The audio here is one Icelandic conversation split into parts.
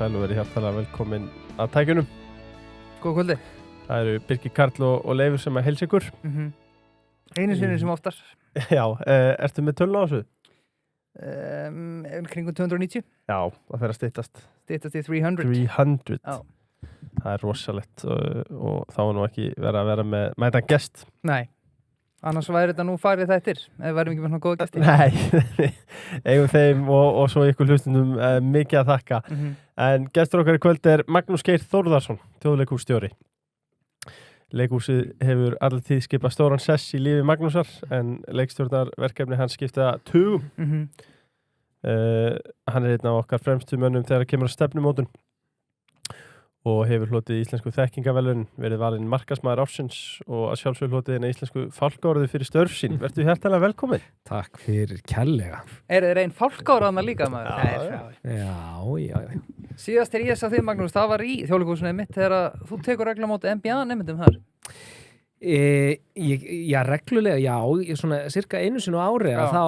Sæl og verið hjartalega velkomin að tækjunum. Góða kvöldi. Það eru Birgir Karl og Leifur sem að heilsa ykkur. Einu sinni sem oftar. Já, ertu með tölun á þessu? Kringum 290. Já, það fer að styttast. Styttast í 300. 300. Já. Það er rosalegt og þá er nú ekki verið að vera með mætan gest. Nei. Annars væri þetta nú farið þættir, ef verðum ekki með svona góða gesti. Nei, eigum þeim og svo ykkur hlustundum mikið að þakka. En gestur okkar í kvöld er Magnús Geir Þórðarsson, þjóðleikhússtjóri. Leikhúsið hefur allir tíð skipað stóran sess í lífi Magnúsar, en leikstjórnarverkefni hans skipta tugum. Hann er einn af okkar fremstu mönnum þegar kemur að stefnumótun og hefur hlotið íslensku þekkingaverðlaun, verið valinn markasmaður ársins og að sjálfsögðu hlotið eina íslensku fálkaorðu fyrir störf sín. Vertu hjartalega velkomin. Takk fyrir kærlega. Er þeir einn fálkaorðana líka maður? Já. Síðast þegar ég sá þig, Magnús, það var í þjóðleikhúsinu mitt þegar þú tekur regla móti MBA nefndum þar. Já, reglulega, já, svona cirka einu sinni á ári að þá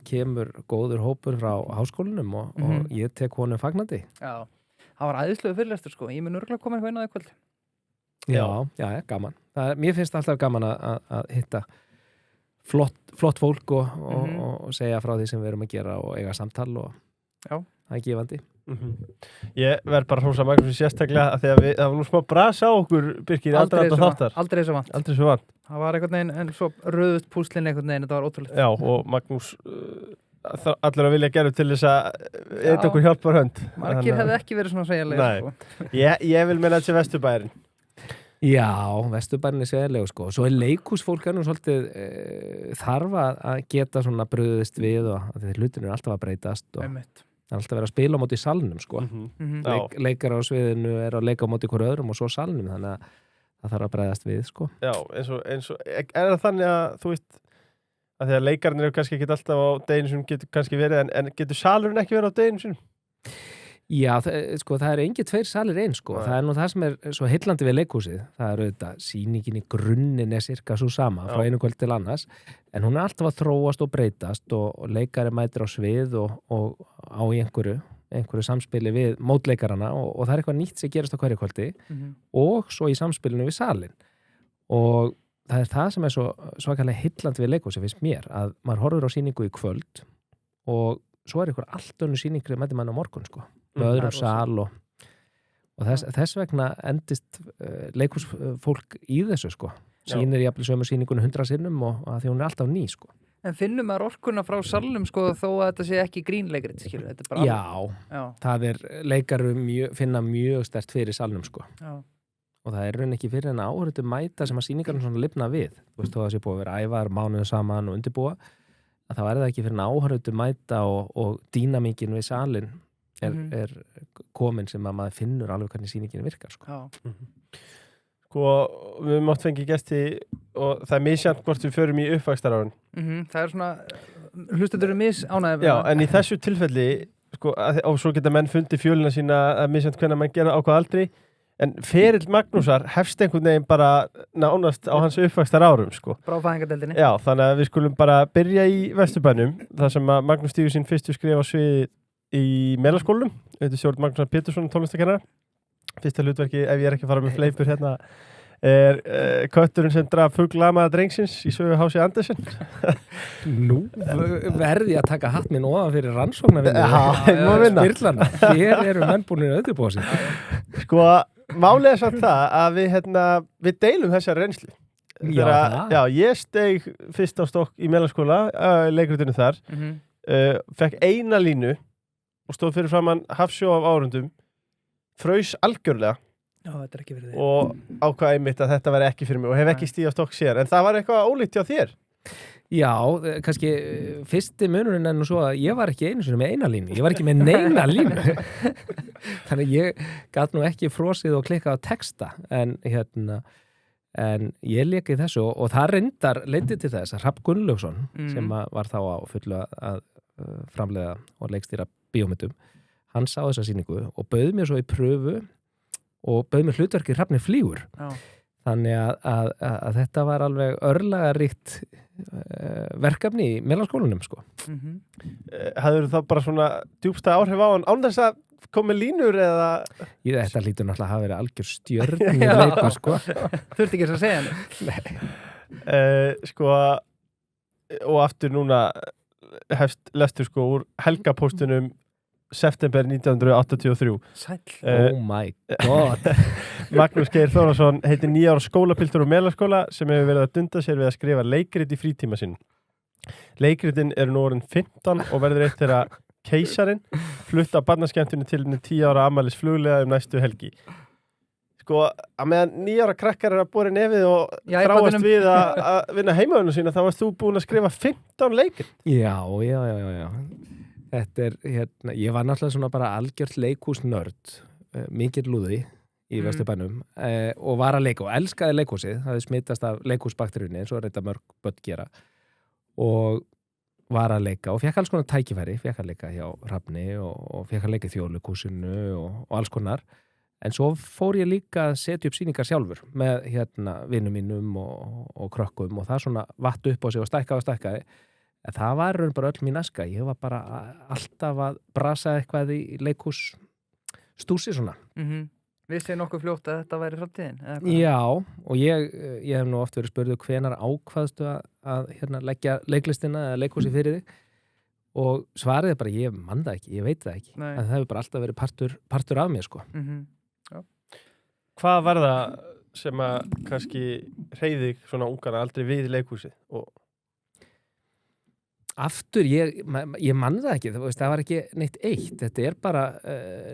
kemur góður hópur frá háskólanum og ég tek honum fagnandi. Já. Það var æðislegu fyrirlestur sko, ég mun örugglega koma eitthvað inn á það kvöld. Já, gaman. Mér finnst alltaf gaman að hitta flott fólk og segja frá því sem við erum að gera og eiga samtal og það er gefandi. Ég verð bara að hrósa Magnús sérstaklega að því að það var nú smá brasa á okkur, Birkir, aldrei þáttar. Aldrei svo vant. Aldrei svo vant. Það var einhvern veginn, en svo röðust púslinn einhvern veginn, þetta var ótrúlegt. Já, og Magnús allir að vilja gera til þess að eitthvað okkur hjálpar hönd. Margir hefði ekki verið svona segjanlega. Nei, ég vil meina þetta sé Vesturbærin. Já, Vesturbærin er segjanlega sko. Svo er leikhúsfólk nú svolítið þarf að geta svona brugðist við og því hlutinu er alltaf að breytast og það er alltaf verið að spila á móti í salnum sko. Leikar á sviðinu er að leika á móti hver öðrum og svo salnum, þannig að það þarf að breyðast við sko. Já, eins og er það þannig að þú veist að því að leikarnir eru kannski ekki alltaf á deginu sem getur kannski verið, en getur salurinn ekki verið á deginu sinum? Já, það er engin tveir salir eins sko. Það er nú það sem er svo heillandi við leikhúsið. Það er auðvitað, sýningin í grunninn er cirka svo sama frá einu kvöld til annars, en hún er alltaf að þróast og breytast og leikari mætir á svið og á einhverju samspili við mótleikarana og það er eitthvað nýtt sem gerast á hverju kvöldi og svo í samspilinu við salin. Og það er það sem er svo svakalega heillandi við leikhúsið, finnst mér, að maður horfir á sýningu í kvöld og svo er einhver allt önnur sýningur með mann á morgun sko, með öðrum sal og þess vegna endist leikhúsfólk í þessu sko, sýnir jafnvel sömu sýningunum 100 sinnum og að því hún er alltaf ný sko. En finnum maður orkuna frá salnum sko þó að þetta sé ekki grínleikrit, skilur, þetta er bara Já, það er leikaru finna mjög sterkt fyrir salnum sko. Já. Og það er raun ekki fyrir en áhörðu mæta sem að sýningarnum svona lifna við. Þú veist, þó að það sé búið að vera ævar mánuðu saman og undirbúa, að það er það ekki fyrir en áhörðu mæta og dýnamíkin við salin er komin sem að maður finnur alveg hvernig sýningin virkar. Sko. Sko, við mátt fengi gesti og það er misjant hvort við förum í uppvækstarárun. Það er svona, hlustendur eru misánægðir. Já, en í þessu tilfelli, sko, og svo geta menn fundið fjölina sína að misjant hvernig mann gera á hvað aldrei, en ferill Magnúsar hefst einhvern veginn bara nánast á hans uppvækstar árum sko. Frá fæðingardeildinni. Já, þannig að við skulum bara byrja í Vesturbænum, þar sem að Magnús stígur sín fyrstu skrif á svið í Melaskólanum, auðvitað stjórn Magnúsar Pétursson, tónlistakennara. Fyrsta hlutverki, ef ég er ekki að fara með fleipur hérna, er kötturinn sem draf fuglamaða drengsins í sögu H.C. Andersen. Nú verði að taka hatt minn ofan fyrir rannsóknarvinnu. Spyrlana. Hér eru menn búinir að auðvitað sig. Sko, málið er samt það að við deilum þessa reynslu. Já, ég steig fyrst á stokk í Melaskóla, leikrutinu þar, fekk eina línu og stóð fyrir framann hafsjó af áhorfendum, fraus algjörlega. Já, þetta er ekki fyrir þig. Og ákvaði mitt að þetta væri ekki fyrir mig og hef ekki stíð á stokk sér. En það var eitthvað ólíkt hjá þér. Já, kannski fyrsti munurinn er nú svo að ég var ekki einu sinni með eina línu. Ég var ekki með neina línu. Þannig ég gat nú ekki frosið og klikkað á texta. En ég lék í þessu og það reyndar leiddi til þess að Hrafn Gunnlaugsson sem var þá á fullu að framleiða og leikstýra bíómyndum, hann sá þessa sýningu og bauð mér svo í pröfu og bauð mér hlutverkið Hrafninn flýgur. Þannig að þetta var alveg örlagaríkt verkefni í Melaskólanum sko. Hafðirðu þá bara svona djúpsta áhrif á hann án þess að komið línur eða Þetta hlýtur náttúrulega að hafa verið algjör stjörn í leikur, sko. Þurfti ekki að segja henni. sko og aftur núna hefst lestur sko úr helgapóstunum september 1983. Sæll. Oh my god. Magnús Geir Þórðarsson heitir 9 ára skólapiltur úr Melaskóla sem hefur verið að dunda sér við að skrifa leikrit í frítíma sinn. Leikritin eru nú orðin 15 og verður eitt þeirra Keisarinn, flutta barnaskemmtunni til 10 ára afmælis fluglega næstu helgi. Sko, að meðan 9 ára krakkar að bora nefið og þráast við að vinna heimavinu sína, þá varst þú búin að skrifa 15 leikrit. Já. Þetta hérna, ég var náttúrulega svona bara algjört leikhúsnörd, mikill lúði í Vesturbænum og var að leika og elskaði leikhúsið, það hefði smittast af leikhúsbakteríunni eins og þetta mörg börn gera og var að leika og fekk alls konar tækifæri, fekk að leika hjá Hrafni og fekk að leika í Þjóðleikhúsinu og alls konar, en svo fór ég líka að setja upp sýningar sjálfur með vinnum mínum og krökkum og það svona vatt upp á sig og stækkaði. En það var bara öll mín aska. Ég var bara alltaf að brasa eitthvað í leikhús stúsi svona. Við séum nokkuð fljótt að þetta væri framtíðin. Já, og ég hef nú oft verið spurður hvenar ákvaðstu að leggja leiklistina eða leikhúsi fyrir þig og svarið er bara, ég man það ekki, ég veit það ekki. Nei. En það hefur bara alltaf verið partur af mér, sko. Hvað var það sem að kannski hreyði svona ungana aldrei við leikhúsið og Aftur, ég man það ekki, það var ekki neitt eitt, þetta er bara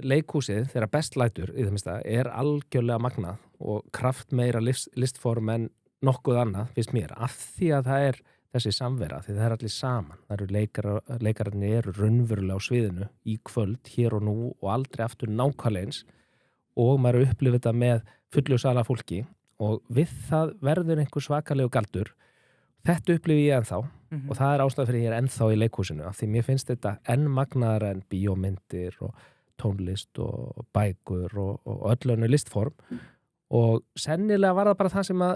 leikhúsið þegar best lætur í þeim stað er algjörlega magnað og kraft meira listform en nokkuð annað, finnst mér, af því að það er þessi samvera, því það er allir saman, það eru leikararnir eru raunverulega á sviðinu í kvöld, hér og nú og aldrei aftur nákvæmlega eins og maður upplifir þetta með fullu sala fólki og við það verður einhver svakalegu galdur. Þetta upplifi ég ennþá og það er ástæða fyrir ég er ennþá í leikhúsinu af því mér finnst þetta enn magnaðara en bíómyndir og tónlist og bækur og öll önnur listform og sennilega var það bara það sem að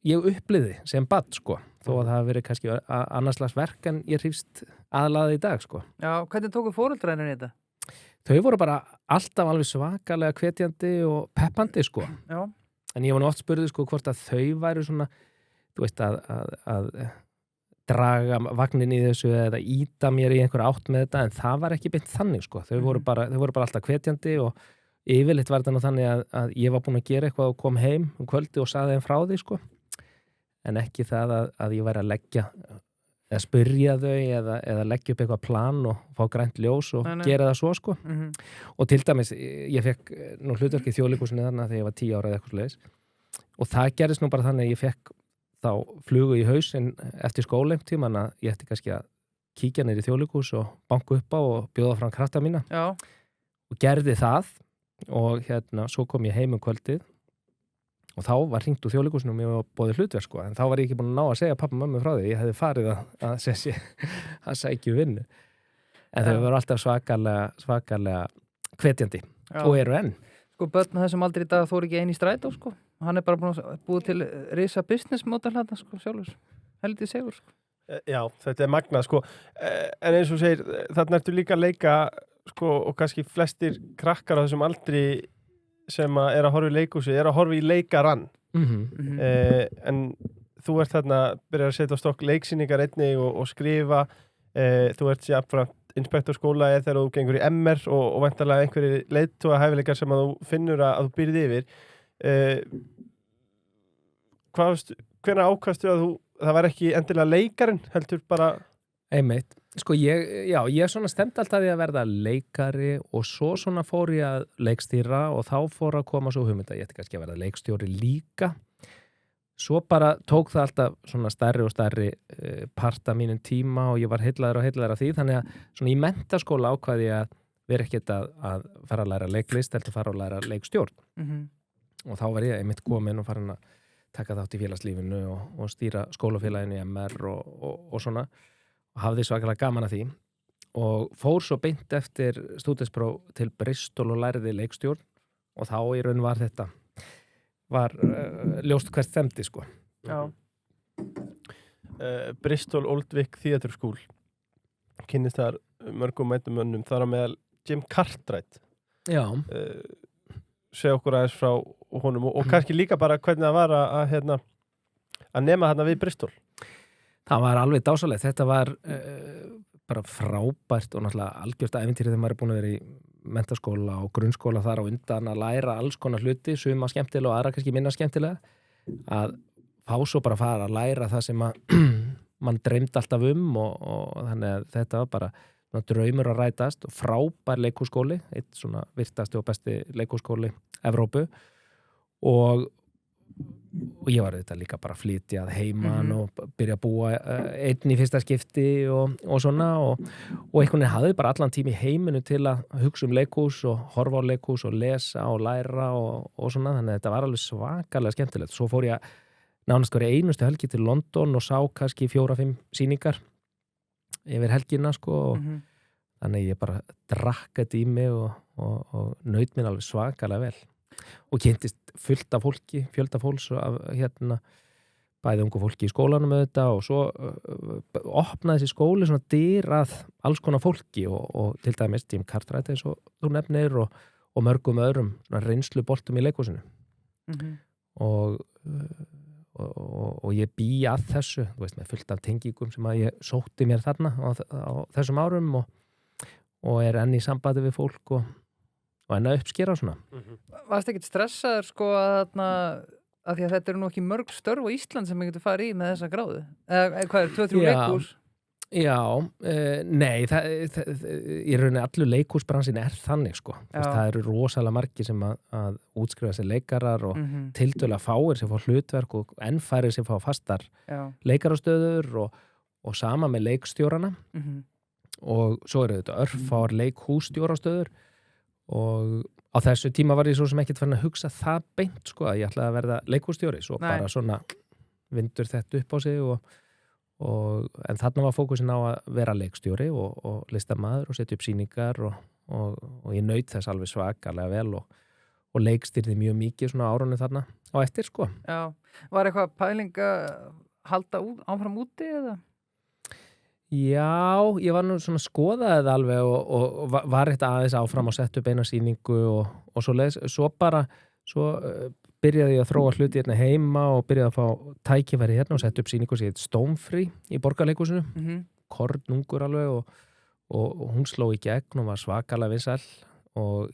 ég upplifi sem barn sko þó að það hafi verið kannski annarslags verk en ég hrifst aðlaði í dag sko. Já, hvernig tóku foreldræðinu í þetta? Þau voru bara alltaf alveg svakalega hvetjandi og peppandi sko. Já. En ég var nú oft spurði sko hvort að þau væru svona þú veist að draga vagnin í þessu eða íta mér í einhver átt með þetta en það var ekki beint þannig sko, þau voru bara alltaf hvetjandi og yfirleitt var þetta nú þannig að ég var búin að gera eitthvað og kom heim kvöldi og saði þeim frá því sko en ekki það að ég væri að leggja eða spyrja þau eða leggja upp eitthvað plan og fá grænt ljós og gera það svo sko og til dæmis ég fekk nú hlutverk í Þjóðleikhúsinu þarna þegar ég var 10 ára eða eitthvað svoleiðis og það gerist nú bara þannig að ég fekk þá flugu í hausinn eftir skólatíman að ég ætti kannski að kíkja niður í Þjóðleikhús og banka upp á og bjóða fram krafta mína. Já. Og gerði það og svo kom ég heim kvöldið og þá var hringt úr Þjóðleikhúsinu og mér var boðið hlutverk sko, en þá var ég ekki búin að ná að segja pappa og mömmu frá því, ég hefði farið að sækja vinnu. En þau voru alltaf svakalega hvetjandi og eru enn. Sko börn þessum aldrei í dag þóru ekki einn í strætó sko. Hann er bara búið til risa business model hérna sko sjálfur. Heldur segur sko. Já, þetta er magnað sko. En eins og segir, þarna ertu líka að leika sko og kannski flestir krakkar á þessum aldri sem er að horfa í leikhúsi, er að horfa í leikarann. En þú ert þarna, byrjar að setja á stokk leiksýningar einnig og skrifa. Þú ert jafnframt inspektorskóla þegar þú gengur í MR og væntanlega einhverjir leiðtoga hæfileikar sem að þú finnur að þú byrði yfir. Hvenær ákvaðstu að það var ekki endilega leikarinn heldur bara einmitt, sko ég svona stemdi alltaf því að verða leikari og svo svona fór ég að leikstýra og þá fór að koma svo hugmynda ég ætti kannski að verða leikstjóri líka svo bara tók það alltaf svona stærri og stærri part af mínum tíma og ég var heillaður af því þannig að svona í menntaskóla ákvaði ég að vera ekkert að fara að læra leiklist heldur fara að læra leikstjórn og þá var ég einmitt komin og farin að taka þátt í félagslífinu og stýra skólafélaginu í MR og svona og hafði svakalega gaman að því og fór svo beint eftir stúdentspróf til Bristol og lærði leikstjórn og þá í raun var ljóst hvert þemdi sko. Já. Bristol Old Vic Theatre School kynnist þar mörgum mætumönnum þar á meðal Jim Cartwright Já, segja okkur aðeins frá honum og kannski líka bara hvernig það var að nema þarna við Bristol. það var alveg dásalegt. Þetta var bara frábært og náttúrulega algjört ævintýri þegar maður er búin að vera í menntaskóla og grunnskóla þar á undan að læra alls konar hluti, suma skemmtilega og aðra kannski minna skemmtilega, að fá svo bara að fara að læra það sem að mann dreymdi alltaf og þannig að þetta var bara draumur að rætast og frábær leikhússkóli, eitt svona virtasti og besti leikhússkóli Evrópu og ég var þetta líka bara að flytja að heiman og byrja að búa einn í fyrsta skipti og svona og einhvern veginn hafði bara allan tími í heiminu til að hugsa leikhús og horfa á leikhús og lesa og læra og svona, þannig að þetta var alveg svakalega skemmtilegt. Svo fór ég nánast hverja einustu helgi til London og sá kannski 4-5 sýningar yfir helgina sko og þannig ég bara drakk þetta í mig og naut mín alveg svakalega vel og kynntist fullt af fólki, fjölda fólks af bæði ungu fólki í skólanum með þetta og svo opnaði þessi skóli svona dyr að alls konar fólki og til dæmis Jim Cartwright eins og þú nefnir og mörgum öðrum reynslu boltum í leikhúsinu og ég bý að þessu, þú veist, með fullt af tengingum sem að ég sótti mér þarna á þessum árum og er enn í sambandi við fólk og enn að uppskera svona. Varst ekkert stressaður sko að því að þetta eru nú ekki mörg störf á Ísland sem ég getur farið í með þessa gráðu? Eða hvað 2-3 leikhús? Já, nei, í rauninni allur leikhúsbransin er þannig sko. Það eru rosalega margir sem að útskrifa sér leikarar og tiltölulega fáir sem fá hlutverk og enn færir sem fá fastar leikarastöður og sama með leikstjórana og svo eru þetta örfár leikhússtjórastöður og á þessu tíma var ég svo sem ekkert farin að hugsa það beint sko að ég ætlaði að verða leikhússtjóri svo bara svona vindur þetta upp á sig en þarna var fókusin á að vera leikstjóri og listamaður og setja upp sýningar og ég naut þess alveg svakalega vel og leikstýrði mjög mikið svona árunni þarna á eftir sko. Já, var eitthvað pæling að halda áfram úti eða? Já, ég var nú svona skoðaðið alveg og var þetta aðeins áfram að setja upp eina sýningu og svo byrjaði ég að þróa hluti hérna heima og byrjaði að fá tækifæri hérna og setja upp sýningu sem heit Stómfrí í Borgarleikhúsinu, kornungur alveg og hún sló í gegn og var svakalega vinsæl og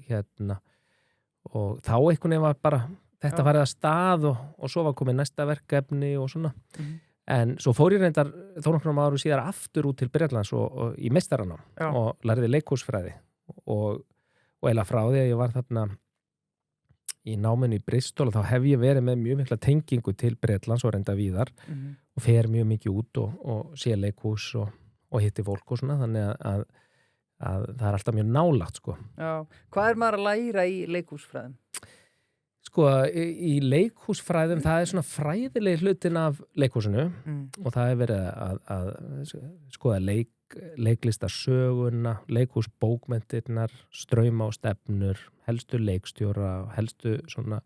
og þá einhvern veginn var bara þetta farið að stað og svo var komið næsta verkefni og svona en svo fór ég reyndar þó nokkrum árum síðar aftur út til Bretlands og í meistaranám og lærði leikhúsfræði og eiginlega frá því að ég var þarna í náminu í Bristol og þá hef ég verið með mjög mikla tengingu til Bretlands og reynda víðar og fer mjög mikið út og sé leikhús og hitti fólk og svona þannig að það er alltaf mjög nálagt sko. Já, hvað er maður að læra í leikhúsfræðum? Sko, í leikhúsfræðum það er svona fræðileg hlutin af leikhúsinu og það er verið að skoða leiklistarsöguna, leikhúsbókmenntirnar, strauma og stefnur, helstu leikstjóra, helstu svona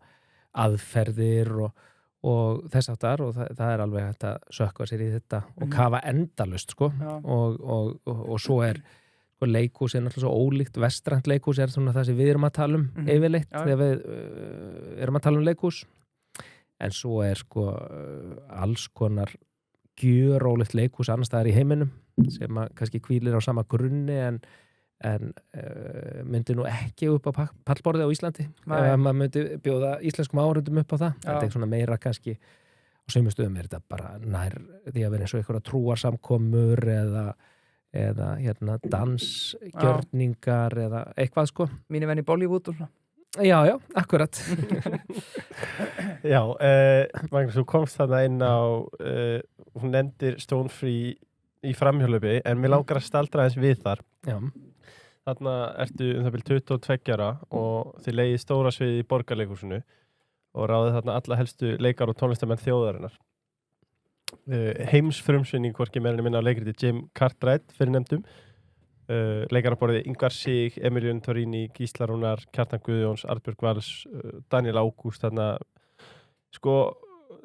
aðferðir og þess aftar og það er alveg hægt að sökkva sér í þetta og kafa endalust sko og svo er leikhús er náttúrulega svo ólíkt, vestrænt leikhús er svona það sem við erum að tala um yfirleitt þegar við erum að tala um leikhús en svo er sko alls konar gjörólíkt leikhús annars staðar í heiminum sem að kannski hvílir á sama grunni en myndi nú ekki upp á pallborði á Íslandi ef maður myndi bjóða íslenskum áhorfendum upp á það þetta er svona meira kannski á sömu stöðum er þetta bara nær því að vera eins og einhverja trúarsamkomur eða dansgjörningar eða eitthvað sko. Mínu venni Bollywood og svona. Já, akkurat. Já, Magnús, þú komst þarna inn á, hún nefndir Stómfrí í framhjólöpi, en mér langar að staldra eins við þar. Já. Þarna ertu það bil 22 ára og þið leiði stóra sviði í Borgarleikhúsinu og ráðið þarna alla helstu leikar og tónlistamenn þjóðarinnar. Heimsfrumsvinning hvorki meira minna á leikriti Jim Cartwright fyrir nefndum leikaraborðið Ingvar Sig, Emilion Torrini, Gísla Rúnar, Kjartan Guðjóns, Arnbjörg Vals, Daniel Ágúst þarna sko,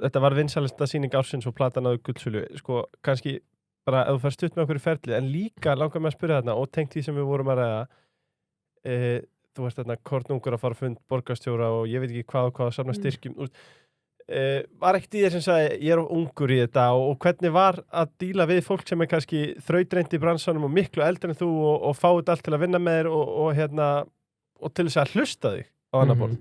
þetta var vinsælasta sýning ársins og platan náðu guldsölu sko, kannski bara ef þú fær stutt með okkur í ferli en líka langar mig að spyrja þarna og tengt því sem við vorum að ræða þú veist þarna kornungur að fara að fund borgarstjóra og ég veit ekki hvað að safna styrkjum var ekkert í þér sem sagði ég of ungur í þetta og hvernig var að díla við fólk sem kannski þrautreint í bransanum og miklu eldri en þú og fá þetta allt til að vinna með þér og til þess að hlusta þig á annar borð?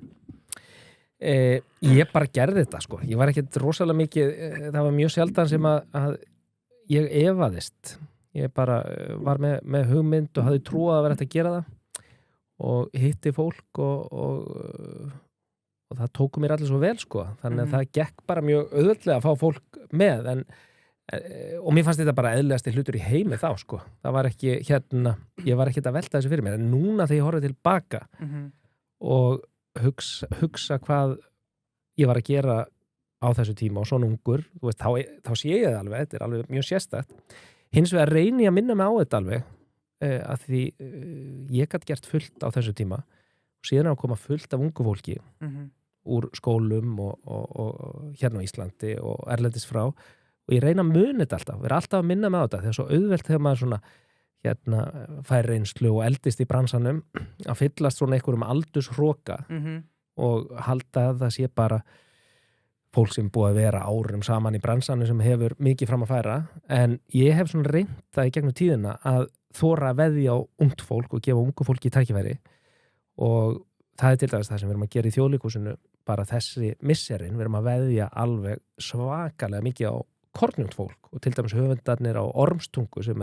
Ég bara gerði þetta sko, ég var ekkert rosalega mikið, það var mjög sjaldan sem að ég efaðist, ég bara var með hugmynd og hafði trúað að vera hægt að gera það og hitti fólk og það tóku mér allir svo vel sko, þannig að það gekk bara mjög auðveldlega að fá fólk með og mér fannst þetta bara eðlilegasti hlutur í heimi þá sko, það var ekki ég var ekki að velta þessu fyrir mér, en núna þegar ég horfði tilbaka og hugsa hvað ég var að gera á þessu tíma og svona ungur, þú veist, þá sé ég það alveg, þetta alveg mjög sérstakt. Hins vegar reyni ég að minna mig á þetta alveg að því ég gat gert fullt á þessu tíma og síðan að koma fullt af ungu fólki úr skólum og hérna á Íslandi og erlendis frá og ég reyna að muni þetta alltaf, vera alltaf að minna mig á þetta, þegar svo auðvelt þegar maður svona fær reynslu og eldist í bransanum að fyllast svona einhverjum aldursroka og halda að það sé bara fólk sem búið að vera árum saman í bransanum sem hefur mikið fram að færa, en ég hef svona reynt það í gegnum tíðina að þora að veðja á ungt fólk og gefa ungu fólki tækifæri og það til dæmis það sem við erum að gera í Þjóðleikhúsinu bara þessi misserin, við erum að veðja alveg svakalega mikið á kornungt fólk og til dæmis höfundarnir á Ormstungu sem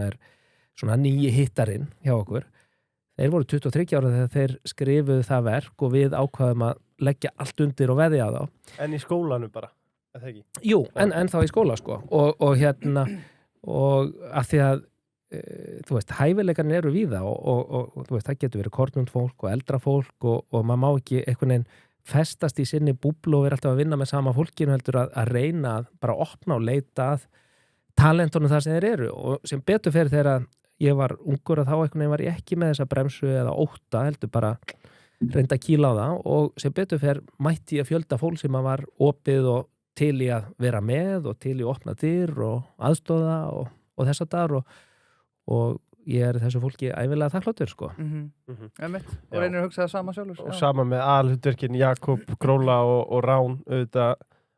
svona nýji hittarinn hjá okkur, þeir voru 23 ára þegar þeir skrifuðu það verk og við ákvaðum að leggja allt undir og veðja á þá. En í skólanum bara, er það ekki? Jú, en þá í skóla sko og af því að þú veist, hæfileikarnir eru víða og þú veist, það getur verið kornund fólk og eldra fólk og maður má ekki einhvern veginn festast í sinni búblu og vera alltaf að vinna með sama fólkinu heldur að reyna að bara opna og leita að talentunum þar sem þeir eru og sem betur fyrir þegar ég var ungur að þá einhvern veginn var ég ekki með þessa bremsu eða ótta heldur bara reynda að kýla á það og sem betur fyrir mætti ég að fjölda fólk sem að var opið og til í að vera með og til í að opna dyr og aðstóða og þess að dar og ég þessu fólki ævilega þakkláttur sko. Og reynir að hugsa það sama sjálfur. Og sama með aðalhlutverkin Jakob, Gróla og Rán, auðvitað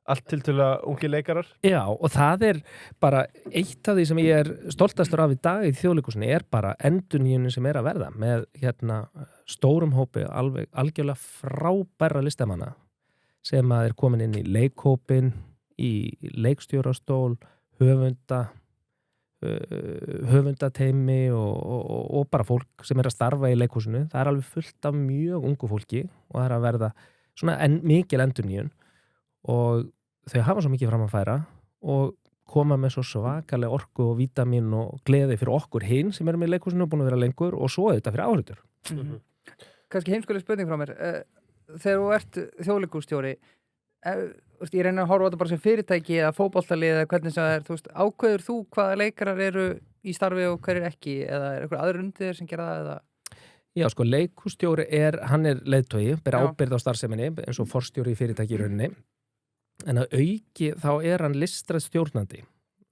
allt tiltölulega ungi leikarar. Já, og það bara eitt af því sem ég stoltastur af í dag í Þjóðleikhúsinu bara endurnýjunin sem að verða með stórum hópi algjörlega frábæra listamanna sem að komin inn í leikhópin, í leikstjórastól, höfundateimi og bara fólk sem að starfa í leikhúsinu, það alveg fullt af mjög ungu fólki og það að verða svona mikil endurnýjun og þau hafa svo mikið fram að færa og koma með svo svakalega orku og vítamín og gleði fyrir okkur hinn sem með leikhúsinu og búin að vera lengur og svo þetta fyrir áhritur. Kannski heimskuleg spurning frá mér, þegar þú ert þjóðleikhússtjóri, ég reyna að horfa á þetta bara sem fyrirtæki eða fótboltalið eða hvernig sem það þú veist, ákveður þú hvaða leikarar eru í starfi og hver ekki eða eitthvað aðrir undir sem gera það eða? Já, sko, leikhússtjóri hann leiðtogi, ber ábyrgð á starfseminni eins og forstjóri í fyrirtæki í rauninni en að auki þá hann listrað stjórnandi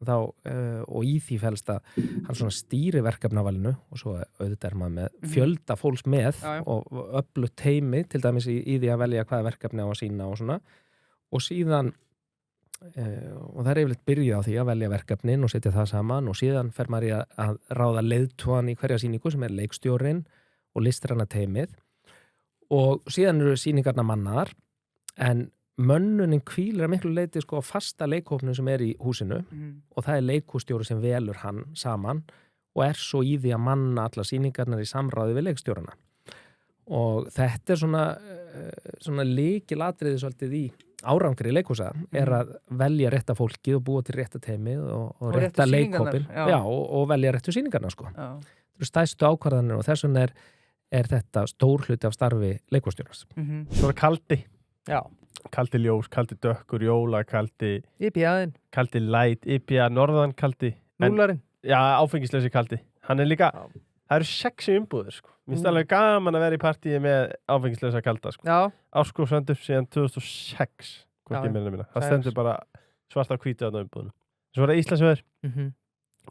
og í því felst að hann svona stýri verkefnavalinu og svo auðvitað maður með fjölda fólks með og öflugt teimi til dæmis í því að velja hvaða verkefni á að sína og svona og síðan og það yfirleitt byrja á því að velja verkefnin og setja það saman og síðan fer maður í að ráða leiðtogan í hverja sýningu sem leikstjórinn og listræna teimið og síðan eru sýningarna mannaðar en mönnunin hvílir að miklu leyti sko á fasta leikhópnum sem í húsinu og það leikhússtjóri sem velur hann saman og svo í því að manna alla sýningarnar í samráði við leikstjórana og þetta svona lykilatriði svolítið í árangri leikhúsa að velja rétta fólkið og búa til rétta teimið og rétta leikhópin og velja réttu sýningarna sko. Það eru stærstu ákvarðanir og þess vegna þetta stór hluti af starfi leikhússtjórans. Svo kaldi. Já. Kaldi ljós, kaldi dökkur, jóla, kaldi IPA-inn. Kaldi light, IPA, norðan kaldi. Núlarinn. Já, áfengisleysi kaldi. Hann líka, það eru 6 umbúðir sko. Mér finnst alveg gaman að vera í partíi með áfengisleysa kalda sko. Já. Áskrúfsendur síðan 2006, hvort ég meina minna. Það stendur bara svart á hvítu á umbúðinu. Svo var það Íslandsveður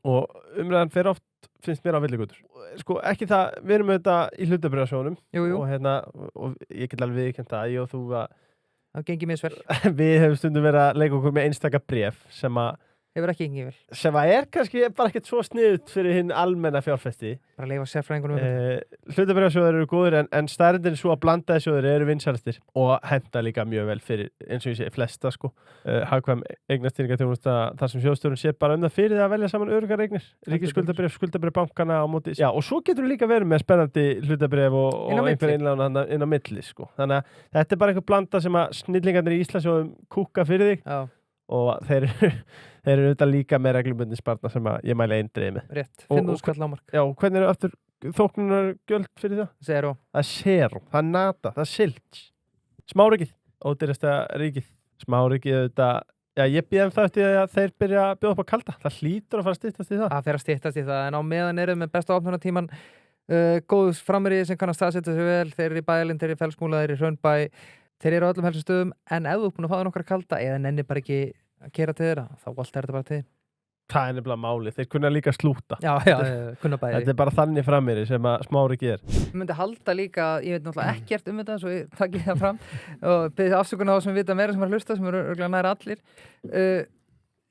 og umræðan fer oft finnst mér á villigutur. Sko, ekki það, við erum auðvitað í hlutabréfasjónum Jú. og ég get alveg viðurkennt það, ég og þú Það gengi misvel. við hefum stundum verið að leika okkur með einstaka bréf Hefur ekki gengið vel. sem er kannski bara ekkert svo sniðut fyrir hinn almenna fjárfesti. Bara leifa sérfræðingunum Hlutabréfasjóðir eru góðir en staðreyndin er svo að blandaði sjóðir eru vinsælastir og henta líka mjög vel fyrir, eins og ég segi, flesta sko. Hagkvæm eignastýringarþjónusta þar sem sjóðstjórinn sé bara það fyrir að velja saman öruggar eignir, ríkisskuldabréf bankana á móti. Já, og svo getur líka verið með spennandi hlutabréf og einhver innlána inn á milli sko. Þannig að þetta er bara einhver blanda sem að snillingarnir í Íslandssjóðum kúka fyrir þig. Já. Og þeir eru auðvitað líka með reglubundin sparna sem að ég mæli eindriði með. Rétt, 5.000 kall lágmark. Já, hvernig eru aftur þóknunargjöld fyrir það? Zero. Það er Zero, það er Nata, það er Silch. Smárikið, ódýrasta ríkið. Smárikið auðvitað, já ég býðum það eftir að þeir byrja að bjóða upp á kalda. Það hlýtur að fara að styttast í það. Það fer að styttast í það, en á meðan eru með besta opnunartíman góðs framriði sem kann að staðsetja sig vel. Þeir eru í Bælind, þeir eru í Fellsmúla, þeir eru í Hraunbæ. Þeir eru á öllum helstu stöðum, en ef þú búin að fá þér nokkra kalda eða nenni bara ekki að keyra til þeirra, þá allt er þetta bara til. Það er nefnilega máli, þeir kunna líka slúta. Já, kunna bæði. Þetta er bara þannig frammeiri sem að Smárikið er. Ég myndi halda líka, ég veit náttúrulega ekkert um þetta, svo ég takk ég það fram og byrði afsökunar á sem við vita meira sem er að hlusta, sem eru örugglega nær allir.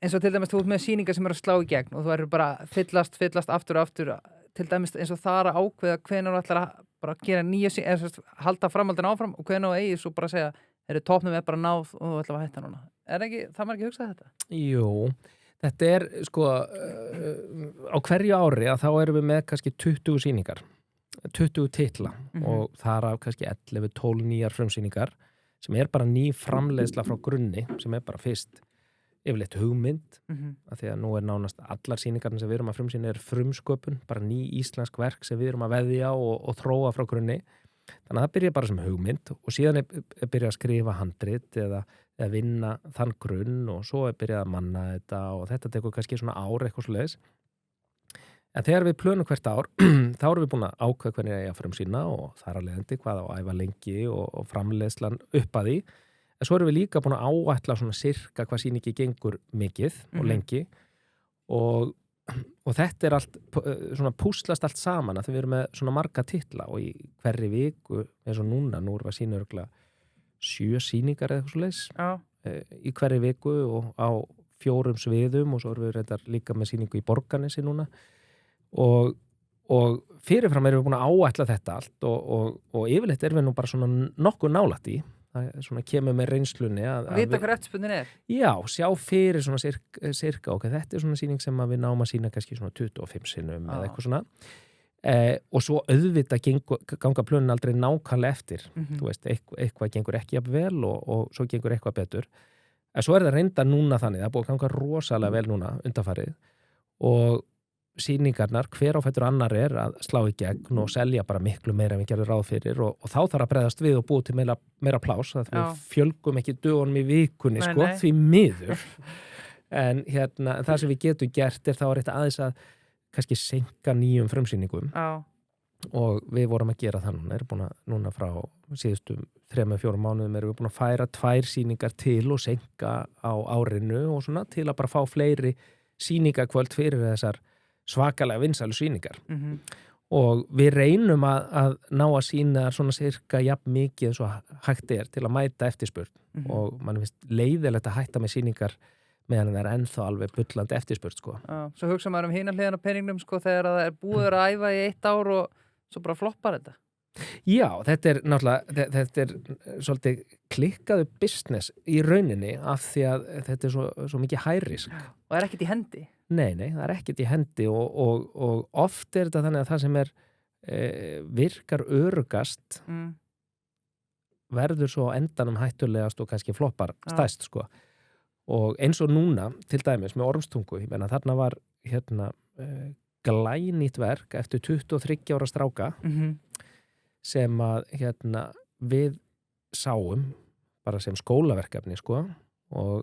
Eins og til dæmis þú ert með sýningar sem eru að slá í gegn og þú eru bara fyllast aftur og aftur, til dæmis eins og það að ákveða hvenær þú ætlar að bara gera nýja eða halda framhaldin áfram og hvenær þú eigið svo bara að segja toppnum er bara náð og þú ætlar að hætta núna. Er ekki, það maður ekki hugsað þetta? Jú, þetta er sko á hverju ári að þá erum við með kannski 20 sýningar, 20 titla og þar af kannski 11-12 nýjar frumsýningar sem er bara ný framleiðsla frá grunni sem er bara fyrst yfirleitt hugmynd af því að nú er nánast allar sýningarnir sem við erum að frumsýna er frumsköpun, bara ný íslensk verk sem við erum að veðja og þróa frá grunni. Þannig að það byrja bara sem hugmynd og síðan er byrja að skrifa handrit eða vinna þann grunn og svo er byrjað að manna þetta og þetta tekur kannski svona ár eitthvað svoleiðis. En þegar við plönum hvert ár þá erum við búin að ákveða hvernig ég að frumsýna og þar að leiðandi hvað á að æfa lengi og framleiðslan upp að því. En svo erum við líka búin að áætla svona sirka hvað sýningi gengur mikið og lengi og þetta er allt, svona púslast allt saman að við erum með svona marga titla og í hverri viku, eins og núna, nú erum við að sýna örugglega 7 sýningar eða eitthvað svoleiðis í hverri viku og á 4 sviðum og svo erum við reyndar líka með sýningu í Borgarnesi núna og fyrirfram erum við búin að áætla þetta allt og yfirleitt erum við nú bara svona nokkuð nálægt í. Það svona kemur með reynslunni að vita hver eftirspurnin er. Já, sjá fyrir svona sirka ok, þetta er svona sýning sem við náum að sýna kannski svona 25 sinnum eða eitthvað svona og svo auðvitað ganga plönin aldrei nákvæmlega eftir þú veist, eitthvað gengur ekki jafn vel og svo gengur eitthvað betur en svo er það reynda núna þannig, það er búið að ganga rosalega vel núna undanfarið og sýningarnar, hver á fætur annar er að slá í gegn og selja bara miklu meira en við gerum ráð fyrir og þá þarf að bregðast við og búið til meira plás að við fjölgum ekki dögunum í vikunni sko, því miður en það sem við getum gert er þá rétt aðeins að kannski seinka nýjum frumsýningum og við vorum að gera það núna, erum búin að núna frá síðustu 3-4 mánuðum erum við búin að færa 2 sýningar til og seinka á árinu og svona til að bara fá fleiri sýningakvöld fyrir þessar svakalega vinsælu sýningar og við reynum að ná að sýna svona cirka jafn mikið eins og hægt er til að mæta eftirspurn og mann finnst leiðilegt að hætta með sýningar meðan það er ennþá alveg bullandi eftirspurn sko. Svo hugsa maður hina hliðan á peningnum sko þegar það er búið að æfa í 1 ár og svo bara floppar þetta. Já, þetta er náttúrulega, þetta er svolítið klikkaðu business í rauninni af því að þetta er svo mikið high-risk. Og er ekkert í hendi? Nei, það er ekkert í hendi og oft er þetta þannig að það sem er virkar örugast verður svo endanum hættulegast og kannski floppar stæst sko. Og eins og núna, til dæmis með Ormstungu, ég meina þarna var glænýtt verk eftir 23 ára stráka sem að við sáum bara sem skólaverkefni sko og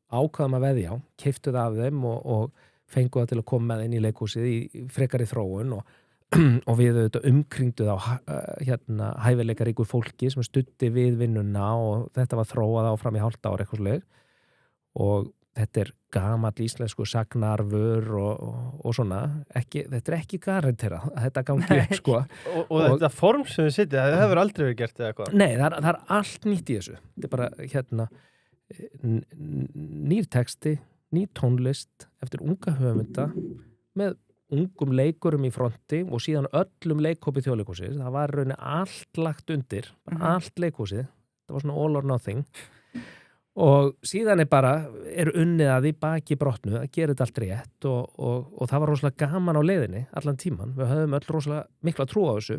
ákvaðum að veðja á, keyptu það af þeim og fengu það til að koma með inn í leikhúsið í frekari þróun og við auðvitað umkringdu þá hæfileikaríkur fólki sem studdi við vinnuna og þetta var þróað áfram í hálft ár eitthvað svoleiðis og þetta er gamall íslensku sagnarfur og svona, þetta er ekki garantera að þetta gangi upp, sko. Og þetta form sem þið sitja, það hefur aldrei verið gert eða hvað? Nei, það er allt nýtt í þessu. Þetta er bara, nýr texti, ný tónlist eftir unga höfunda með ungum leikurum í fronti og síðan öllum leikhópi Þjóðleikhússins. Það var rauninni allt lagt undir, allt leikhúsið. Það var svona all or nothing. Og síðan er unnið að því baki brotnu að gera þetta allt rétt og það var rosalega gaman á leiðinni allan tíman. Við höfum öll rosalega mikla trú á þessu.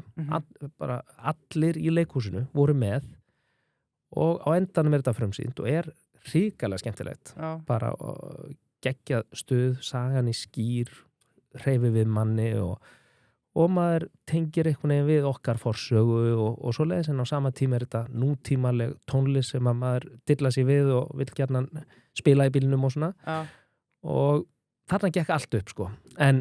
Bara allir í leikhúsinu voru með og á endanum er þetta frumsýnt og er hrikalega skemmtilegt. Bara geggjað stuð, sagan í skýr, hreyfi við manni og maður tengir einhvern veginn við okkar forsögu og svo leiðis en á sama tíma er þetta nútímaleg tónlist sem að maður dilla sér við og vill gjarnan spila í bílnum og svona og þarna gekk allt upp, sko. En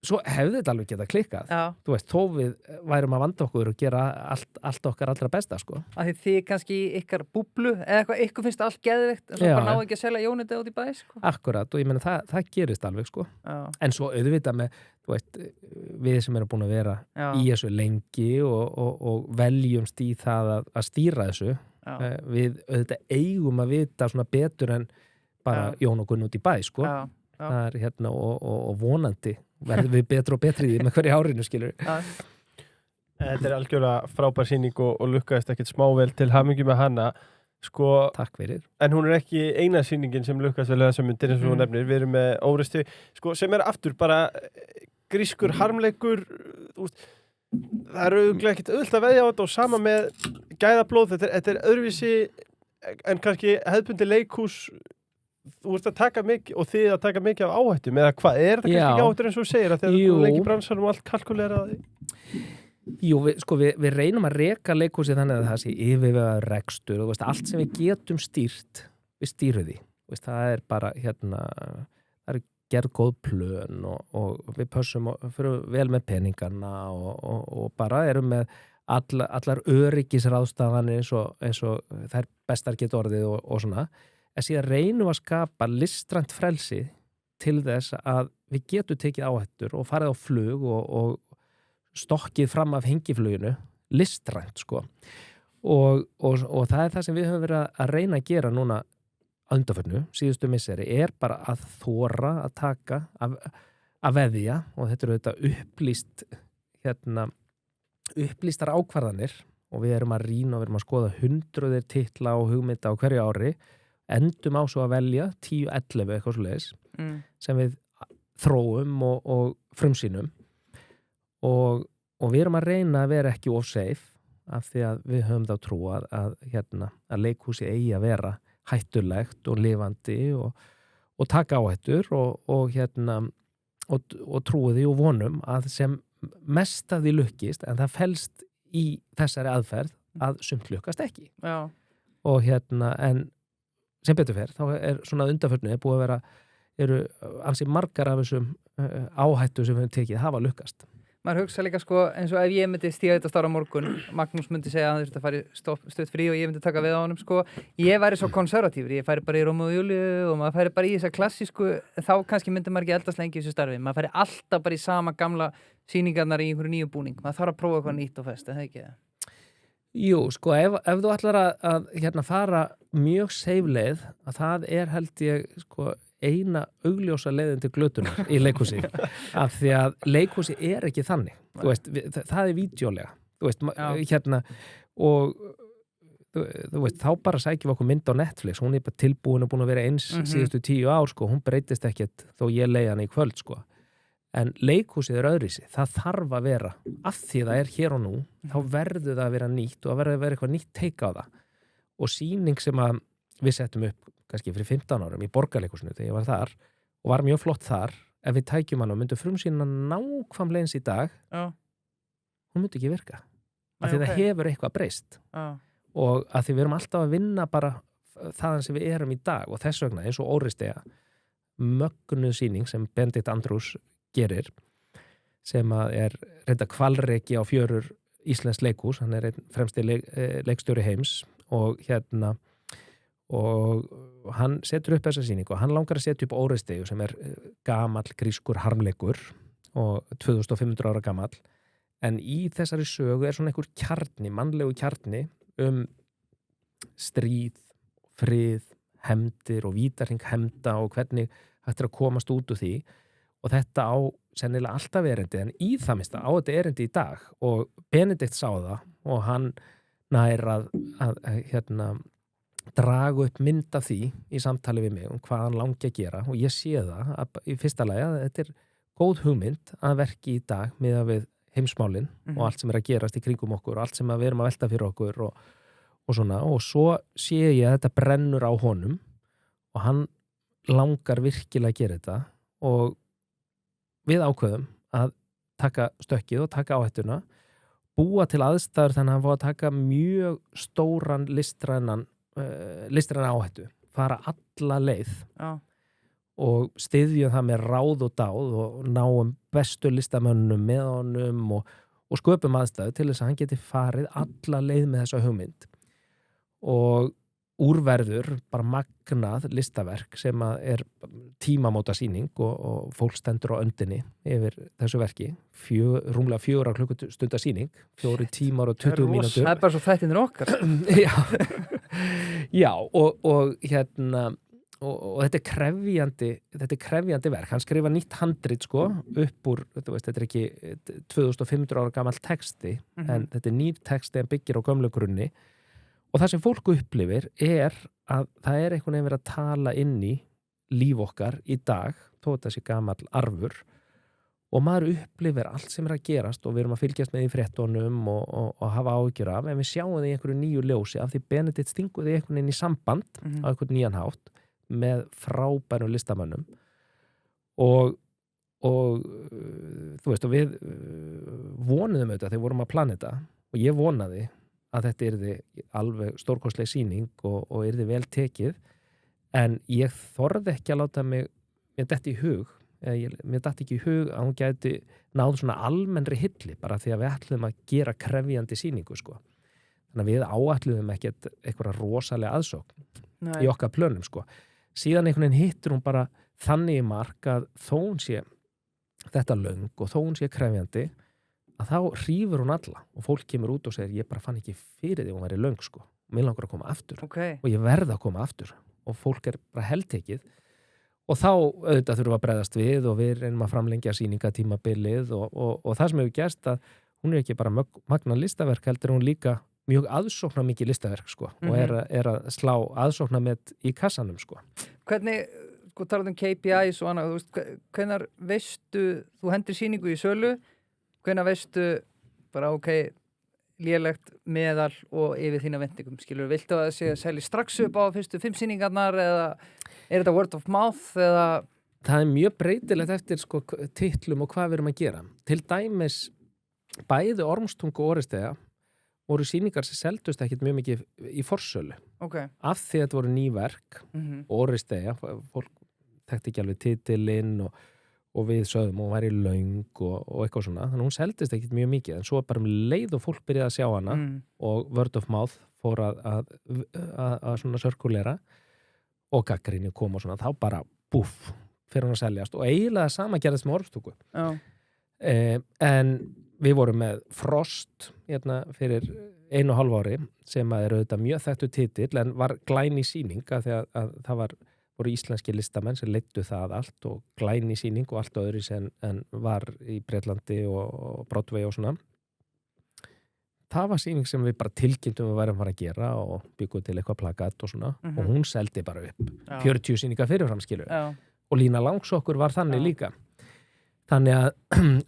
svo hefði þetta alveg getað klikkað. Þú veist, þó við værum að vanda okkur og gera allt okkar allra besta, sko. Af því þið kannski í ykkar búblu eða eitthvað, ykkur finnst allt geðveikt en svo bara náðu ekki að selja Jónitið út í bæ, sko. Akkurat, og ég meina það gerist alveg, sko. En svo auðvitað með, þú veist, við sem erum búin að vera í þessu lengi og veljumst í það að stýra þessu. Við auðvitað eigum að vita svona betur en bara Jón og Gunn út í bæ, sko. Það er og vonandi verðum við betra og betri í því með hverju árinu, skilur. Þetta er algjörlega frábær sýning og lukkaðist ekkert smável til hamingju með hana. Sko, takk fyrir. En hún er ekki eina sýningin sem lukkaðist vel þessum myndir eins og hún nefnir. Við erum með Óreistu, sko, sem er aftur bara grískur harmleikur. Það er auðvitað ekkert auðvitað að veðja á þetta og sama með gæðablóð. Þetta er öðruvísi en kannski hefðbundi leikhús. Þú ert að taka mikið og þið að taka mikið af áhættum eða hvað, er þetta kannski ekki áhættur eins og þú segir að þegar þú leikir bransanum og allt kalkuleraði? Jú, við reynum að reka leikhúsið þannig að það sé yfirvegaður rekstur og veist, allt sem við getum stýrt, við stýrum því. Veist, það er bara það er gerð góð plön og við pössum fyrir vel með peningarna og bara erum með allar öryggisráðstafanir eins og það er bestar geta orðið og svona. En síðan reynum að skapa listrænt frelsi til þess að við getum tekið áhættur og farið á flug og stokkið fram af hengifluginu listrænt, sko. Og það er það sem við höfum verið að reyna að gera núna á undanförnu, síðustu misseri, er bara að þora að taka, að veðja og þetta eru þetta upplýstar ákvarðanir og við erum að rýna og við erum að skoða hundruðir titla og hugmynda á hverju ári endum á svo að velja 10-11 eitthvað svoleiðis sem við þróum og frumsýnum og við erum að reyna að vera ekki of safe af því að við höfum þá trú að leikhúsi eigi að vera hættulegt og lifandi og taka áhættur og trúi því og vonum að sem mest að því lukkist en það felst í þessari aðferð að sumt lukkast ekki. Og en sem betur fer, þá er svona undanförnu búið að eru ansi margar af þessum áhættu sem við höfum tekið hafa lukkast. Maður hugsa líka, sko, eins og ef ég myndi stíga þetta stára morgun, Magnús myndi segja að hann þurfti að fara stutt frí og ég myndi taka við á honum, sko, ég væri svo konservatífur, ég færi bara í Rómeó og Júlíu og maður færi bara í þessa klassísku, þá kannski myndi maður ekki eldast lengi í þessu starfi, maður færi alltaf bara í sama gamla sýningarnar í einhverju nýju búning, maður þarf að prófa eitthvað nýtt og fest, er það ekki það? Jú, sko, ef þú ætlar að fara mjög seifleið, að það er held ég, sko, eina augljósa leiðin til glötunar í leikhúsi af því að leikhúsi er ekki þannig þú veist, það er vídeólega þú veist, og þú veist, þá bara sækjum við okkur mynd á Netflix, hún er bara tilbúin og búin að vera eins síðustu 10 ár, sko, hún breytist ekkert þó ég leiði hana í kvöld, sko en leikhúsið er öðruvísi, það þarf að vera af því það er hér og nú þá verður það að vera nýtt og að verður að vera eitthvað nýtt teika á það og sýning sem að við settum upp kannski fyrir 15 árum í Borgarleikhúsinu þegar ég var þar og var mjög flott þar ef við tækjum hann og myndum frumsýna nákvæmlega eins í dag hún myndi ekki virka af því það hefur eitthvað breyst og af því við erum alltaf að vinna bara þaðan sem við erum í dag og þess vegna eins og Óreistu mögnuð sýning sem Benedikt Andrews gerir sem að er reynda hvalreki á fjörur Íslands leikhús, hann er einn fremsti leikstjóri heims og og hann setur upp þessa sýningu og hann langar að setja upp Óreiðsdeigu sem gamall grískur harmleikur og 2500 ára gamall, en í þessari sögu svona einhver kjarni, mannlegu kjarni stríð, frið, hefndir og vítarhring hefnda og hvernig hægt að komast út úr því, og þetta á sennilega alltaf erindi, en í það minnsta á þetta erindi í dag, og Benedikt sá það og hann nær að draga upp mynd af því í samtali við mig hvað hann langi að gera, og ég sé það að, í fyrsta lagi að þetta góð hugmynd að verki í dag miðað við heimsmálin og allt sem að gerast í kringum okkur og allt sem við erum að velta fyrir okkur og svona, og svo sé ég að þetta brennur á honum og hann langar virkilega að gera þetta, og við ákveðum að taka stökkið og taka áhættuna, búa til aðstæður þannig að hann fá að taka mjög stóran listrænan áhættu, fara alla leið og styðja það með ráð og dáð og náum bestu listamönnum með honum og sköpum aðstæðu til þess að hann geti farið alla leið með þessa hugmynd, og úrverður bara magnað listaverk sem að tímamóta sýning og fólk stendur á öndinni yfir þessu verki, rúmlega 4 klukkustunda sýning, 4 tímar og 20 mínútur. Það bara svo þættinir okkar. Já, og og þetta krefjandi verk. Hann skrifa nýtt handrit upp úr, þetta ekki 2500 ára gamall texti, en þetta nýr texti en byggir á gömlu grunni, og það sem fólk upplifir að það einhvern veginn verið að tala inn í líf okkar í dag, þó þetta sé gamall arfur, og maður upplifir allt sem að gerast og við erum að fylgjast með í fréttunum og hafa áhyggjur af, en við sjáum það í einhverju nýju ljósi af því Benedikt stingur því einhvern veginn í samband á einhvern nýjan hátt með frábærum listamönnum og þú veist, og við vonuðum auðvitað þegar við vorum að plana þetta, og ég vonaði að þetta yrði alveg stórkostleg sýning og yrði vel tekið, en ég þorði ekki að láta mér detti í hug, mér datt ekki í hug að hún gæti náð svona almennri hilli bara því að við ætluðum að gera krefjandi sýningu þannig að við áætluðum ekkert eitthvað rosalega aðsókn í okkar plönum síðan einhvern veginn hittur hún bara þannig í mark að þó hún sé þetta löng og þó hún sé krefjandi að þá hrífur hún alla og fólk kemur út og segir ég bara fann ekki fyrir því hún væri löng og mér langar að koma aftur og ég verð að koma aftur og fólk bara heldtekið og þá auðvitað þurfum að bregðast við og við reynum að framlengja sýningatímabilið og það sem hefur gerst að hún ekki bara magna listaverk heldur hún líka mjög aðsóknar mikið listaverk og að slá aðsóknar með í kassanum Hvernig, talað KPIs og annað, hvenær veistu, þú hendir sýningu í sölu, hvenær veistu bara lélegt meðal og yfir þína vendingum, skilur, viltu að það selji strax upp á fyrstu 5 sýningarnar eða þetta word of mouth eða? Það mjög breytilegt eftir titlum og hvað við erum að gera. Til dæmis bæði Ormstungu og Óreiðsdeiga voru sýningar sem seldust ekkert mjög mikið í forsölu. Af því að þetta voru ný verk og Óreiðsdeiga, fólk þekkti ekki alveg titilinn og við sögðum og hún væri löng og eitthvað svona, þannig hún seldist ekkert mjög mikið, en svo bara leið og fólk byrjaði að sjá hana og word of mouth fór að svona sörkulera og gagnrýni kom og svona, þá bara búff, fyrir hún að seljast og eiginlega sama gerðist með Ormstungu. En við vorum með Frost fyrir 1,5 ári sem að auðvitað mjög þekktur titill en var glæný sýning af því að það voru íslenski listamenn sem leiddu það allt og glæný sýning og allt öðru en var í Bretlandi og Broadway og svona. Það var sýning sem við bara tilkynntum við værum að fara að gera og byggum til eitthvað plakat og svona og hún seldi bara upp 40 sýningar fyrirframskilur og Lína Langsokkur var þannig líka. Þannig að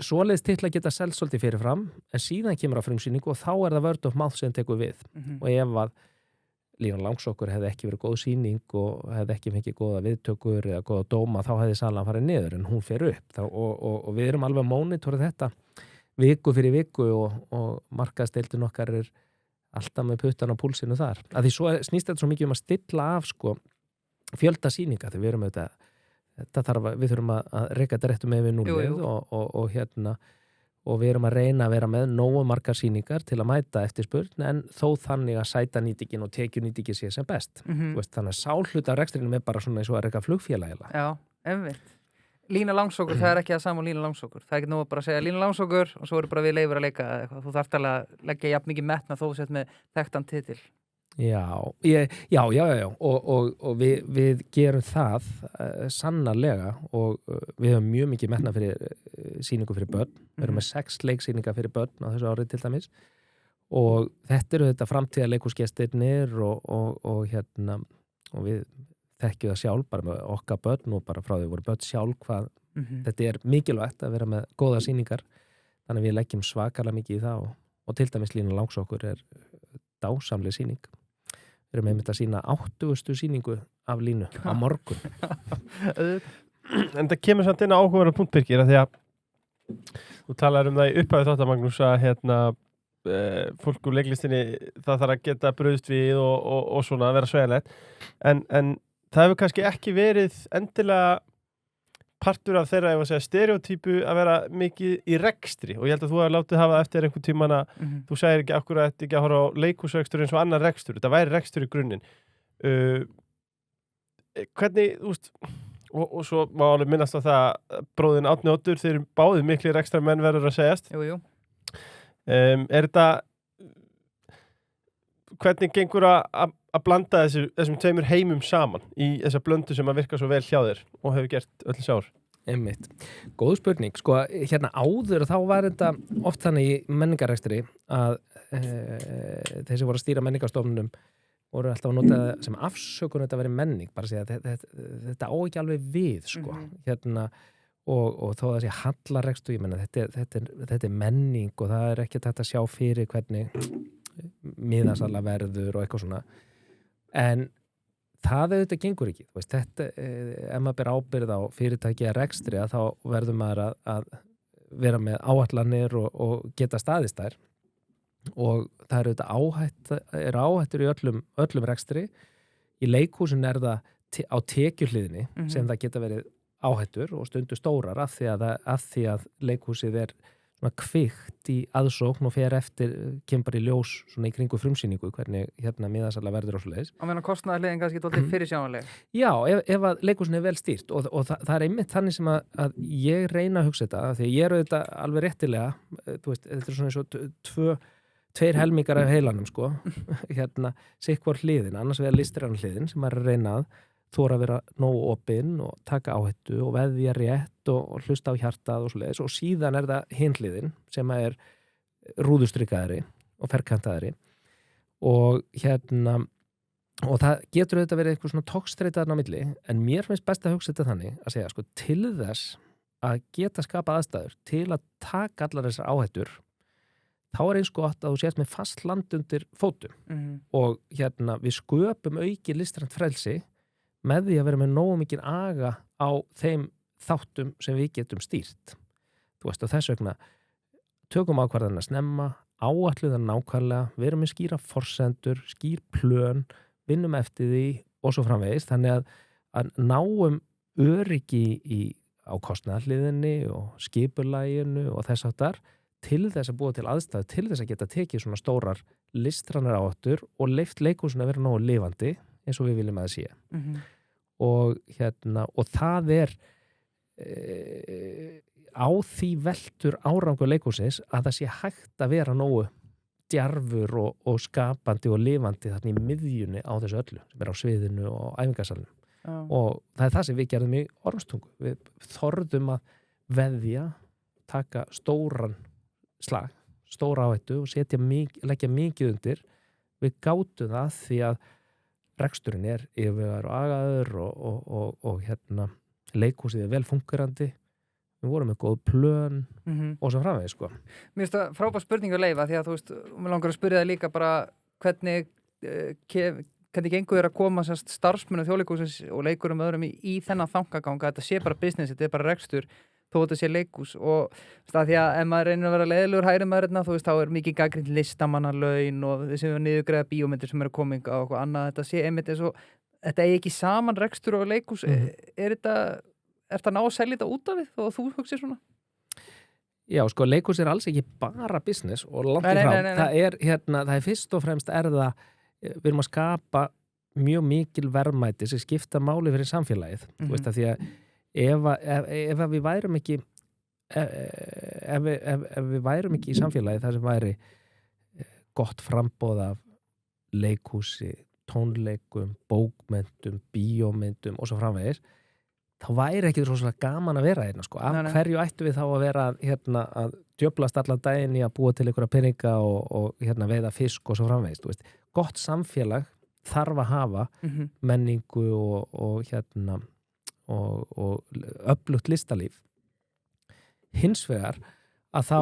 svoleiðis titla geta selst svolítið fyrirfram en síðan kemur á frumsýningu og þá það word of mouth sem tekur við og ef að Lína Langsokkur hefði ekki verið góð sýning og hefði ekki fengið góða viðtökur eða góða dóma þá hefði salan farið niður en hún fer upp og við erum alveg að monitora þetta viku fyrir viku og markaðsdeildin okkar alltaf með puttan á púlsinu þar. Að því svo snýst þetta svo mikið að stilla af fjölda sýninga þegar við erum við þurfum að reka þetta réttu með við núlið og og við erum að reyna að vera með nógu margar sýningar til að mæta eftirspurn en þó þannig að sæta nýtingin og tekjunýtingin sé sem best. Þú veist, þannig að sálhluta rekstrinum bara svona eins og að reka flugfélagila. Já, einmitt. Lína langsókur, það ekki það sama lína langsókur. Það ekki nú bara að segja lína langsókur og svo bara við leifur að leika eitthvað. Þú þarft alveg að leggja jafn mikið metna þó sett með þekktan titil. Já, og við gerum það sannarlega og við höfum mjög mikið metna fyrir sýningu fyrir börn. Við erum með 6 leiksýningar fyrir börn á þessu árið til dæmis og þetta eru þetta framtíða leikhúsgestirnir og við þekkjum það sjálf bara með okkar börn og bara frá því voru börn sjálf hvað þetta mikilvægt að vera með góða sýningar þannig að við leggjum svakalega mikið í það og til dæmis Lína langsokkur dásamleg sýning. Við erum einmitt að sýna 80. sýningu af Línu á morgun. En það kemur samt inn á áhugaverðan punkt, Birgir, að því að þú talar það í upphafi þáttar, Magnús, að fólk úr leiklistinni það þarf að geta brugðist við og svona að vera sveigjanlegt. En það hefur kannski ekki verið endilega partur af þeirra, ef að segja, stereotypu að vera mikið í rekstri og ég held að þú hafa látið hafa eftir einhvern tímann að þú segir ekki akkurat ekki að horfa á leikhúsrekstur eins og annar rekstur, þetta væri rekstur í grunninn. Hvernig, þú veist, og svo má alveg minnast á það bróðin Árni Oddur, þeir eru báðir miklir ekstra menn verður að segjast. Jú. Þetta hvernig gengur að blanda þessum tveimur heimum saman í þessa blöndu sem að virka svo vel hjá þér og hefur gert öll sár? Einmitt. Góð spurning. Sko, áður þá var þetta oft þannig í menningarrekstri að þeir sem voru að stýra menningarstofnunum voru alltaf að nota sem afsökun þetta veri menning, bara að segja þetta á ekki alveg við, sko. Og þó að það sé hallarekstur, ég menna, þetta er menning og það er ekki þetta að sjá fyrir hvernig miðasala verður og eitthvað svona en það auðvitað gengur ekki þú veist, þetta, ef maður ber ábyrgð á fyrirtæki að rekstri þá verður maður að vera með áætlanir og geta staðist þær og það er auðvitað áhættur í öllum rekstri í leikhúsin það á tekjuhliðinni sem það geta verið áhættur og stundu stórar af því að leikhúsið kvikt í aðsókn og fer eftir kemur í ljós svona í kringu frumsýningu hvernig miðasala verður og svoleiðis. Á meðan kostnaðarliðin kannski dálítið fyrirsjáanleg. Já, ef að leikhúsin vel stýrt og það er einmitt þannig sem að ég reyna að hugsa þetta því ég auðvitað alveg réttilega þú veist, þetta er svona eins og tveir helmingar af heilanum sko sitt hvor hliðin, annars vegar listræn hliðin sem er að reyna að þóra að vera nógu opinn og taka áhættu og veðja rétt og hlusta á hjartað og svoleiðis og síðan það hinhliðin sem er rúðustrikaðri og ferkantaðri og og það getur auðvitað verið eitthvað svona togstreitaðan á milli en mér finnst best að hugsa þetta þannig að segja sko til þess að geta skapað aðstæður til að taka allar þessar áhættur þá eins gott að þú sést með fast land undir fótum og við sköpum auki listrænt frelsi með því að vera með nógu mikið aga á þeim þáttum sem við getum stýrt. Þú veist, og þess vegna tökum ákvarðana snemma, áætluðan nákvæmlega, verum með skýra forsendur, skýr plön, vinnum eftir því og svo framvegis, þannig að náum öryggi á kostnaðarliðinni og skipulaginu og þess áttar til þess að búa til aðstæðu, til þess að geta tekið svona stórar listrænar áhættur og leyft leikhúsinu að vera nógu lifandi eins og við viljum að það sé. Og það á því veltur árangur leikhúsins að það sé hægt að vera nógu djarfur og skapandi og lifandi þarna í miðjunni á þessu öllu sem á sviðinu og æfingarsalnum og það er það sem við gerðum í Ormstungu við þorðum að veðja taka stóran slag, stóra áhættu og leggja mikið undir við gátum það því að reksturinn yfirvegaður og agaður og leikhúsið vel fungerandi við vorum með góð plön og svo framvegis sko. Mér finnst það frábær spurning að leifa því að þú veist, mér langar að spyrja það líka bara hvernig gengur þér að koma starfsmönnum Þjóðleikhússins og leikurum öðrum í þennan þangaganga, þetta sé bara business, þetta bara rekstur þó þetta sé leikhús og það því að ef maður reynir að vera leiðilegur hægri maður þú veist, þá er mikið gagnrýnt listamannalaun og þessi niðurgreiða bíómyndir sem eru kominga og eitthvað annað, þetta sé einmitt eins og þetta er ekki saman rekstur og leikhús er þetta ná að selja þetta út af við og þú hugsið svona? Já, sko, leikhús er alls ekki bara business og langt í Nei, frá. nei, nei, nei. Það er fyrst og fremst við erum að skapa mjög mikil verðmæti sem skipta máli fyrir samfélagið. Þú veist að því að ef við værum ekki ef við værum ekki í samfélagið þar sem væri gott framboð af leikhúsi, tónleikum, bókmyndum, bíómyndum og svo framvegis, þá væri ekki rosalega gaman að vera hérna, sko. Af hverju ættu við þá að vera að djöflast allan daginn í að búa til einhverja peninga og veiða fisk og svo framvegis, þú veist. Gott samfélag þarf að hafa menningu og öflugt listalíf. Hins vegar að þá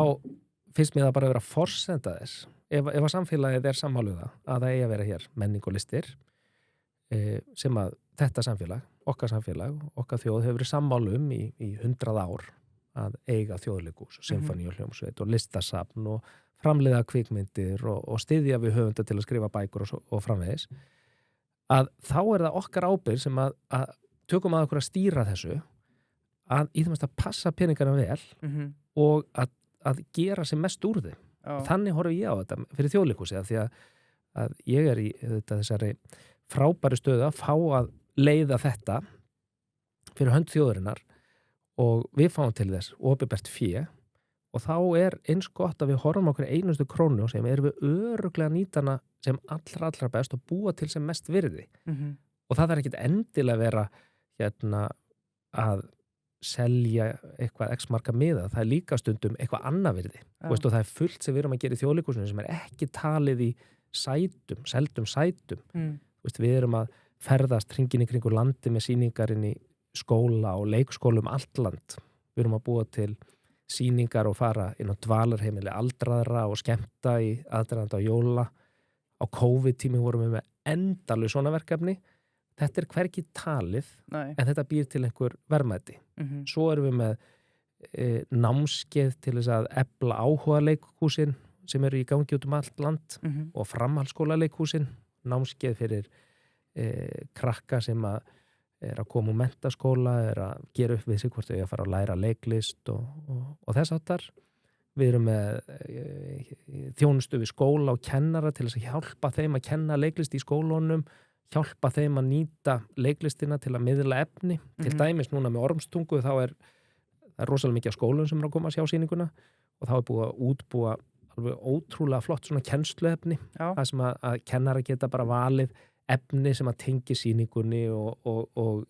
finnst mér það bara að vera forsenda þess ef að samfélagið sammáluða að það eigi að vera hér menning og listir sem að þetta samfélag, okkar þjóð hefur verið sammálum í 100 ár að eiga þjóðleikhús, symfóní og hljómsveit og listasafn og framleiða kvikmyndir og styðja við höfunda til að skrifa bækur og framvegis, að þá er það okkar ábyrgð sem að tökum að okkur að stýra þessu að í það mest að passa peningarna vel og að gera sem mest úr þeim. Þannig horfi ég á þetta fyrir þjóðleikhúsi af því að ég er í þessari frábæri stöðu að fá að leiða þetta fyrir hönd þjóðurinnar og við fáum til þess opinbert fé og þá er eins gott að við horfum okkur einustu krónu og segjum erum við örugglega nýtana sem allra best og búa til sem mest virði og það er ekkit endilega vera að selja eitthvað x marga miða, það er líka stundum eitthvað annað virði og það er fullt sem við erum að gera í þjóðleikhúsinu sem er ekki talið í seldum sætum við erum að ferðast hringinn í kringu landi með sýningar inn í skóla og leikskólum allt land, við erum að búa til sýningar og fara inn á dvalarheimili aldraðra og skemmta í aðdraganda á jóla á COVID-tími vorum við með endalaus svona verkefni. Þetta er hvergi talið, en þetta býr til einhver verðmæti. Svo erum við með námskeið til þess að efla áhuga leikhúsin sem eru í gangi út allt land og framhaldsskóla leikhúsin, námskeið fyrir krakka sem er að koma úr menntaskóla, er að gera upp við sig hvort þau að fara að læra leiklist og þess áttar. Við erum með þjónustu við skóla og kennara til þess að hjálpa þeim að kenna leiklist í skólunum, hjálpa þeim að nýta leiklistina til að miðla efni. Til dæmis núna með Ormstungu þá er rosalega mikið af skólum sem er að koma að sjá sýninguna og þá er búið að útbúa alveg ótrúlega flott svona kennsluefni það sem að kennara geta bara valið efni sem að tengi sýningunni og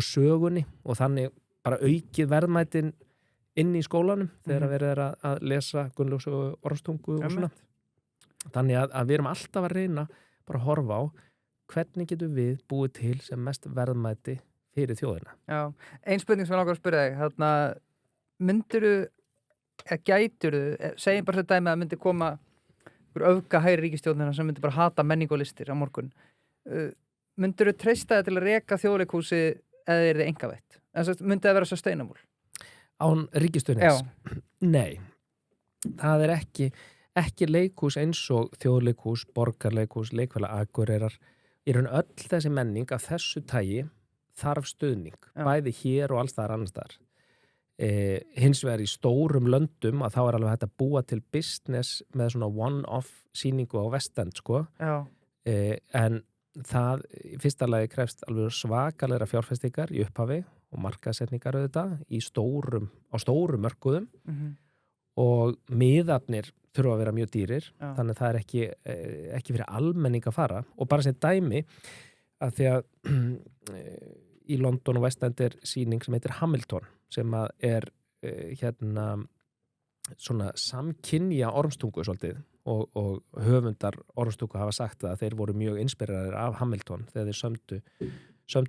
sögunni og þannig bara aukið verðmætin inn í skólanum þegar verið er að lesa Gunnlaugs og Ormstungu og svona. Þannig að við erum alltaf að reyna bara að horfa á hvernig getum við búið til sem mest verðmæti fyrir þjóðina. Já, ein spurning sem ég langar að spyrja þig, myndirðu, eða gæturðu, segjum bara þetta dæmi að myndi koma öfga hægri ríkisstjórnina sem myndi bara hata menning og listir á morgun. Myndirðu treysta það til að reka þjóðleikhúsi eða er þið einkavætt? Myndi það vera svo steinamúl? Án ríkisstjórnins? Nei, það er ekki leikhús eins og þjóðleikhús, borgarleikhús, leikfélag Akureyrar. Í raun öll þessi menning af þessu tagi þarf stuðning, bæði hér og alls þar annars þar. Hins vegar í stórum löndum að þá er alveg hægt að búa til business með svona one-off sýningu á West End, sko. En það í fyrsta lagi krefst alveg svakalegra fjárfestingar í upphafi og markaðssetningar auðvitað á stórum mörkuðum og miðarnir þurfa að vera mjög dýrir, þannig að það er ekki fyrir almenning að fara og bara sem dæmi að því að í London og West End er sýning sem heitir Hamilton sem að er svona samkynja Ormstungu svolítið og höfundar Ormstungu hafa sagt að þeir voru mjög inspireraðir af Hamilton þegar þeir sömdu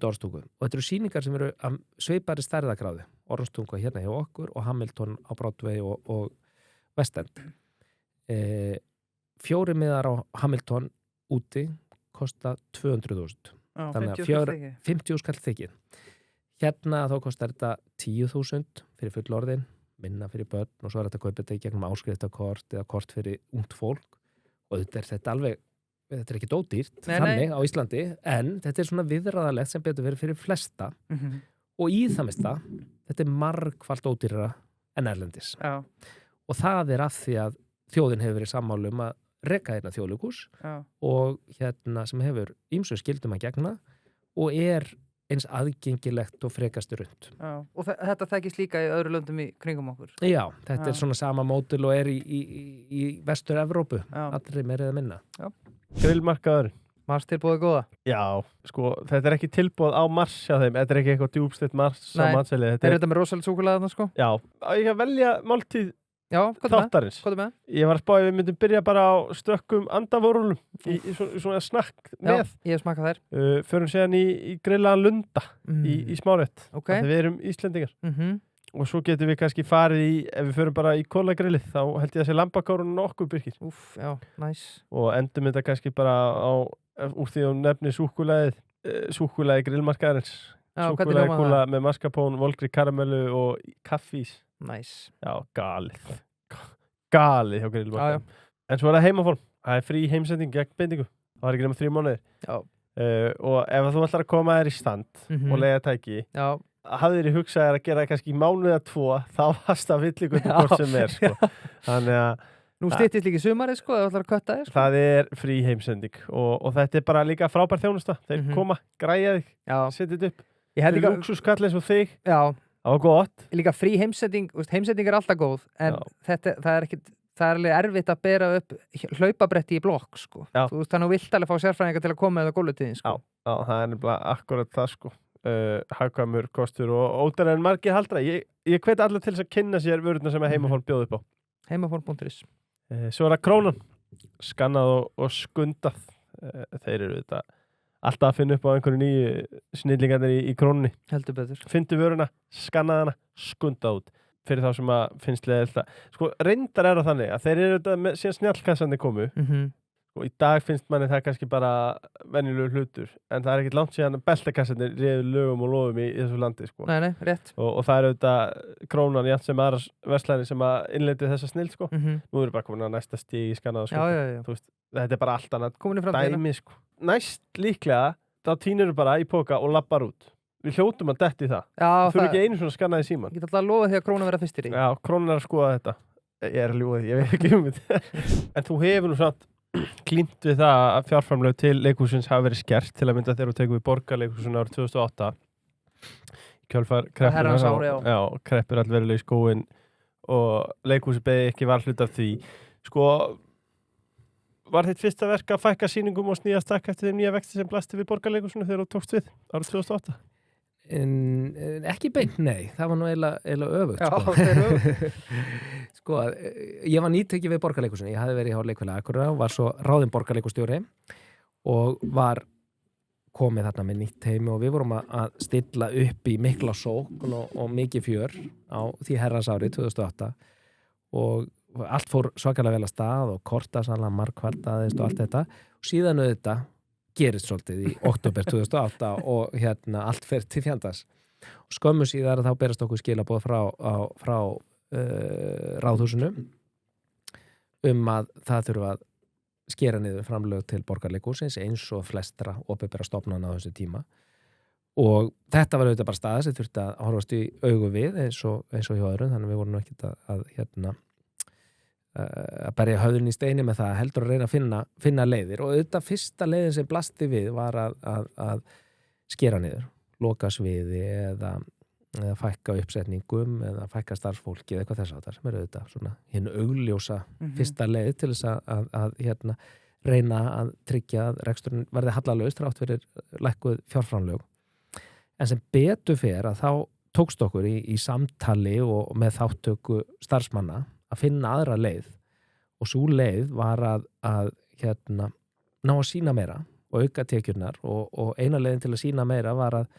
Ormstungu og þetta eru sýningar sem eru af svipari stærðagráðu, Ormstungu hérna hjá okkur og Hamilton á Broadway og West End. 4 miðar á Hamilton úti kosta 200.000. Þannig að 50 skall þykir. Hérna þá kostar þetta 10.000 fyrir fullorðin, minna fyrir börn og svo er þetta að kaupa þetta í gegnum áskriftakort eða kort fyrir ungt fólk og þetta er ekki ódýrt þannig á Íslandi en þetta er svona viðræðalegt sem betur verið fyrir flesta og í það mesta þetta er margfalt ódýrara en erlendis. Já, Og það af því að þjóðin hefur verið sammála að reka hérna þjóðleikhús já, og sem hefur ýmsum skildum að gegna og eins aðgengilegt og frekastur rund. já. Og þetta þekkist líka í öðru löndum í kringum okkur. Já, þetta svona sama mótil og í Vestur-Evrópu, Já. allri meira eða minna. Grillmarkaðurinn. Mars tilbúið góða. Já, sko, þetta ekki tilbúið á Mars hjá þeim, þetta ekki eitthvað djúpstitt Mars á Nei. matseili. Þeir eru þetta með rosalega súkkulaði sko? Já, á ég að velja máltíð Já, hvað er með? þáttarins. Hvað er með? Ég var að spá að við myndum byrja bara á stökkum andavórulum í svona snakk Já, með. ég hef smakað þær. Förum síðan í grillaðan lunda í smárétt. Ok. Þegar við erum Íslendingar. Mhm. Og svo getum við kannski farið ef við förum bara í kólagrillið, þá held ég að sé lambakórun nokkuð Birkir. Úff, já, næs. Og endum þetta kannski bara úr því að nefni súkkulaði grillmarkaðarins. Já, hvernig Súkkulaði hljómar kúla það? með maskapón, volgri karamellu og kaffís. Næs. Já, galið. Galið hjá grillmarkaðum. En svo er það heimaform. Það frí heimsending gegn bindingu. Það var ekki nema 3 mánuðir. Já. Og ef þú ætlar að koma þér í stand Mhm. og leiða tæki, Já. hafðir í hugsaðir að gera það kannski í mánuð eða 2, þá varst það villigöndu hvort sem sko. Þannig að Nú styttist líka sumarið sko, ef þú ætlar að kötta þér sko. það frí heimsending og þetta er bara líka frábær þjónusta. Þeir Mhm. koma, græja þig, Já. setja þetta upp. Ég held Þetta líka, er lúksuskall eins og þig. já, Það var gott. líka frí heimsending, heimsending er alltaf góð, en það er alveg erfitt að bera upp hlaupabretti í blokk sko. Já. Þú veist, þannig að þú vilt alveg fá sérfræðinga til að koma með það gólutíðin sko. Já, það er nefnilega akkurat það sko. Hagkvæmur, kostur og ódæra en margir haldra. Ég hvet allir til þess að kynna sér vörurnar sem heimaform bjóð upp á. Heimaform.is. Svo er það Krónan, skannað og skundað. Þeir eru þetta alltaf að finna upp á einhverju nýju snillingarnir í Krónunni. Heldur betur. Fyndu vöruna, skannaði hana, skundað út. Fyrir þá sem að finnst leðilt sko, reyndar það þannig að þeir eru þetta með síðan snjallkassandi komu og í dag finnst manni það kannski bara venjulegur hlutur, en það ekkert langt síðan að beltakassandir réðu lögum og lofum í þessu landi sko. Nei, rétt. Og það eru þetta Krónan jafnt sem aðrar verslanir sem að innleiti þessa snill sko. Nú eru bara komin að næsta stig í skannað og Já. þú veist, þetta er bara allt annað Komin í framtíðina. dæmi sko. Næst líklega þá tínur bara í póka og lappar út. Við hljótum að detti það. Já, Þú fyrir ekki einu svona skannaði síman. Ég get alltaf að lofa því að Krónan vera fyrstir í. Já, Krónan að skoða þetta. Ég er að ljúga því, ég veit ekki þetta. En þú hefur nú samt klínt við það að fjárframlög til leikhúsins hafa verið skert til að mynda þegar þú tekur við Borgarleikhúsinu árið 2008. Kjölfar Herrans ár, kreppunar já, kreppur allverulega í skóin og leikhúsi beði ekki varhlut af því. Sko, var þitt fyrsta verk að fækka sýningum og snýja stakk eftir þeim nýja vexti sem blasti við Borgarleikhúsinu þegar þú tókst við árið 2008? Ekki beint, nei. Það var nú eiginlega öfugt. Já, sko. það er öfugt. Sko, ég var nýtekið við Borgarleikhúsinu. Ég hafði verið hjá Leikfélagi Akureyrar og var svo ráðinn borgarleikhússtjóri og var komið þarna með nýtt heimi og við vorum að stilla upp í mikla sókn og mikið fjör á því herrans ári 2008 og allt fór svakalega vel að stað og kortasalan margkvaldaðist og allt þetta og síðan auðvitað gerist svolítið í október 2008 og allt fer til fjandans og skömmu síðar þá berast okkur skilaboð frá ráðhúsinu að það þurfa að skera niður framlög til Borgarleikhúsins eins og flestra opinberra stofnana á þessu tíma og þetta var auðvitað bara staða sem þurfti að horfast í augu við eins og hjá öðrum, þannig að við vorum ekkert að berja höfðun í steini með það, heldur að reyna að finna leiðir og auðvitað fyrsta leiðin sem blasti við var að skera niður, loka sviði eða fækka uppsetningum eða fækka starfsfólki eða eitthvað þess að það sem eru auðvitað svona hinn augljósa fyrsta leið til þess að reyna að tryggja að reksturinn verði hallalaust þrátt fyrir lækkuð fjárframlög. En sem betur fer að þá tókst okkur í samtali og með þáttöku starfsmanna að finna aðra leið og sú leið var að ná að sína meira og auka tekjurnar og eina leiðin til að sína meira var að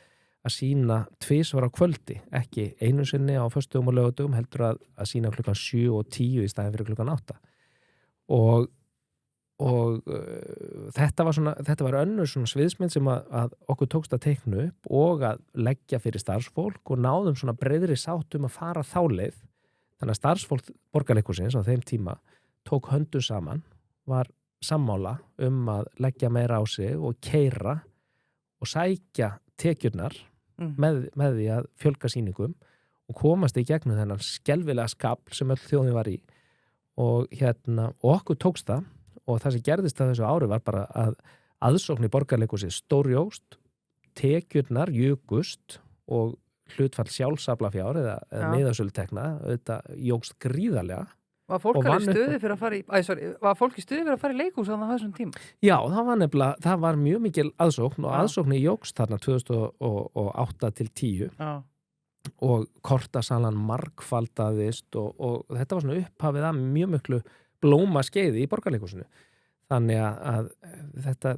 sína tvisvar á kvöldi, ekki einu sinni á föstudögum og laugardögum, heldur að sína klukkan 7 og 10 í staðinn fyrir klukkan 8 og þetta var önnur svona sviðsmynd sem að okkur tókst að teikna upp og að leggja fyrir starfsfólk og náðum svona breiðri sátt að fara þá leið. Þannig að starfsfólk Borgarleikhúsins á þeim tíma tók höndum saman, var sammála að leggja meira á sig og keyra og sækja tekjurnar með því að fjölga sýningum og komast í gegnum þennan skelfilega skafl sem öll þjóðin var í og okkur tókst það og það sem gerðist að þessu ári var bara að aðsókn í Borgarleikhúsið stórjókst, tekjurnar jukust og hlutfall sjálfsaflafjár eða miðasölutekna auðvitað jókst gríðarlega. Var fólk í stuði fyrir að fara í leikhús á þessum tíma? Já, það var mjög mikil aðsókn og aðsóknin jókst þarna 2008 til 10 og kortasalan margfaldaðist og þetta var svona upphafið að mjög miklu blóma skeiði í Borgarleikhúsinu. Þannig að þetta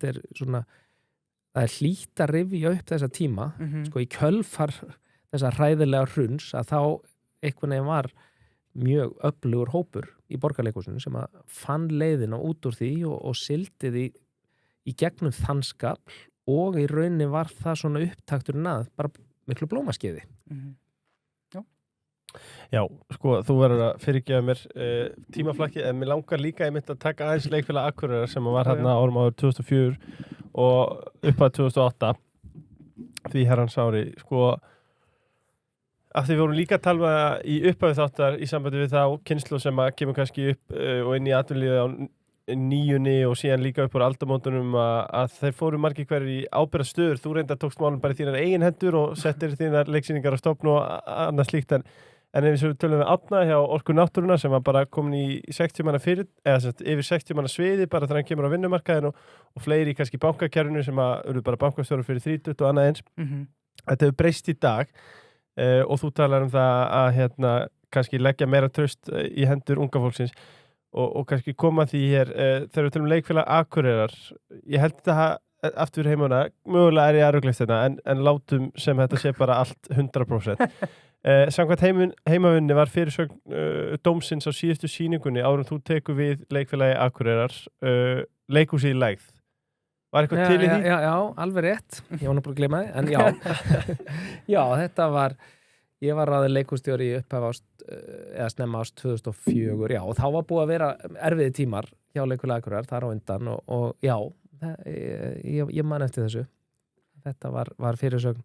er svona, það er hlýtt að rifja upp þessa tíma, sko í kjölfar þessa hræðilega hruns að þá einhvern veginn var mjög öflugur hópur í Borgarleikhúsinu sem að fann leiðina út úr því og sildi því í gegnum þann skafl og í rauninni var það svona upptakturinn að bara miklu blómaskeiði. Já, sko, þú verður að fyrirgefa mér tímaflakki, en mér langar líka einmitt að taka aðeins Leikfélag Akureyrar sem var hérna árum áður 2004 og upp að 2008 því herrans ári, sko af því við vorum líka að tala í upphafi þáttar í sambandi við þá kynslu sem að kemur kannski upp og inn í atvinnulífið á nýjunni og síðan líka upp úr aldamótunum að þeir fóru margir hverjir í ábyrgðar stöður. Þú reyndar tókst málum bara í þínar eigin hendur og settir þínar leiksýningar á stofn og annað slíkt en ef við tölum við Árna hjá Orku Náttúruna sem var bara komin í 60 manna yfir 60 manna sviði bara þegar hann kemur á vinnumarkaðin og fleiri kannski í bankakerfinu sem eru bara bankastjórar fyrir 30 og annað eins. Þetta hefur breyst í dag og þú talar það að kannski leggja meira traust í hendur unga fólksins og kannski koma því hér þegar við tölum Leikfélag Akureyrar ég held þetta aftur heimuna mögulega ég að ruglast þetta en látum sem þetta sé bara allt 100%. Samkvæmt heimavinni var fyrirsögn dómsins á síðustu sýningunni árum þú tekur við Leikfélagi Akureyrar leikhúsið í lægð. Var eitthvað til í því? Já, alveg rétt. Ég var nú bara að gleyma því, en já. Já, þetta var, ég var ráðinn leikhússtjóri í upphaf ást, eða snemma ást 2004, já, og þá var búið að vera erfiði tímar hjá Leikfélagi Akureyrar, þar á undan og já, ég man eftir þessu. Þetta var fyrirsögn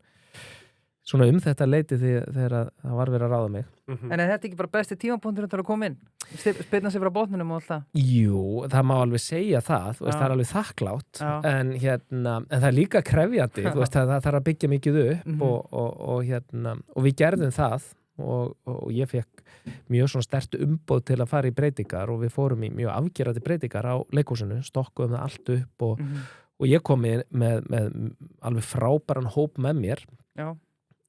svona þetta leiti þegar það var verið að ráða mig. En er þetta ekki bara besti tímapunkturinn til að koma inn? Spyrna sig frá botninum og alltaf? Jú, það má alveg segja það, það er alveg þakklátt, en það er líka krefjandi, það þarf að byggja mikið upp og við gerðum það og ég fekk mjög svona sterkt umboð til að fara í breytingar og við fórum í mjög afgerandi breytingar á leikhúsinu, stokkuðum það allt upp og ég kom með alveg frábæran hóp með mér. Já.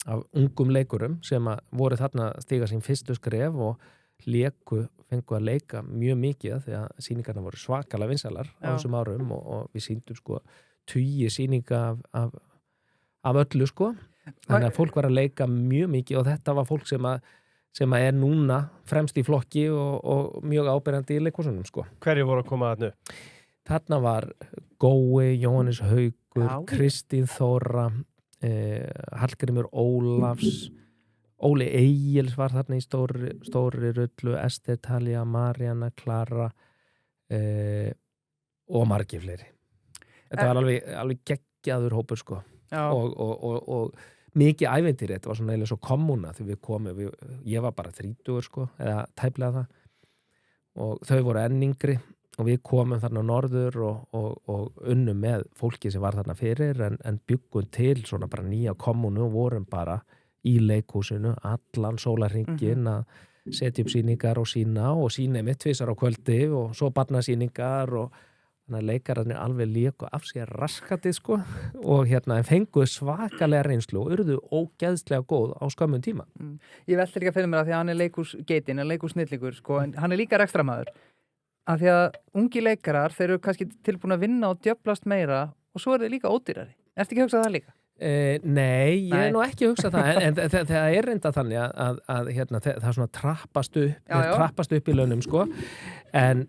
Af ungum leikurum sem voru þarna stíga sín fyrstu skref og fengu að leika mjög mikið því að sýningarna voru svakalega vinsælar á þessum árum og við sýndum sko 20 sýninga af öllu sko þannig að fólk var að leika mjög mikið og þetta var fólk sem er núna fremst í flokki og mjög áberandi í leikhúsunum sko. Hverju voru að koma þarna? Þarna var Gói, Jóhannes Haukur, Kristín Þóra Hallgrímur Ólafs Óli Egils var þarna í stóri rullu Ester Talía, Mariana, Klara og margir fleiri þetta var alveg geggjaður hópur sko og mikið ævintýri, þetta var svona eiginlega svo kommuna þegar við komum, ég var bara 30 sko, eða tæplega það og þau voru enn yngri og við komum þarna á norður og unnum með fólki sem var þarna fyrir en byggum til svona bara nýja kommunu og vorum bara í leikhúsinu allan sólarhringinn að setja upp sýningar og sína með tvisar á kvöldi og svo barnasýningar og þannig að leikararnir alveg léku af sér raskati sko og fenguðu svakalega reynslu og urðu ógeðslega góð á skömmun tíma. Ég velti líka fyrir mér að því að hann er leikhúsgeitin, leikhússnillingur sko en hann er líka rekstramaður. Af því að ungi leikarar, þeir eru kannski tilbúin að vinna og djöflast meira og svo er þeir líka ódýrari. Ertu ekki að hugsa það líka? Nei, ég er nú ekki að hugsa það en það er reynda þannig að það er svona trappast upp í launum sko en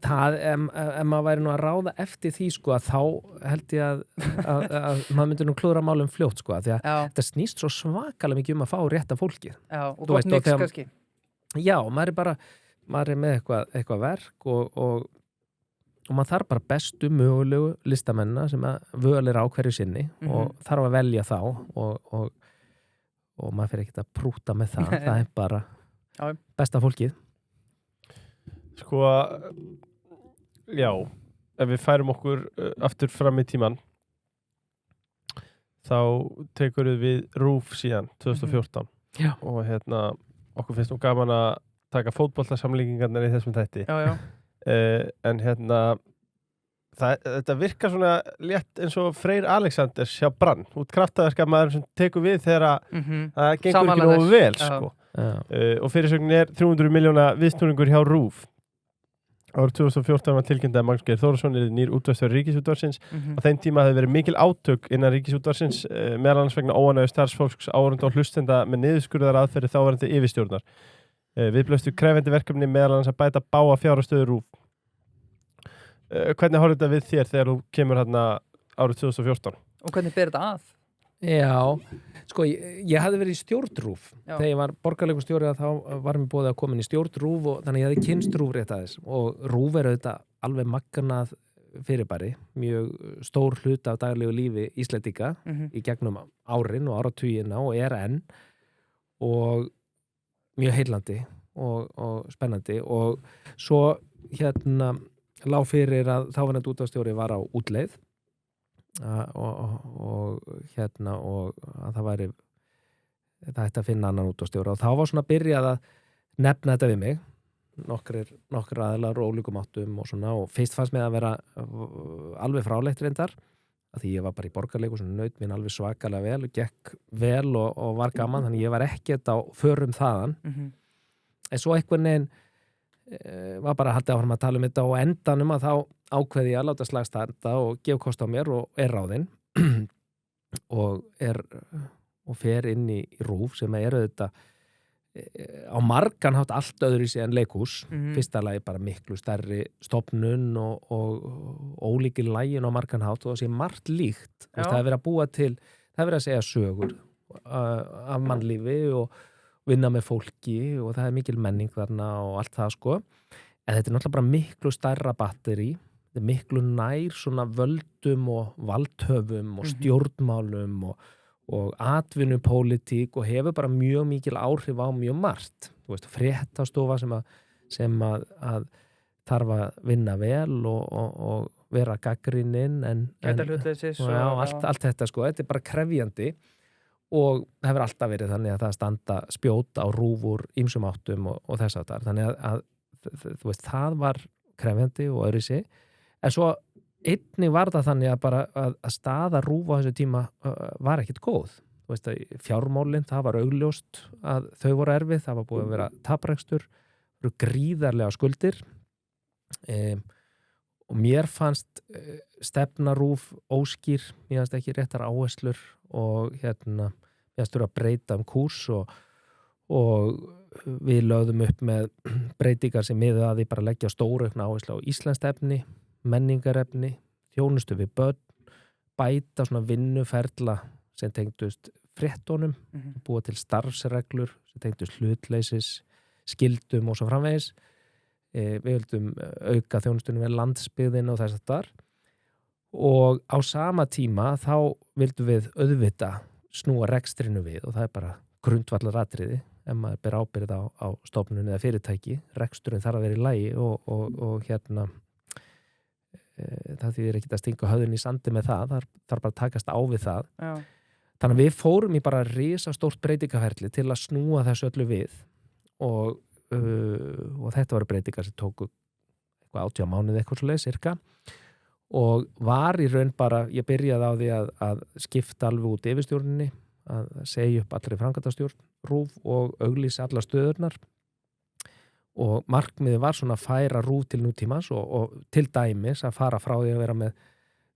það, ef maður væri nú að ráða eftir því sko að þá held ég að maður myndi nú klúðra málum fljótt sko því að þetta snýst svo svakalega mikið að fá rétta fólki. Já, og gott nix kannski. Já, maður er með eitthvað verk og maður þarf bara bestu mögulegu listamennina sem að völ er á hverju sinni og þarf að velja þá og og maður fyrir ekkert að prúta með það það er bara Já. besta fólkið. Sko, já, ef við færum okkur aftur fram í tíman þá tekur við RÚV síðan 2014 Já. og okkur finnst gaman að taka fótboltasamlíkingarnar í þessum þætti Já. en þetta virkar svona létt eins og Freyr Alexanders hjá Brann, út kraftaverka maður sem tekur við þegar það gengur ekki nógu vel sko. Og fyrirsögnin 300 milljóna viðsnúningur hjá RÚV. Árið 2014 var tilkynnt að Magnús Geir Þórðarsson nýr útvarpsstjóri Ríkisútvarpsins. Á þeim tíma hefði verið mikil átök innan Ríkisútvarpsins meðal annars vegna óánægju starfsfólks, áhorfenda og hlustenda með niðurskurðaraðferði þáverandi yfirstjórnar. Við blöstu krefjandi verkefni meðal annars að bæta bága fjárhagsstöðu RÚV. Hvernig horfði þetta við þér þegar þú kemur hérna árið 2014? Og hvernig ber þetta að? Já, sko, ég hafði verið í stjórn RÚV. Þegar ég var borgarleikustjóri þá var mér boðið að koma inn í stjórn RÚV og þannig ég hafði kynst RÚV rétt aðeins. Og RÚV auðvitað alveg magnað fyrirbæri, mjög stór hluta af daglegu lífi Íslendinga í gegnum árin og áratugina og enn og mjög heillandi og spennandi og svo lá fyrir að þáverandi útvarpsstjóri var á útleið og að það ætti að finna annan útvarpsstjóra og þá var svona byrjað að nefna þetta við mig nokkrir aðilar og ólíkum áttum og svona og fyrst fannst mér að vera alveg fráleitt reyndar að því ég var bara í borgarleiku og naut mín alveg svakalega vel og gekk vel og var gaman þannig ég var ekkert á förum þaðan en svo einhvern veginn var bara að halda áfram að tala um þetta og endanum að þá ákveði ég að láta slag standa og gefa kost á mér og ráðinn og fer inn í RÚV sem auðvitað á margan hátt allt öðru í sig en leikhús fyrsta lagi bara miklu stærri stofnun og ólíkir lagin á margan hátt og það sé margt líkt það er verið að búa til, það er verið að segja sögur af mannlífi og vinna með fólki og það er mikil menning þarna og allt það sko en þetta er náttúrulega bara miklu stærra batteri þetta er miklu nær svona völdum og valdhöfum og stjórnmálum og atvinnupólitík og hefur bara mjög mikil áhrif á mjög margt þú veist, fréttastofa sem að þarf að vinna vel og vera gagnrýnin allt þetta sko, þetta er bara krefjandi og það hefur alltaf verið þannig að það standa spjót á RÚV úr ýmsum áttum og þess að það þannig að þú veist, það var krefjandi og öðruvísi en svo einnig var það þannig að bara að staða RÚV á þessu tíma var ekkit góð þú veist að fjármálin, það var augljóst að þau voru erfið, það var búið að vera taprekstur, eru gríðarlega skuldir og mér fannst stefna RÚV óskýr, mér fannst ekki réttar áherslur og mér fannst að breyta kúrs og við lögðum upp með breytingar sem miðuðu að því bara leggja stóraukna áherslu á íslenskt efni, menningarefni, þjónustu við börn, bæta svona vinnuferla sem tengdust fréttunum, búa til starfsreglur sem tengdust hlutleysis, skildum og svo framvegis. Við vildum auka þjónustunum við landsbyggðin og þess að þar og á sama tíma þá vildum við auðvita snúa rekstrinu við og það er bara grundvallar atriði ef maður ber ábyrgð á stofnun eða fyrirtæki, reksturinn þarf að vera í lagi og það þýðir ekki að stinga höfðun í sandi með það þarf bara að takast á við það. Já. Þannig að við fórum í bara risastórt breytingaferli til að snúa þessu öllu við og þetta voru breytingar sem tóku 80 mánuði eitthvað svoleið, cirka og var í raun bara, ég byrjaði á því að skipta alveg út yfirstjórninni, að segja upp allri framkvæmdastjórn RÚV og auglýsa allar stöðurnar og markmiðið var svona að færa RÚV til nútímans og til dæmis að fara frá því að vera með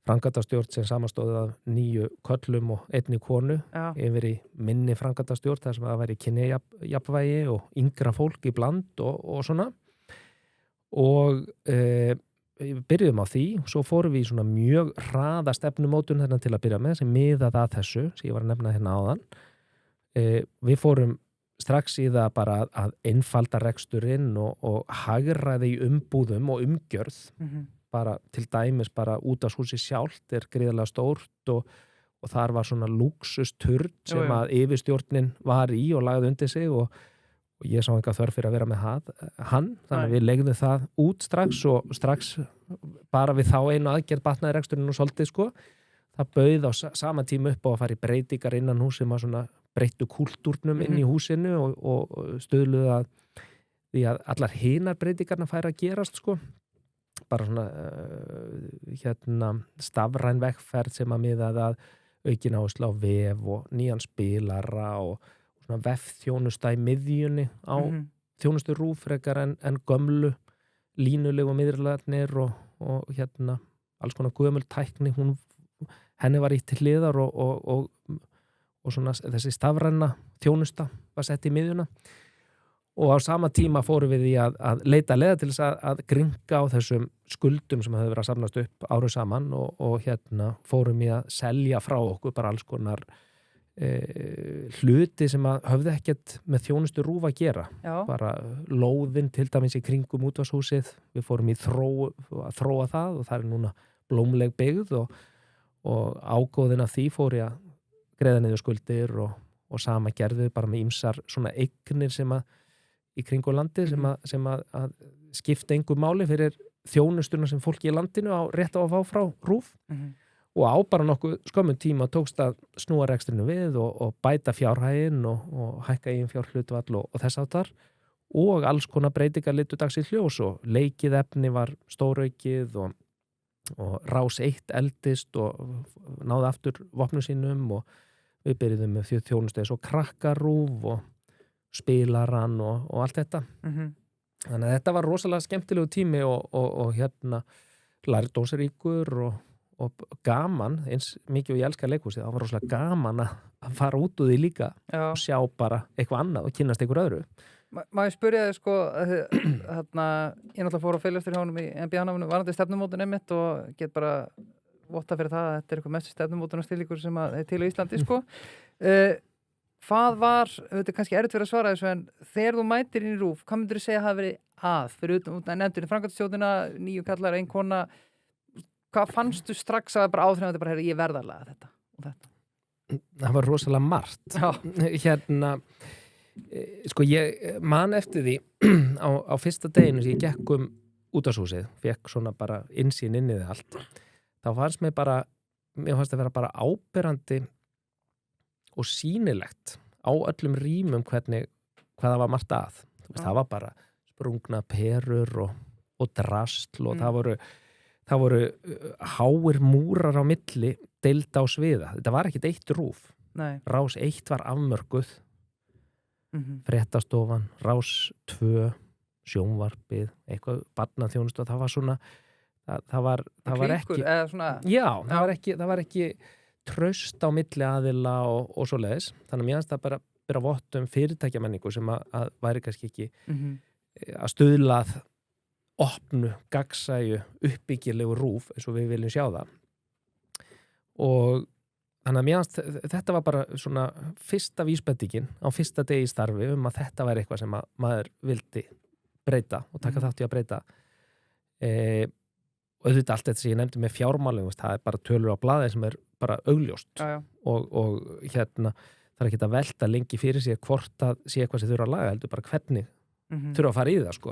framkvæmdastjórn sem samanstóði af 9 köllum og 1 konu yfir í minni framkvæmdastjórn þar sem það væri kynjajafnvægi og yngra fólk í bland og svona og byrjuðum á því, svo fórum við í svona mjög hraða stefnumótun þarna til að byrja með sem miðað að þessu, sem ég var að nefna hérna áðan. Við fórum strax í það bara að einfalda reksturinn og hagræði í umbúðum og umgjörð, bara til dæmis bara út af húsi sjálft gríðarlega stórt og og þar var svona lúxusturn sem Jú, jú. að yfirstjórnin var í og lagði undir sig og ég sá enga þörf fyrir að vera með hann, þannig að Nei. við legðum það út strax og strax bara við þá einu aðgerð batnaði reksturinn og svolítið sko, það bauð á sama tíma upp á að fara í breytingar innan hús sem að svona breyttu kúltúrnum inn í húsinu og stöðluðu að því að allar hinar breytingarna færa að gerast sko, bara svona stafræn vegferð sem að miðað að aukin áherslu á vef og nýjan spilara og svona vefþjónusta í miðjunni á þjónustu RÚV frekar en gömlu línulegu miðlarnir og alls konar gömul tækni, henni var ítt til hliðar og svona þessi stafræna þjónusta var sett í miðjuna og á sama tíma fórum við í að leita leiða til þess að gringa á þessum skuldum sem hefur verið að safnast upp árum saman og fórum í að selja frá okkur bara alls konar hluti sem að höfðu ekkert með þjónustu RÚV að gera. Já. Bara lóðin til dæmis í kringum útvarshúsið, við fórum í að þróa það og það er núna blómleg byggð og ágóðin af því fór ég að greiða niður skuldir og sama gerðu bara með ýmsar svona eignir sem að í kringu landi sem að skipta engu máli fyrir þjónustuna sem fólki í landinu á rétt á að fá frá RÚV og á bara nokkuð skömmun tíma tókst að snúa rekstrinu við og bæta fjárhægin og hækka eigin fjárhlutvall og þess áttar og alls konar breytingar litu dags í ljós og leikið efni var stóraukið og Rás 1 eldist og náði aftur vopnum sínum og við byrjuðum með þjónustu eins og Krakkarúv og spilaran og allt þetta. Þannig að þetta var rosalega skemmtilegu tími og lærdómsríkur og gaman, eins mikið og ég elska leikhúsið, það var rosalega gaman að fara út úr því líka og sjá bara eitthvað annað og kynnast einhver öðru. Má ég spyrja þig sko, ég náttúrulega fór á fylgjast fyrir honum í NBA-náminu varandi stefnumótun einmitt og get bara votta fyrir það að þetta er eitthvað mest stefnumótunarstilíkur sem að er til á Íslandi sko. Hvað var, þetta er kannski erfitt fyrir að svara þessu en þegar þú mætir inn í RÚV, hvað myndir þú segja að hafa verið að fyrir nefndir í framkvæmdastjórnina, 9 kallar, 1 kona, hvað fannstu strax að bara áþrifandi bara, ég verðarlega þetta og þetta? Það var rosalega margt. Sko ég man eftir því á fyrsta deginu sem ég gekk útvarshúsið, fekk svona bara innsýn inn í það allt, þá fannst mér fannst að vera bara áberandi og sýnilegt á öllum rýmum hvað það var margt að. Það var bara sprungna perur og drastl og það voru háir múrar á milli deild á sviða. Þetta var ekkit eitt RÚV. Nei. Rás 1 var afmörkuð, fréttastofan, Rás 2, sjónvarpið, eitthvað barnaþjónustu og það var svona, það var ekki... Svona... Já, það var ekki traust á milli aðila og svoleiðis. Þannig að mér finnst það bara bera vott fyrirtækjamenningu sem að væri kannski ekki að stuðla að opnu, gagnsæju, uppbyggilegu RÚV eins og við viljum sjá það. Og þannig að mér finnst þetta var bara svona fyrsta vísbendingin á fyrsta degi í starfi að þetta væri eitthvað sem maður vildi breyta og taka þátt í að breyta. Og auðvitað allt þetta sem ég nefndi með fjármálum, það er bara tölur á blaði sem er bara augljóst og það er ekki að velta lengi fyrir sig hvort að sé eitthvað sem þurfa að laga, heldur bara hvernig þurfa að fara í það sko.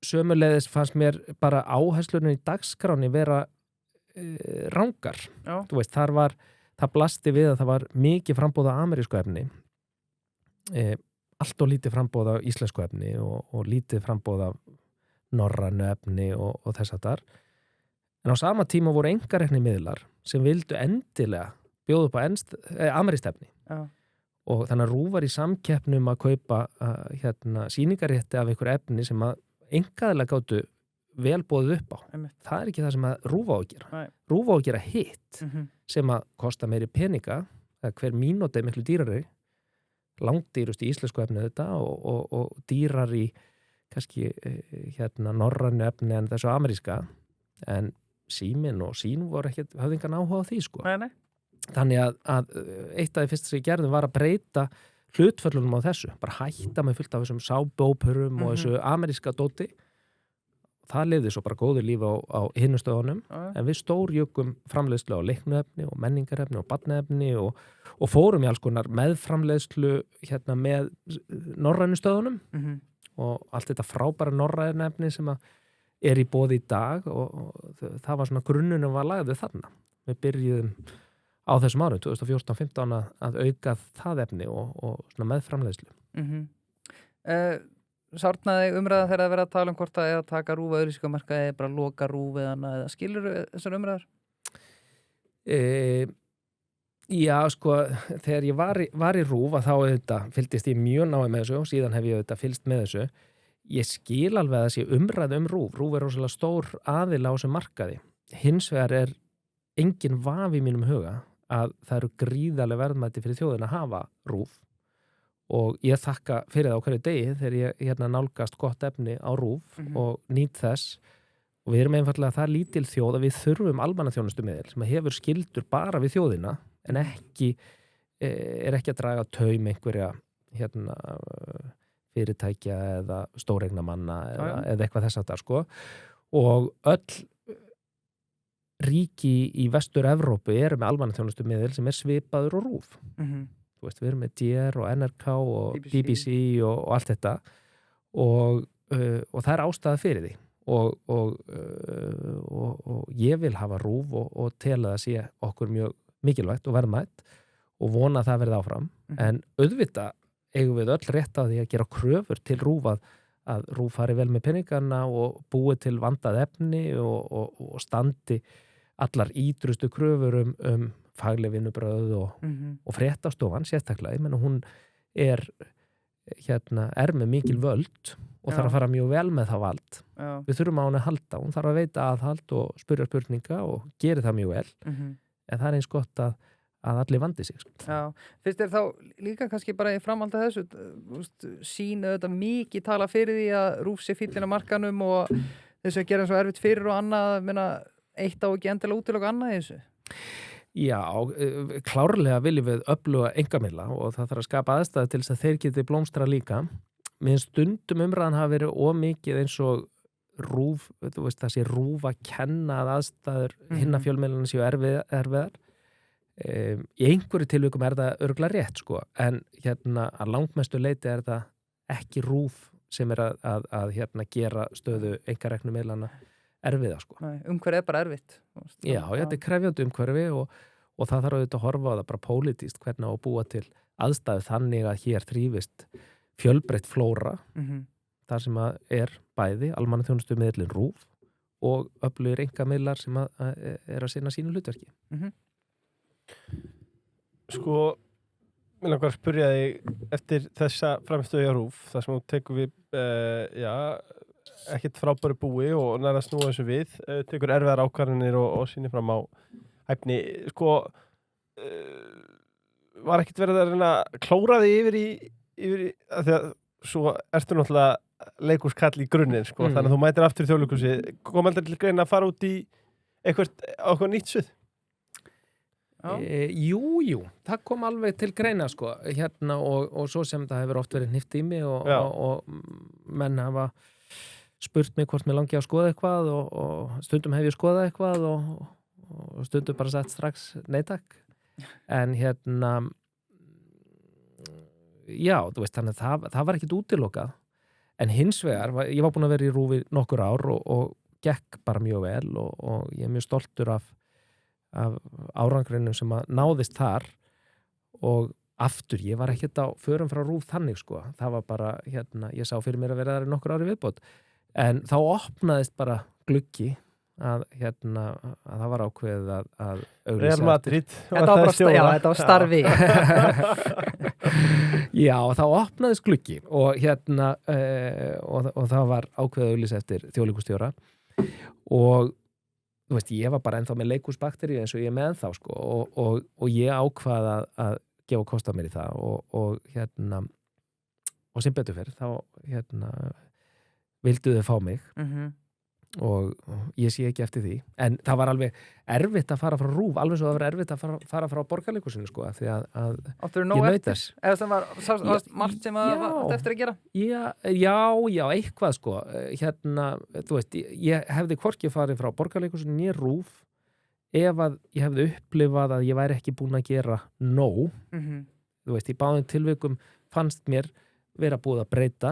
Sömuleiðis fannst mér bara áherslunum í dagskráni vera rangar. Þú veist, það blasti við að það var mikið framboð af amerísku efni, allt og lítið framboð af íslensku efni og lítið framboð af norrænu efni og þess að þar. En á sama tíma voru einkarekni miðlar sem vildu endilega bjóða upp á amerískt efni. Og þannig að RÚV var í samkeppnum að kaupa sýningarétti af einhver efni sem að einkaaðilega gátu vel boðið upp á. Það er ekki það sem að RÚV á að gera. RÚV á að gera hitt sem að kosta meiri peninga, hver mínúti er miklu dýrari, langdýrust í íslensku efni þetta og dýrar í kannski norrænu efni en þessu ameríska, en Síminn og Sín voru ekkert, hafði engan áhuga á því sko. Nei. Þannig að eitt af því fyrst sem ég gerði var að breyta hlutföllunum á þessu, bara hætta með fullt af þessum sábópurum og þessu ameríska dóti. það lifði svo bara góðu lífi á hinum stöðunum, en við stórjukum framleiðslu á leiknuefni og menningarefni og barnaefni og fórum í alls konar meðframleiðslu hérna með norrænu stöðunum og allt þetta frábæra norrænu efni sem að í boði í dag og það var svona grunnunum var lagðið þarna. Við byrjuðum á þessum árum 2014-15 að auka það efni og svona meðframleiðslu. Sárnaði umræðan þegar að vera að tala hvort að taka RÚV að auglýsingamarkaði eða bara loka RÚV eða skilur þessar umræðar? Já, sko, þegar ég var í RÚV að þá auðvitað fylgdist ég mjög náið með þessu og síðan hef ég auðvitað fylgst með þessu. Ég skil alveg að þessi umræðu RÚV. RÚV rosalega stór aðila á þessum markaði. Hins vegar engin vafi í mínum huga að það eru gríðarleg verðmæti fyrir þjóðina að hafa RÚV. Og ég þakka fyrir það á hverju degi þegar ég nálgast gott efni á RÚV og nýt þess og við erum einfaldlega það lítil þjóð að við þurfum almannaþjónustumiðil sem hefur skyldur bara við þjóðina en ekki að draga taum einhverja fyrirtækja eða stóreigna manna eða eitthvað þess að það sko og öll ríki í Vestur-Evrópu eru með almannaþjónustumiðil sem svipaður og RÚV. Þú veist, við erum með DR og NRK og BBC og allt þetta og það ástæða fyrir því og ég vil hafa RÚV og tel að það sé okkur mjög mikilvægt og verðmætt og vona að það verði áfram en auðvitað eigum við öll rétt á því að gera kröfur til RÚV að RÚV fari vel með peningana og búi til vandað efni og standi allar ítrustu kröfur fagleg vinnubröð og fréttastofan sérstaklega, ég menna hún er með mikil völd og þarf að fara mjög vel með það vald. Við þurfum á henni að halda, hún þarf að veita aðhald og spyrja spurninga og gera það mjög vel en það eins gott að allir vandi sig. Já, finnst þér þá líka kannski bara í framhaldi af þessu sína þetta mikið tala fyrir því að RÚV sé fíllinn á markanum og þessu að gera svo erfitt fyrir og annað, eitt á ekki endilega útiloka annað í þessu? Já, klárlega viljum við öfluga einkamiðla og það þarf að skapa aðstæði til þess að þeir geti blómstra líka. Mér stundum umræðan hafa verið ómikið eins og RÚV, þú veist það sé RÚV að kenna að aðstæður hinna fjölmiðlana séu erfiðar. Í einhverju tilvikum það örugglega rétt sko, en að langmestu leyti það ekki RÚV sem að gera stöðu einkareknu miðlana erfiða sko. Umhverfið bara erfitt. Já, þetta krefjandi umhverfi og það þarf auðvitað að horfa á það bara pólitískt hvernig á að búa til aðstæðu þannig að hér þrífist fjölbreytt flóra þar sem að bæði almannaþjónustumiðillinn RÚV og öflugir einkamiðlar sem að sinna sínu hlutverki. Sko, mér langar að spyrja þig eftir þessa framstöðu á RÚV þar sem þú tekur við ekkert frábæru búi og næra að snúa þessu við, tekur erfiðar ákvarðanir og sýnir fram á hæfni. Sko, var ekkert verið að reyna að klóra þig yfir í þegar svo ertu náttúrulega leikhúskall í grunninn, sko, þannig að þú mætir aftur í Þjóðleikhúsi. Kom aldrei til greina að fara út í eitthvað nýtt svið? Jú, það kom alveg til greina, sko, og svo sem það hefur oft verið hnift í mig og menn hafa spurt mig hvort mér langi að skoða eitthvað og stundum hef ég skoðað eitthvað og stundum bara sagt strax nei takk en já, þú veist, þannig að það var ekkit útilokað en hins vegar, ég var búin að vera í RÚV nokkur ár og gekk bara mjög vel og ég mjög stoltur af árangrinum sem að náðist þar og aftur, ég var ekkit á förum frá RÚV þannig sko, það var bara ég sá fyrir mér að vera þar í nokkur ári viðbót en þá opnaðist bara gluggi að það var ákveðið að auglýsa Real Madrid. Þetta var starfi. Já, þá opnaðist gluggi og og það var ákveðið að auglýsa eftir þjóðleikhússtjóra og þú veist, ég var bara ennþá með leikhúsbakteríu eins og ég með ennþá sko og ég ákvað að gefa kost á mér í það og sem betur fyrir þá vildu þau fá mig og ég sé ekki eftir því en það var alveg erfitt að fara frá RÚV alveg svo það var erfitt að fara frá Borgarleikhúsinu sko, því að Áttu ég nóg naut eftir? þess. Eða það var margt sem að Já. var eftir að gera? Já, eitthvað sko þú veist, ég hefði hvorki farið frá Borgarleikhúsinu né RÚV ef að ég hefði upplifað að ég væri ekki búin að gera nóg, þú veist, í báðum tilvikum fannst mér vera búið að breyta,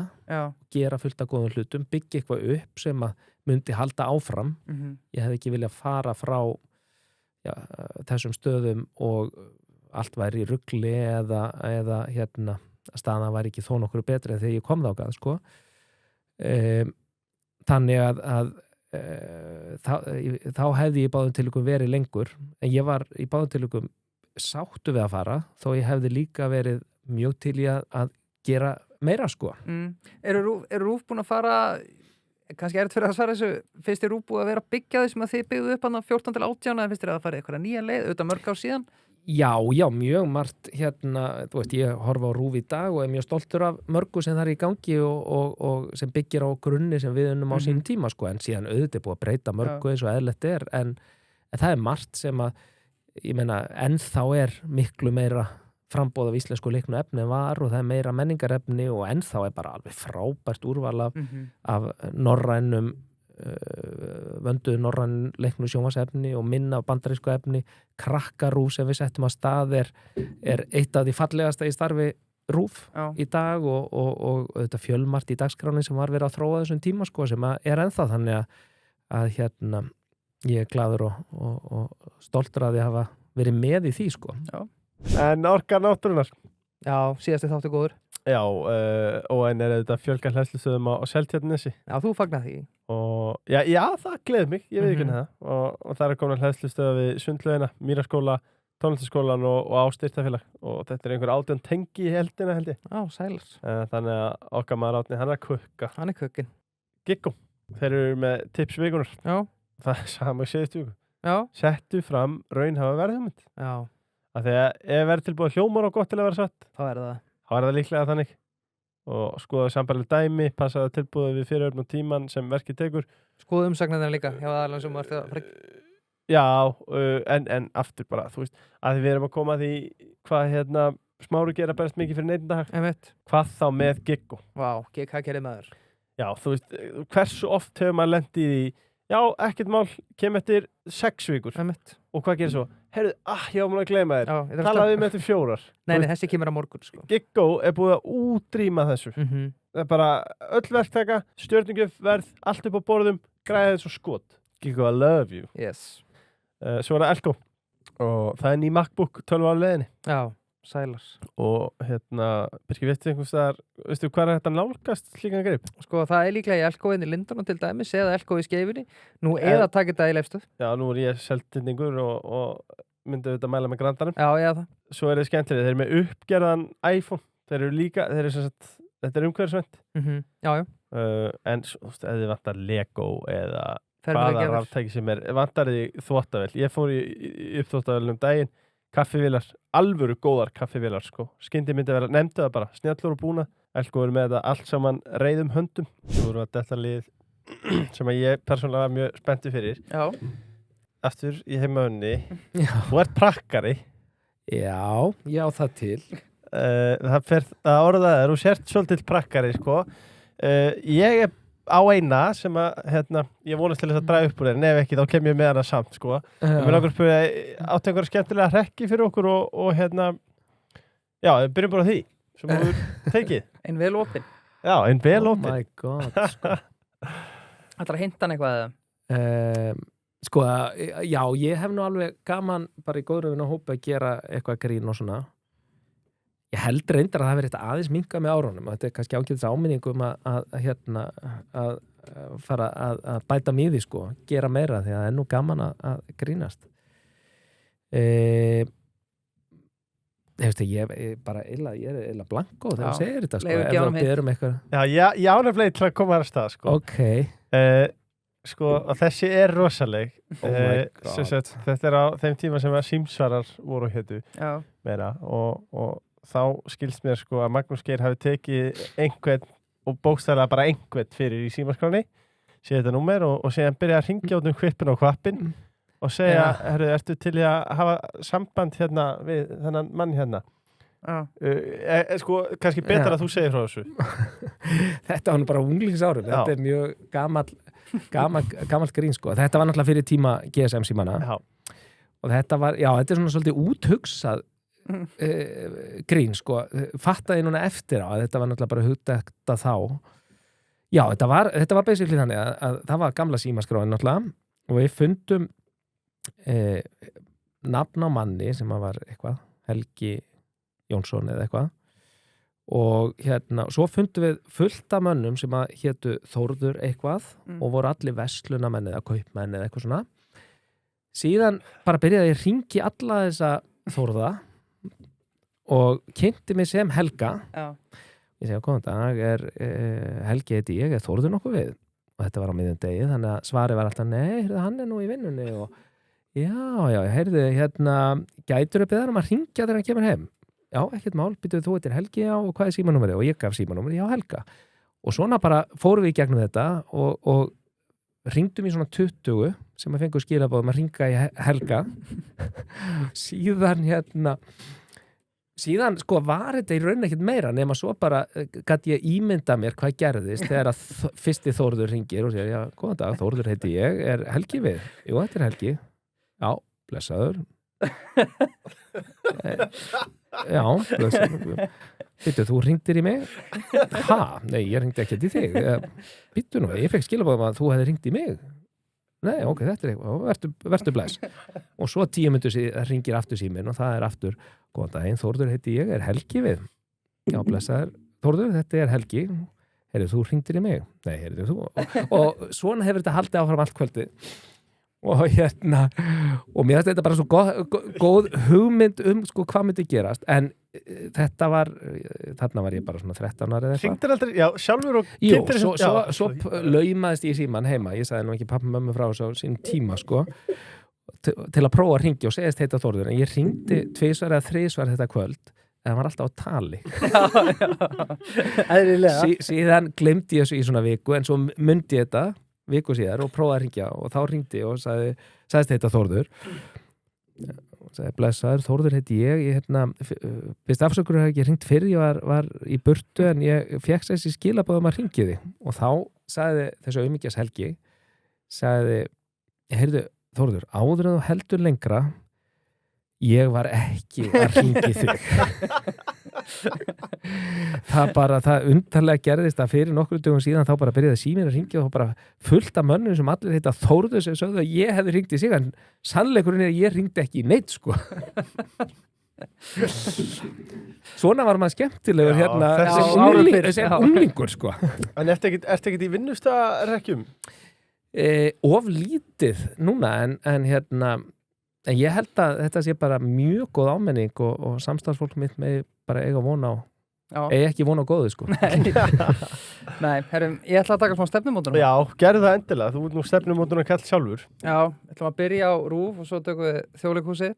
gera fullt af góðum hlutum, byggja eitthvað upp sem að myndi halda áfram. Ég hefði ekki viljað fara frá þessum stöðum og allt væri í rugli eða staðan væri ekki þó nokkru betri en þegar ég kom þákað, sko. Þannig að þá hefði ég í báðum tilvikum verið lengur, en ég var í báðum tilvikum sáttu við að fara, þó ég hefði líka verið mjög til í að gera meira, sko. Eru RÚV búin að fara, kannski erfitt fyrir að svara þessu, finnst þér RÚV búið að vera að byggja þau sem að þið byggðu upp hann á 14 til 18 eða finnst þér að það farið eitthvað nýja leið, auðvitað mörg ár síðan? Já, mjög margt þú veist, ég horfa á RÚV í dag og er mjög stoltur af mörgu sem það er í gangi og sem byggir á grunni sem við unnum á sínum tíma, sko, en síðan auðvitað búið að breyta mörgu eins og eðlilegt er, en það er margt sem að, ég meina, ennþá er miklu meira frambóð af íslensku leiknu efni var og það er meira menningarefni og ennþá er bara alveg frábært úrval af norrænum vönduðu norræn leiknu sjónvarpsefni og minna af bandarísku efni. Krakkarúf sem við settum að stað er eitt af því fallegasta í starfi RÚV í dag og þetta fjölmargt í dagskráni sem var verið að þróa þessum tíma, sko, sem er ennþá þannig að ég er glaður og stoltur að ég hafa verið með í því, sko. En orka náttúrunar? Já, síðasti þáttu góður. Já, og en er þetta fjölga hlæðslustöðum á Seltjarnarnesi? Já, þú fagnar því. Og já, það gleður mig, ég veit ekki það. Og það er komin hlæðslustöða við Sundlaugina, Mýraskóla, Tónlistarskólan og Ástyrtafélag. Og þetta er einhver 18 tengi í heldina, held ég. Já, sælar. Þannig að okkar maður Árni, hann er að kukka. Hann er kukkin. Giggó, þeir eru með tips vikunar. Já. Það er sama í síðustu viku. Já. Settu fram raunhafa verðhugmynd. Já. Af því að ef verður tilbúið hljómar og gott til að vera satt, þá er það líklega þannig. Og skoða sambærlega dæmi, passa það tilbúið við fyriröfn og tíman sem verkið tekur. Skoða umsagnirnar líka, hjá aðalann sem varst að Já, en aftur bara, þú veist, að við erum að koma að því hvað Smári gera berst mikið fyrir neytendahag. Hvað þá með Giggó? Vá, Gigg-haggerið maður. Já, þú veist, hversu oft hefur maður lent í því, já, ekkert mál, kem eftir 6 vikur. Og hvað gerir svo? Heyrðu, ég var múin að gleyma þér. Talaði með eftir 4. Nei, þessi kemur á morgun, sko. Giggó er búið að útrýma þessu. Það er bara öll verktaka, stjörningjöf, verð, allt upp á borðum, græðið svo skot. Giggó, I love you. Yes. Svo er það Elko. Og það er ný MacBook 12 á leiðinni. Já, sælar. Og Birkir, veistu hvað er þetta nálgast slíkan greip? Sko, það er líklega í Elko-inni Lindunum til dæmis, eða Elko í Skeifunni. Nú eða takk þetta í Leifstöð. Já, nú er ég seltindingur og myndi auðvitað mæla með grandarum. Já, það. Svo er það skemmtilega, þeir eru með uppgerðan iPhone. Þetta er umhverfisvænt. Já. En svo, ef þið vantar Lego eða hvaða ráftæki sem vantar þið þvottavél. Ég fór í uppþvottavél daginn, kaffivélar, alvöru góðar kaffivélar, sko. Skyndi myndi vera, nefndu það bara, snjallur og búna. Elko eru með þetta allt saman reiðum höndum. Þú voru að detta lið sem að ég persónulega var mjög spenntur fyrir. Já. Aftur í heimahönni. Þú ert prakkari. Já, það til. Það orðaði þú sért svolítið prakkari, sko. Ég er á eina sem að ég vonast til þess að draga upp úr þér, en ef ekki þá kem ég með hana samt, sko. Mér langar að spyrja, áttu einhverja skemmtilega hrekki fyrir okkur og já, við byrjum bara á því sem þú tekið. Ein vel opin. Já, ein vel opin. Oh my god, sko. Ætlar að hinta hann eitthvað eða? Sko, já, ég hef nú alveg gaman bara í góðröfinu að hópa að gera eitthvað grín og svona. Ég held reyndar að það verið eitthvað aðeins minkað með árunum. Þetta er kannski ágætis áminningum að fara að bæta mig í því, sko, gera meira því að það er nú gaman að grínast. Ég er bara ég er illa blanko þegar þú segir þetta, sko. Ef það berum eitthvað. Já, nefnilega til að koma þar að stað, sko. Ok. Sko, og þessi er rosaleg. Oh my god. Þetta er á þeim tíma sem að símsvarar voru meira og þá skilst mér, sko, að Magnús Geir hafi tekið einhvern og bókstaflega bara einhvern fyrir í símaskráni sé þetta númer og síðan byrja að ringja út hvipin og hvappin og segja, ertu til í að hafa samband hérna við þennan mann hérna? Sko, kannski betra að þú segir frá þessu. Þetta var nú bara unglingsárum, þetta mjög gamall grín, sko. Þetta var náttúrulega fyrir tíma GSM símana og þetta var, þetta svona svolítið úthugsað grín, sko. Fattaði núna eftir á að þetta var náttúrulega bara hugdekta þá. Já, þetta var basically þannig að það var gamla símaskráin náttúrulega og við fundum nafn á manni sem að var eitthvað, Helgi Jónsson eða eitthvað og svo fundum við fullt af mönnum sem að hétu Þórður eitthvað og voru allir verslunamenn eða kaupmenn eða eitthvað svona. Síðan bara byrjaði ég að hringi alla þessa Þórða og kynnti mig sem Helga. Ég segi, góðan dag, Helgi heiti ég, Þórður nokkuð við? Og þetta var á miðjum degi, þannig að svarið var alltaf, nei, hann nú í vinnunni og já, heyrðu, gætirðu beðar að hringja þegar hann kemur heim? Já, ekkert mál, býtuðu þú heitir Helgi, já, og hvað er símanúmerið? Og ég gaf símanúmerið, já, Helga. Og svona bara fórum við í gegnum þetta og hringdum í svona 20 sem að fengu skilabóðum að hringa í Helga. Síðan sko var þetta í raun ekkert meira nema svo bara gat ég ímynda mér hvað gerðist þegar að fyrsti Þórður hringir og segir, já, góðan dag, Þórður heiti ég, er Helgi við? Jú, þetta er Helgi. Já, blessaður. Já, býttu, þú hringdir í mig? Nei, ég hringdi ekki til þig. Býttu nú, ég fekk skilabóðum að þú hefði hringt í mig. Nei, ok, þetta er eitthvað, vertu bless. Og svo 10 mínútur síðan hringir aftur síminn og það er aftur, góðan daginn, Þórður heiti ég, er Helgi við? Já, blessaður, Þórður, þetta er Helgi. Heyrðu, þú hringdir í mig? Nei, heyrðu, þú. Og svona hefur þetta haldið áfram allt kvöldið. Og og mér finnst þetta bara svo góð hugmynd sko hvað myndi gerast en þetta var, þarna var ég bara svona 13 ára eða eitthvað. Hringdir aldrei, já, sjálfur og kynntir svo laumaðist ég í síman heima, ég sagði nú ekki pappa mömmu frá þessu á sín tíma sko til að prófa að hringja og segist heita Þórður en ég hringdi 2 eða 3 þetta kvöld en það var alltaf á tali. Eðlilega. Síðan glemdi ég þessu í svona viku en svo mundi ég þetta viku síðar og prófaði að hringja og þá hringdi og sagðist heita Þórður og sagði blessaður, Þórður heiti ég byrst afsökur að ekki hringt fyrir ég var í burtu en ég fékk þessi skilabóðum að hringi þig og þá sagði þessu auðmikjas Helgi sagði, heyrðu Þórður, áður en þú heldur lengra ég var ekki að hringi þig. Það undarlega gerðist að fyrir nokkru dögum síðan þá bara byrjaði síminn að hringja og þá bara fullt af mönnum sem allir heita Þórður sem sögðu að ég hefði hringt í sig en sannleikurinn er að ég hringdi ekki í neitt sko. Svona var maður skemmtilegur sem unglingur sko. En ertu ekkert í vinnustarekkjum? Of lítið núna en ég held að þetta sé bara mjög góð ámenning og samstarfsfólk mitt með bara eiga von á ekki von á góðu sko. Nei, herrum, ég ætla að taka svona stefnumótunum. Já, gerðu það endilega, þú ert nú stefnumótunum kall sjálfur. Já, ætlum að byrja á RÚV og svo tökum við Þjóðleikhúsið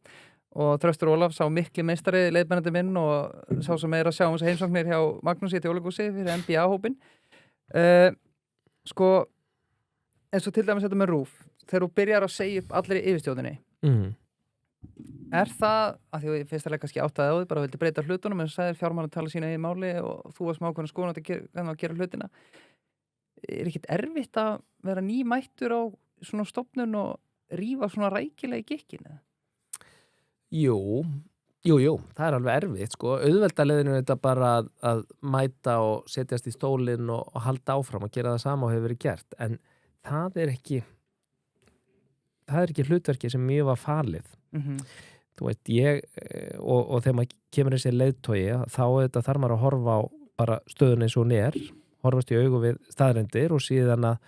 og Þröstur Ólafs sá mikli meistari leiðbeinandi minn og sá sem er að sjá þessi heimsóknir hjá Magnúsi í Þjóðleikhúsi fyrir NBA-hópin. Sko, eins og til dæmis þetta með RÚV, þegar þú byrjar að segja upp allir í yfirstjórninni er það, að því að ég finnst það kannski áttaði á því, bara vildi breyta hlutunum en þú sagðir fjármann að tala sína í máli og þú varst með ákveðna skoðun að gera hlutina er ekkert erfitt að vera nýmættur á svona stofnun og rífa svona rækilega í gikkinu? Jú, það er alveg erfitt sko, auðveldaleiðinu er þetta bara að mæta og setjast í stólinn og halda áfram og gera það sama og hefur verið gert en það er ekki hlutverki sem mjög var falið. Þú veit, ég og þegar maður kemur þessi leiðtogi þá þarf maður að horfa á bara stöðun eins og hún er, horfast í augu við staðrendir og síðan að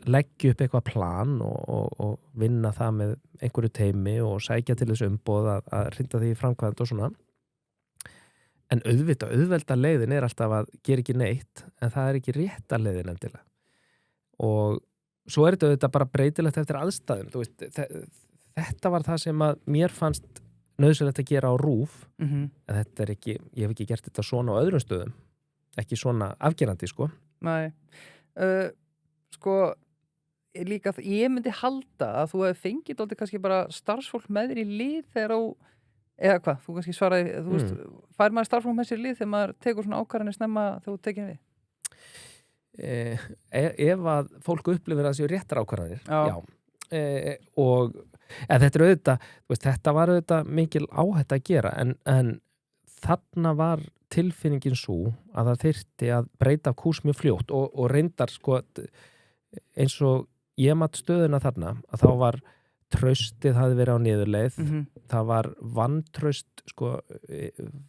leggja upp eitthvað plan og vinna það með einhverju teimi og sækja til þessu umboð að hrinda því í framkvæmd og svona. En auðvelda leiðin er alltaf að gera ekki neitt en það er ekki rétta leiðin endilega. Og svo er þetta bara breytilegt eftir aðstæðum. Þú veist, þetta var það sem að mér fannst nauðsynlegt að gera á RÚV en þetta er ekki, ég hef ekki gert þetta svona á öðrum stöðum ekki svona afgerandi sko. Nei, sko líka, ég myndi halda að þú hefði fengið dálítið kannski bara starfsfólk með þér í lið þegar þú, eða hvað, þú kannski svaraði, þú veist, fær maður starfsfólk með sér í lið þegar maður tekur svona ákvarðanir snemma þegar þú tekið við? Ef að fólk upplifir að séu réttar ákvarðanir, já. Og þetta er auðvitað, veist, þetta var auðvitað mikil áhætta að gera, en þarna var tilfinningin svo að það þyrfti að breyta kúrs mjög fljótt og reyndar sko eins og ég mat stöðuna þarna að þá var traustið hafði verið á niðurleið, það var vantraust sko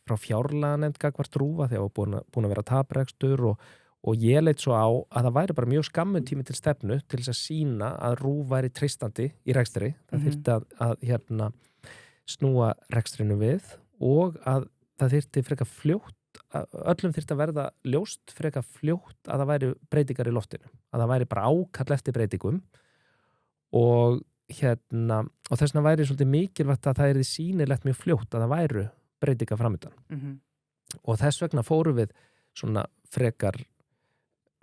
frá fjárlaganefnd gagnvart RÚV þegar var búin að vera taprekstur og ég leit svo á að það væri bara mjög skammun tími til stefnu til þess að sýna að RÚV væri treystandi í rekstri, það þyrfti að snúa rekstrinu við og að það þyrfti frekar fljótt, öllum þyrfti að verða ljóst frekar fljótt að það væri breytingar í loftinu, að það væri bara ákall eftir breytingum og og þess vegna væri svolítið mikilvægt að það er sýnilegt mjög fljótt að það væru breytingar framöndan og þess vegna fórum við svona frekar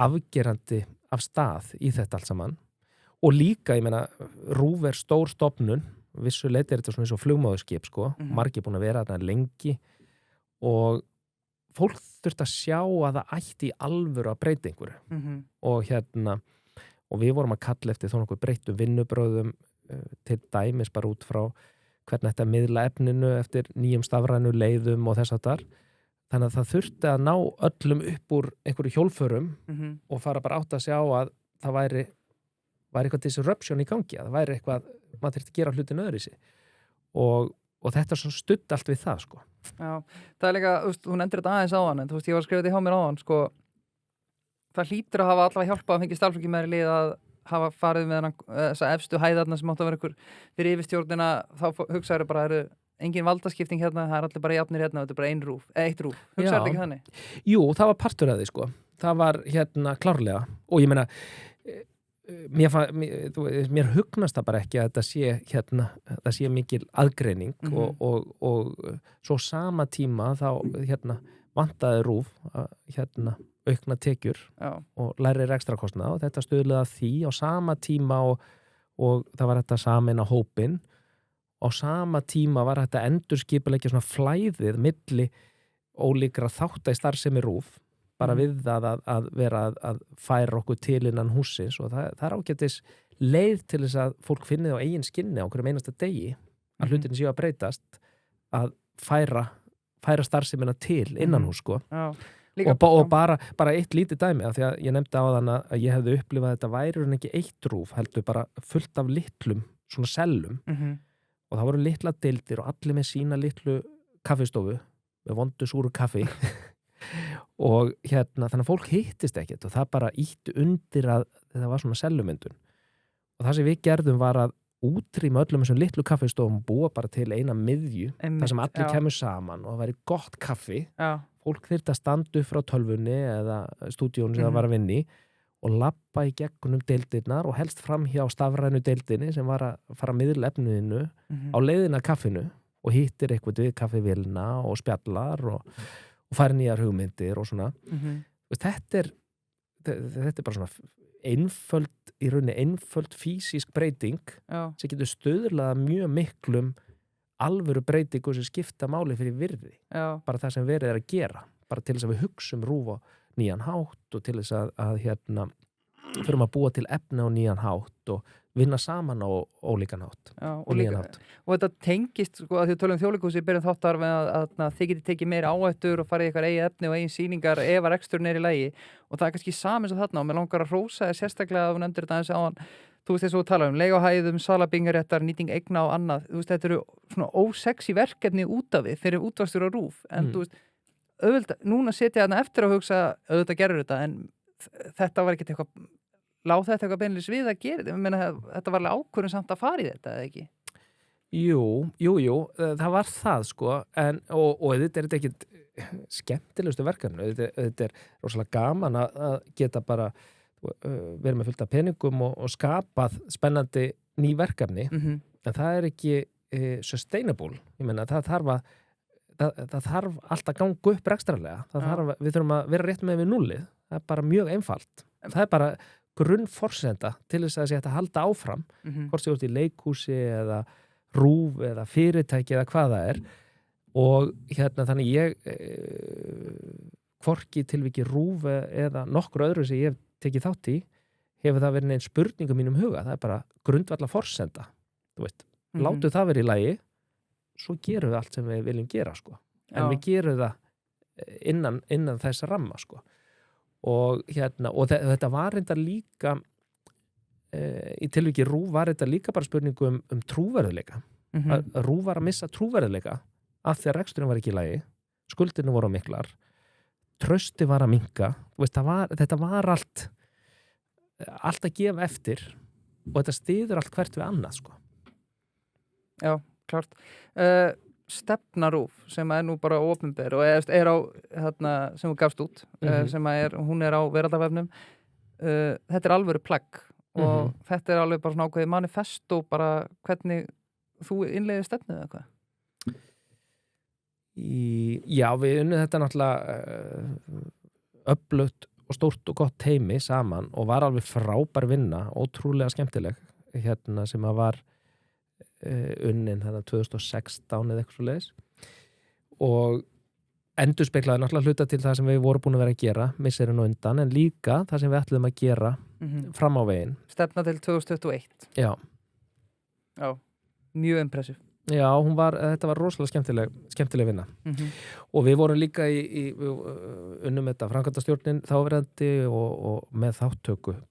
afgerandi af stað í þetta allt saman og líka, ég meina, RÚV er stór stofnun, vissu leiti er þetta svona eins og flugmáðurskip sko, margir búin að vera þarna lengi og fólk þurfti að sjá að það ætti í alvöru að breyta einhverju og við vorum að kalla eftir þó nokkuð breyttum vinnubröðum til dæmis bara út frá hvernig þetta miðla efninu eftir nýjum stafrænu leiðum og þess að þar þannig að það þurfti að ná öllum upp úr einhverju hjólförum og fara bara átt að sjá að það væri eitthvað disruption í gangi, að það væri eitthvað, maður þurfti að gera hlutin öðru í sig og þetta er svo studd allt við það sko. Já, það er líka, þú nefndir þetta aðeins áðan en þú veist, ég var að skrifa þetta hjá mér áðan sko, það hlýtur að hafa allavega hjálpað að fengið starfsfólki með í lið að hafa farið með þessa efstu hæðarna sem átt að vera ykkur fyrir yfirstjórnina, þá hugsaður bara, engin valdaskipting hérna, það er allir bara jafnir hérna, þetta er bara eitt RÚV, hugsaður þetta ekki þannig? Jú, það var partur af því sko, það var klárlega og ég meina mér hugnast það bara ekki að þetta það sé mikil aðgreining og svo sama tíma þá vantaði RÚV aukna tekjur og læri rekstrakostnað og þetta stuðlaði að því á sama tíma og það var þetta samin á hópinn á sama tíma var þetta endurskipuleggja svona flæðið milli ólíkra þátta í starfsemi RÚV bara við það að vera að færa okkur til innan hússins og það er ágætis leið til þess að fólk finni á eigin skinni á hverjum einasta degi að hlutin séu að breytast að færa starfsemina til innan hús sko. Og bara eitt lítið dæmi af því að ég nefndi á þann að ég hefði upplifað að þetta væri ekki eitt RÚV heldur bara fullt af litlum svona sellum og það voru litla deildir og allir með sína litlu kaffistofu með vondu súru kaffi og þannig að fólk hittist ekkert og það bara ítti undir að það var svona sellumyndun og það sem við gerðum var að útrýma öllum þessum litlu kaffistofum og búa bara til eina miðju þar sem allir kemur saman og það væri gott kaffi fólk þyrfti að standa upp frá tölvunni eða stúdíónu sem það var að vinni og labba í gegnum deildirnar og helst fram hjá stafrænu deildinni sem var að fara að miðla efniðinu á leiðina kaffinu og hittir eitthvað við kaffivélina og spjallar og færi nýjar hugmyndir og svona þetta er bara svona einföld físísk breyting sem getur stöðlað mjög miklum alvöru breytingu sem skipta máli fyrir virði bara það sem verið er að gera bara til þess að við hugsum RÚV á nýjan hátt og til þess að þurfum að búa til efni á nýjan hátt og vinna saman á ólíkan hátt og nýjan hátt. Og þetta tengist, sko, að því tölum Þjóðleikhúsið í byrjun þáttar með að þið getið tekið meiri áhættur og farið eitthvað eigin efni og eigin sýningar ef að reksturinn er í lagi og það er kannski saman sem þarna og mér langar að hrósa þér sérstaklega að þú nefndir þetta aðeins áðan, þú veist þess að þú tala leiguhæðum, salabingaréttar, nýting eigna og annað, þú veist þetta eru svona ósexy verkefni út af við fyrir útvarpsstjóra RÚV en þú veist, auðvitað, núna setja þarna eftir að hugsa auðvitað gerur þetta en þetta var ekkert eitthvað láð þetta eitthvað beinlis við að gera þetta var alveg ákvörðun samt að fara í þetta, eða ekki? Jú, það var það sko og þetta er ekkit skemmtilegustu verkefni, þetta er rosalega gaman að geta bara verið með fullt af peningum og skapað spennandi ný verkefni en það er ekki sustainable, ég meina það þarf alltaf að ganga upp rekstrarlega, við þurfum að vera rétt með við nullið, það er bara mjög einfalt það er bara grunnforsenda til þess að sé að halda áfram Mhm. hvort sem þú ert í leikhúsi eða rúf eða fyrirtæki eða hvað það er og þannig ég hvorki tilviki rúf eða nokkur öðru sem ég hef tekið þátt í hefur það verið neinn spurning mínum huga, það er bara grundvalla forsenda, þú veist látu það verið í lagi svo gerum við allt sem við viljum gera sko. En við gerum það innan þess ramma sko. Og þetta var reyndar líka í tilviki rúf var þetta líka bara spurningu um trúverðuleika rúf var að missa trúverðuleika af því að reksturinn var ekki í lagi skuldinu voru miklar trausti var að minnka þetta var allt að gefa eftir og þetta styður allt hvert við annað sko. Já, klart stefna rúf sem er nú bara opinber og er á sem hún gafst út sem hún er á veraldarvefnum þetta er alvöru plagg og þetta er alveg bara svona ákveðið manifesto bara hvernig þú innleiðir stefnu eða hvað? Já, við unnum þetta náttúrulega öflugt og stórt og gott teimi saman og var alveg frábær vinna, ótrúlega skemmtileg sem að var unnin þannig 2016 eða eitthvað svoleiðis og endurspeglaði náttúrulega hluta til það sem við vorum búin að vera að gera misserinn og undan en líka það sem við ætluðum að gera fram á veginn. Stefna til 2021. Já. Já, mjög impressiv. Já, þetta var rosalega skemmtileg vinna. Og við vorum líka unnum þetta framkvæmdastjórnin þáverandi og með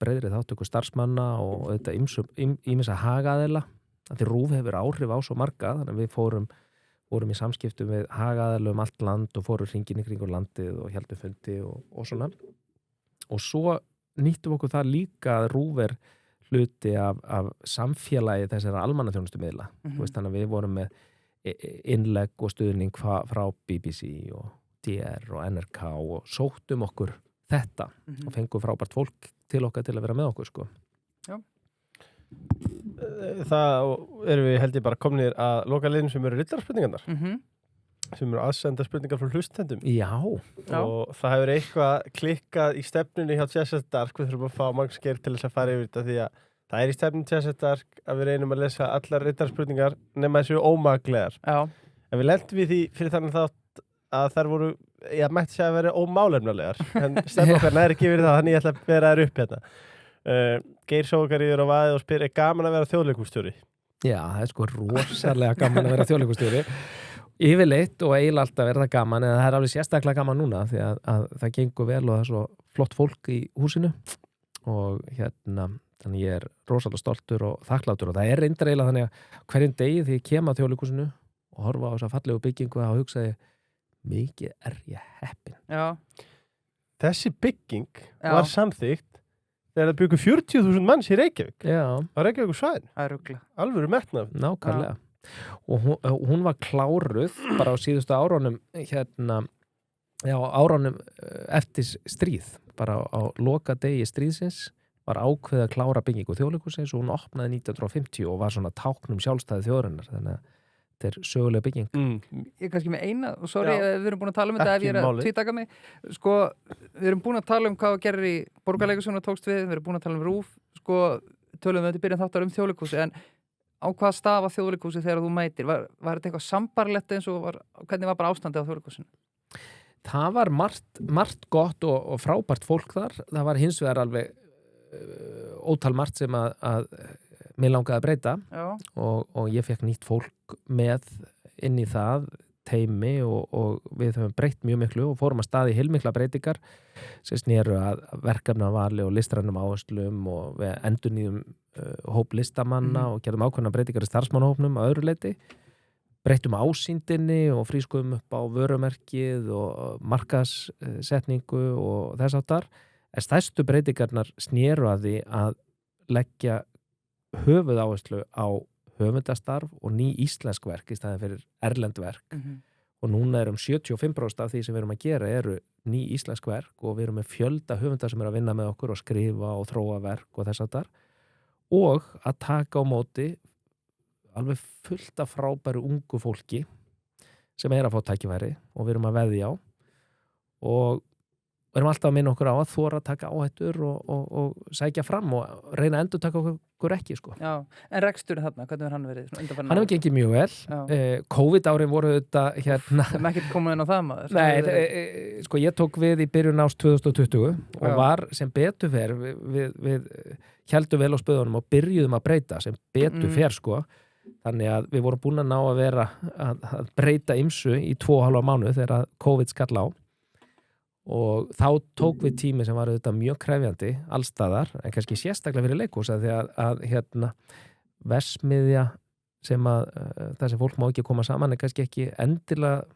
breiðri þáttöku starfsmanna og þetta ýmissa hagaðila. Því rúf hefur áhrif á svo marga, þannig að við vorum í samskiptum við hagaðila allt land og fórum hringinn í kringur landið og heldum fundi og svona. Og svo nýttum okkur það líka að rúf hluti af samfélagi þessara almannaþjónustumiðla. Þannig að við vorum með innlegg og stuðning frá BBC og DR og NRK og sóttum okkur þetta og fengum frábært fólk til okkar til að vera með okkur sko. Já. Það erum við held ég bara komnir að loka liðin sem eru riddarspurningarnar sem eru aðsenda spurningar frá hlustendum. Já. Og það hefur eitthvað klikkað í stefnunni hjá Chess Dark, við þurfum að fá Magnús Geir til þess að fara yfir þetta því að það er í stefnunni Chess Dark að við reynum að lesa allar riddarspurningar nema þessu ómaglegar. Já. En við lendum við því fyrir þannig þátt að þær voru, ég mætti segja að vera ómálefnalegar, en stefn okkar nær ekki verið það, þannig ég ætla að vera þær upp hérna. Geir sókar yfir á vaðið og spyr, er gaman að vera þjóðleikhússtjóri? Já, það er sko rosalega gaman að vera þjóðleikhússtjóri yfirleitt og eiginlega alltaf er það gaman en það er alveg sérstaklega gaman núna því að það gengur vel og það er svo flott fólk í húsinu og þannig ég er rosalega stoltur og þakklátur og það er reyndar eiginlega þannig að hverjum degi því ég kem að þjóðleikhúsinu og horfa á þessa fallegu byggingu og hugsaði, mikið er ég heppinn. Já. Þessi bygging var samþykkt þegar það byggur 40.000 manns í Reykjavík. Já. Á Reykjavík svæðin. Það er ruggla. Alvöru metnað. Nákvæmlega. Og hún var kláruð bara á síðustu árunum árunum eftir stríð. Bara á loka degi stríðsins var ákveðið að klára byggingu þjóðleikhússins og hún opnaði 1950 og var svona táknum sjálfstæði þjóðarinnar. Þannig að þetta er sögulega bygging. Ég er kannski með eina, og sorry, við erum búin að tala um þetta ef ég er að tvítaka mig. Sko, við erum búin að tala um hvað gerir í Borgarleikhúsinu og tókst við erum búin að tala um RÚV, sko, tölum við þetta í byrjun þáttar um þjóðleikhúsi, en á hvað stafa þjóðleikhúsi þegar þú mætir? Var þetta eitthvað sambarlegt eins og hvernig var bara ástandið á þjóðleikhúsinu? Það var margt gott og frábært fólk þar. Það var hins vegar alveg ótal margt sem að mér langaði að breyta og ég fekk nýtt fólk með inn í það teimi og við höfum breytt mjög miklu og fórum að staði heilmikla breytingar sem snéru að verkefnavali og listrænum áherslum og við endurnýjum hóp listamanna og gerðum ákveðna breytingar í starfsmannahópnum að öðru leyti, breyttum ásýndinni og frískuðum upp á vörumerkið og markaðssetningu og þess áttar. En stærstu breytingarnar snéru að því að leggja höfuðáherslu á höfundastarf og ný íslensk verk í staðin fyrir erlend verk og núna 75% af því sem við erum að gera eru ný íslensk verk og við erum með fjölda höfundar sem eru að vinna með okkur og skrifa og þróa verk og þess að þar og að taka á móti alveg fullt af frábæru ungu fólki sem að fá tækifæri og við erum að veðja á og erum alltaf að minna okkur á að þora að taka áhættur og sækja fram og reyna að endurtaka okkur ekki, sko. Já, en reksturinn þarna, hvernig hefur hann verið? Hann hefur gengið mjög vel. COVID-árin voru þetta hérna... Það er ekki komið inn á það, maður. Nei, sko, ég tók við í byrjun árs 2020 og var sem betur fer, við héldum vel á spöðunum og byrjuðum að breyta sem betur fer, sko. Þannig að við vorum búin að ná að vera að breyta ymsu í 2,5 mánuð þegar COVID skall á og þá tók við tími sem var auðvitað mjög krefjandi allstaðar, en kannski sérstaklega fyrir leikhús að því að hérna verksmiðja sem að það sem fólk má ekki koma saman er kannski ekki endilega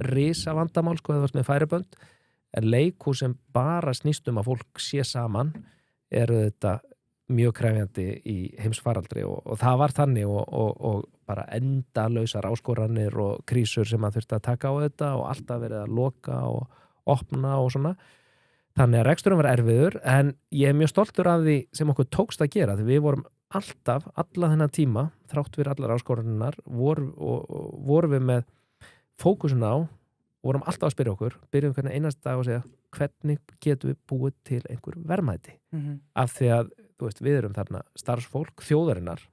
risa vandamál, sko, það var með færibönd, en leikhús sem bara snýst að fólk sé saman er auðvitað mjög krefjandi í heimsfaraldri og það var þannig og bara endalausar áskoranir og krísur sem að þurfti að taka á þetta og alltaf verið að loka og opna og svona. Þannig að reksturinn var erfiður, en ég er mjög stoltur af því sem okkur tókst að gera, því við vorum alltaf, alla þennan tíma, þrátt fyrir allar áskoranirnar, vorum við með fókusun á, vorum alltaf að spyrja okkur, byrjum hvernig einasta dag og segja, hvernig getum við búið til einhver verðmæti? Af því að þú veist, við erum þarna starfsfólk þjóðarinnar,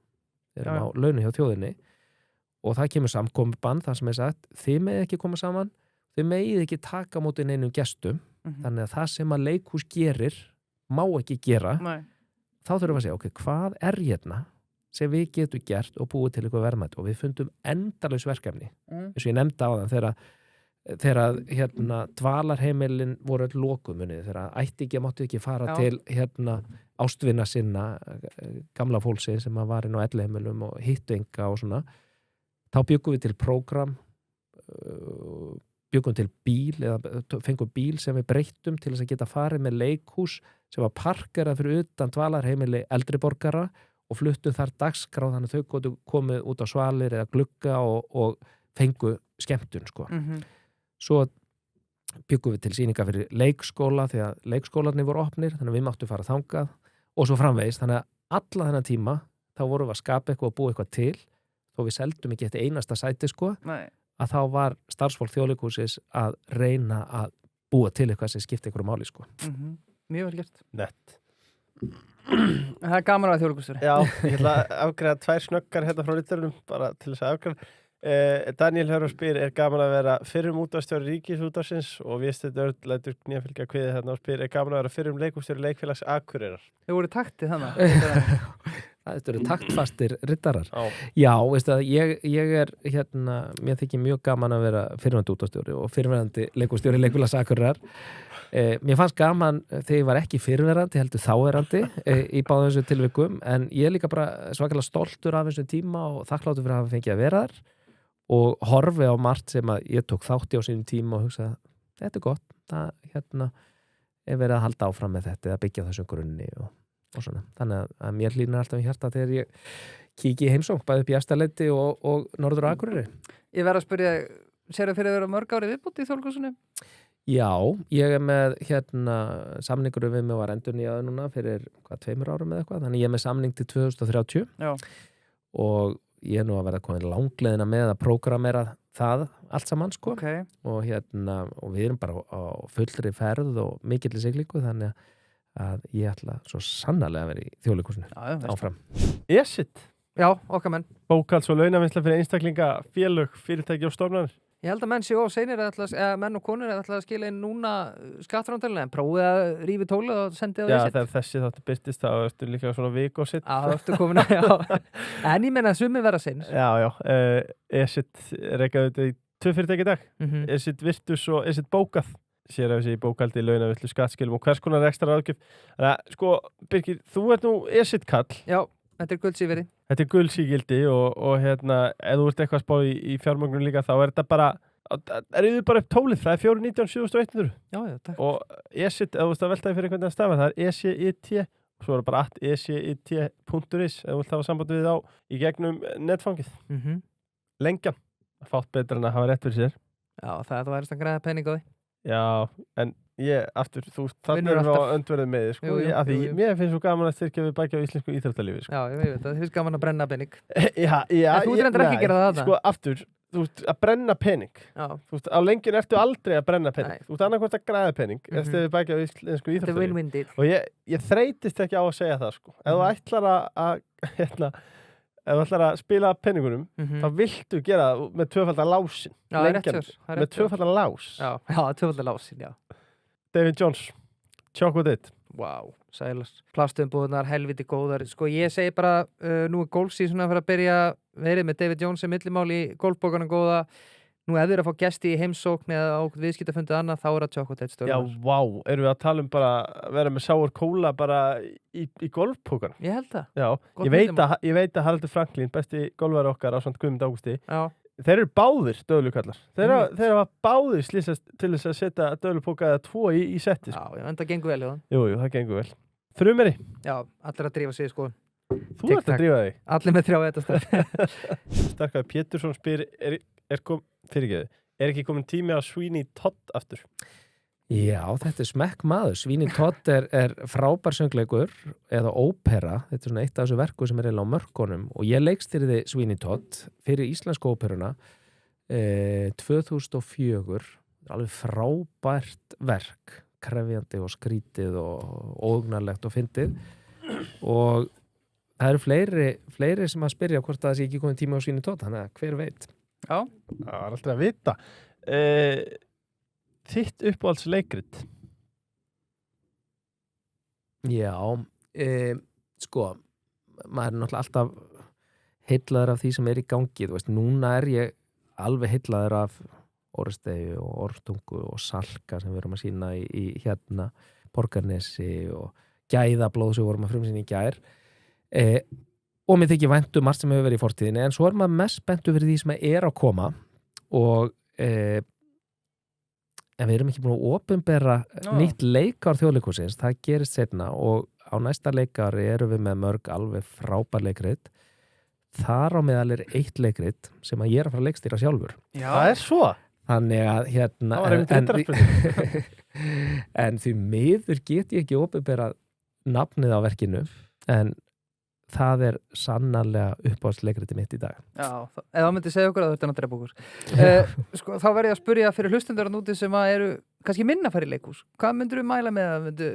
við erum á launum hjá þjóðinni og það kemur samkomubann þar sem er sagt, þið megið ekki koma saman, þið megið ekki taka móti neinum gestum, þannig að það sem að leikhús gerir má ekki gera. Þá þurfum við að segja, ok, hvað er hérna sem við getum gert og búið til eitthvað verðmætt og við fundum endalaus verkefni eins og ég nefndi á þann þegar hérna dvalarheimilin voru öll lokuð munið, þegar ættingja mátti ekki fara til hérna ástvina sinna gamla fólksi sem að var inn á elliheimilum og hittu enga og svona, þá byggum við til prógram, byggum til bíl eða fengum bíl sem við breyttum til þess að geta farið með leikhús sem var parkerað fyrir utan dvalarheimili eldri borgara og fluttum þar dagskrá þannig að þau komið út á svalir eða glugga og fengu skemmtun, sko. Svo byggum við til sýninga fyrir leikskóla því að leikskólarnir voru opnir, þannig að við máttum fara þangað og svo framvegis, þannig að alla þennan tíma þá vorum við að skapa eitthvað og búa eitthvað til þó við seldum ekki eftir einasta sæti, sko. Að þá var starfsfólk Þjóðleikhússins að reyna að búa til eitthvað sem skipti einhverju máli, sko. Mjög vel gert. Nett. Það er gaman að Þjóðleikhússtjóri. Já, ég ætla að afgreiða 2 snöggar hérna frá ritturunum bara til þess að afgreiða. Daniel Hörður spyr, er gaman að vera fyrrum útvarpsstjóri Ríkisútvarpsins og Vésteinn Örn lætur knéfylgja kviðið hérna og spyr, er gaman að vera fyrrum leikússtjóri Leikfélags Akureyrar? Þau voru taktið þannig. Þetta eru taktfastir rittarar. Já, veistu að ég er hérna, mér þykir mjög gaman að vera fyrrverandi útvarpsstjóri og fyrrverandi leikússtjóri Leikfélags Akureyrar. Mér fannst gaman þegar ég var ekki fyrrverandi, heldur þáverandi í báðum þessu tilvikum, en ég er líka bara svakalega stoltur af þessum tíma og þakkláttur fyrir að hafa fengið að vera þar og horfi á margt sem að ég tók þátti á sínum tíma og hugsa, þetta er gott, það hérna er verið að halda áfram með þetta eða byggja þessum grunni og svona. Þannig að mér hlýnar alltaf í hjarta þegar ég kíki í heimsókn, bæði upp í Efstaleiti og Norður Akureyri. Ég verð að spyrja, sérðu fyrir að vera mörg ári viðbútt í Þjóðleikhúsinu? Já, ég er með hérna samningur við mig var endurnýjaður núna fyrir 2 árum eða eitthvað, þannig ég er með samning til 2030. Já. Og ég er nú að verða komin langleiðina með að prógramera það allt saman, sko. Og hérna, og við erum bara á fullri ferð og mikilli siglingu, þannig að ég ætla svo sannarlega að vera í Þjóðleikhúsinu áfram. Esit? Já, okkar menn. Bókhalds- og launavinnsla fyrir einstaklinga, félög, fyrirtæki og stofnanir. Ég held að menn séu of seinir menn og konur ætla að skila inn núna skattframtölinu, en prófið að rífi tólið og sendið á Esit. Já, þegar þessi þáttu byrtist þá ertu líka svona viku og sitt. Já, ertu komin að, já. En ég menna að sumir vera seins. Já, Esit rekaði þetta í 2 fyrirtæki í dag. Esit Virtus og Esit Bókað. Sér af þessi í bókaldi, launavillu, skattskilum og hvers konar ekstra ráðgjöf. Þannig að, sko, Birgir, þú ert nú Esit kall. Já, þetta er guldsífiri. Þetta er guldsígildi og hérna, ef þú ert eitthvað spáð í fjármögnun líka, þá er þetta bara, þið bara upp tólið, það er 419 Já, takk. Og Esit, ef þú veist að veltaði fyrir einhvern veginn að stafa, það er ECIT, og svo er það bara @ecit.is, ef þú vilt hafa samband við á í gegnum netfangið. Lengjan, fátt betur en að hafa rétt fyrir sér. Já, það værist að græða pening á því. Já, en aftur, þannig erum við á öndverðið með þið, sko, af því mér finnst svo gaman að styrkja við baki á íslensku íþróttalífi, sko. Já, ég veit það, þið finnst gaman að brenna pening. Já, en þú reyndar ekki að gera það þarna. Sko, aftur, þú veist, að brenna pening Já, þú veist, á lenginu ertu aldrei að brenna pening Nei. þú veist, annarkvort að græða pening eða steðið bækja á íslensku þetta er íþróttalífi win-win deal. og ég þreytist ekki á að segja það sko. Ef þú ætlar að hérna, ef þú ætlar að spila peningunum þá viltu gera það með tvöfaldan lásin Já, það er rétt lengjan, hjá þér, það er með rétt hjá þér. tvöfaldan lás Já, tvöfaldan lásin, já. David Jones, Choco Dit Vá, sælar. Plastumbúðunar, helviti góðar. Sko, ég segi bara, nú er golfsísson að fara að byrja verið með David Jones sem millimál í golfbókanum góða. Nú ef þið eru að fá gesti í heimsókn eða á viðskiptafundið annað, þá er það Chocolate Já, stöðunar. vá, erum við að tala um bara að vera með sour cola bara í golfpókan Ég held það. Já, Gott ég veit að Haraldur Franklín, besti golfari okkar á samt Guðmund Ágústi Já, þeir eru báðir döðlukallar þeir hafa báðir slýsast til þess að setja döðlupóka eða 2 í setti já, en það gengur vel í það. Jú, það gengur vel Frumeri, Já, allir að drífa sig, sko. þú ert að drífa þig Allir með 3 etastæð. Starkaði Pétursson spyr er ekki komin tími á Sweeney Todd aftur? Já, þetta er smekk maður. Sweeney Todd er frábær söngleikur eða ópera. Þetta er svona eitt af þessu verku sem er eiginlega á mörkunum og ég leikstýrði Sweeney Todd fyrir íslensku óperuna 2004. Alveg frábært verk, krefjandi og skrítið og óhugnarlegt og fyndið og það eru fleiri sem að spyrja hvort það sé ekki komið tími á Sweeney Todd, þannig að hver veit. Já. Það er alltaf að vita Þitt uppáhaldsleikrit? Já, sko, maður er náttúrulega alltaf heillaður af því sem er í gangi, þú veist, núna er ég alveg heillaður af Orrstegi og Orrtungu og Salka sem við erum að sína í hérna Borgarnesi og Gæðablóð sem við vorum að frumsýna í gær og mér þykir vænt margt sem hefur verið í fortíðinni en svo er maður mest spenntur fyrir því sem er að koma og en við erum ekki búin að opinbera nýtt leikár Þjóðleikhússins, það gerist seinna og á næsta leikári erum við með mörg alveg frábær leikrit þar á meðal er eitt leikrit sem að ég er að fara að leikstýra sjálfur. Já. Það er svo? Þannig að hérna Það var einmitt en því miður get ég ekki opinberað nafnið á verkinu en það er sannarlega uppáhaldsleikriti mitt í dag. Já, ef það myndi segja okkur að þú ert að drepa okkur. Sko, þá verð ég að spyrja fyrir hlustendur að núti sem að eru kannski minna færi leikhús. Hvað myndur þú mæla með að myndu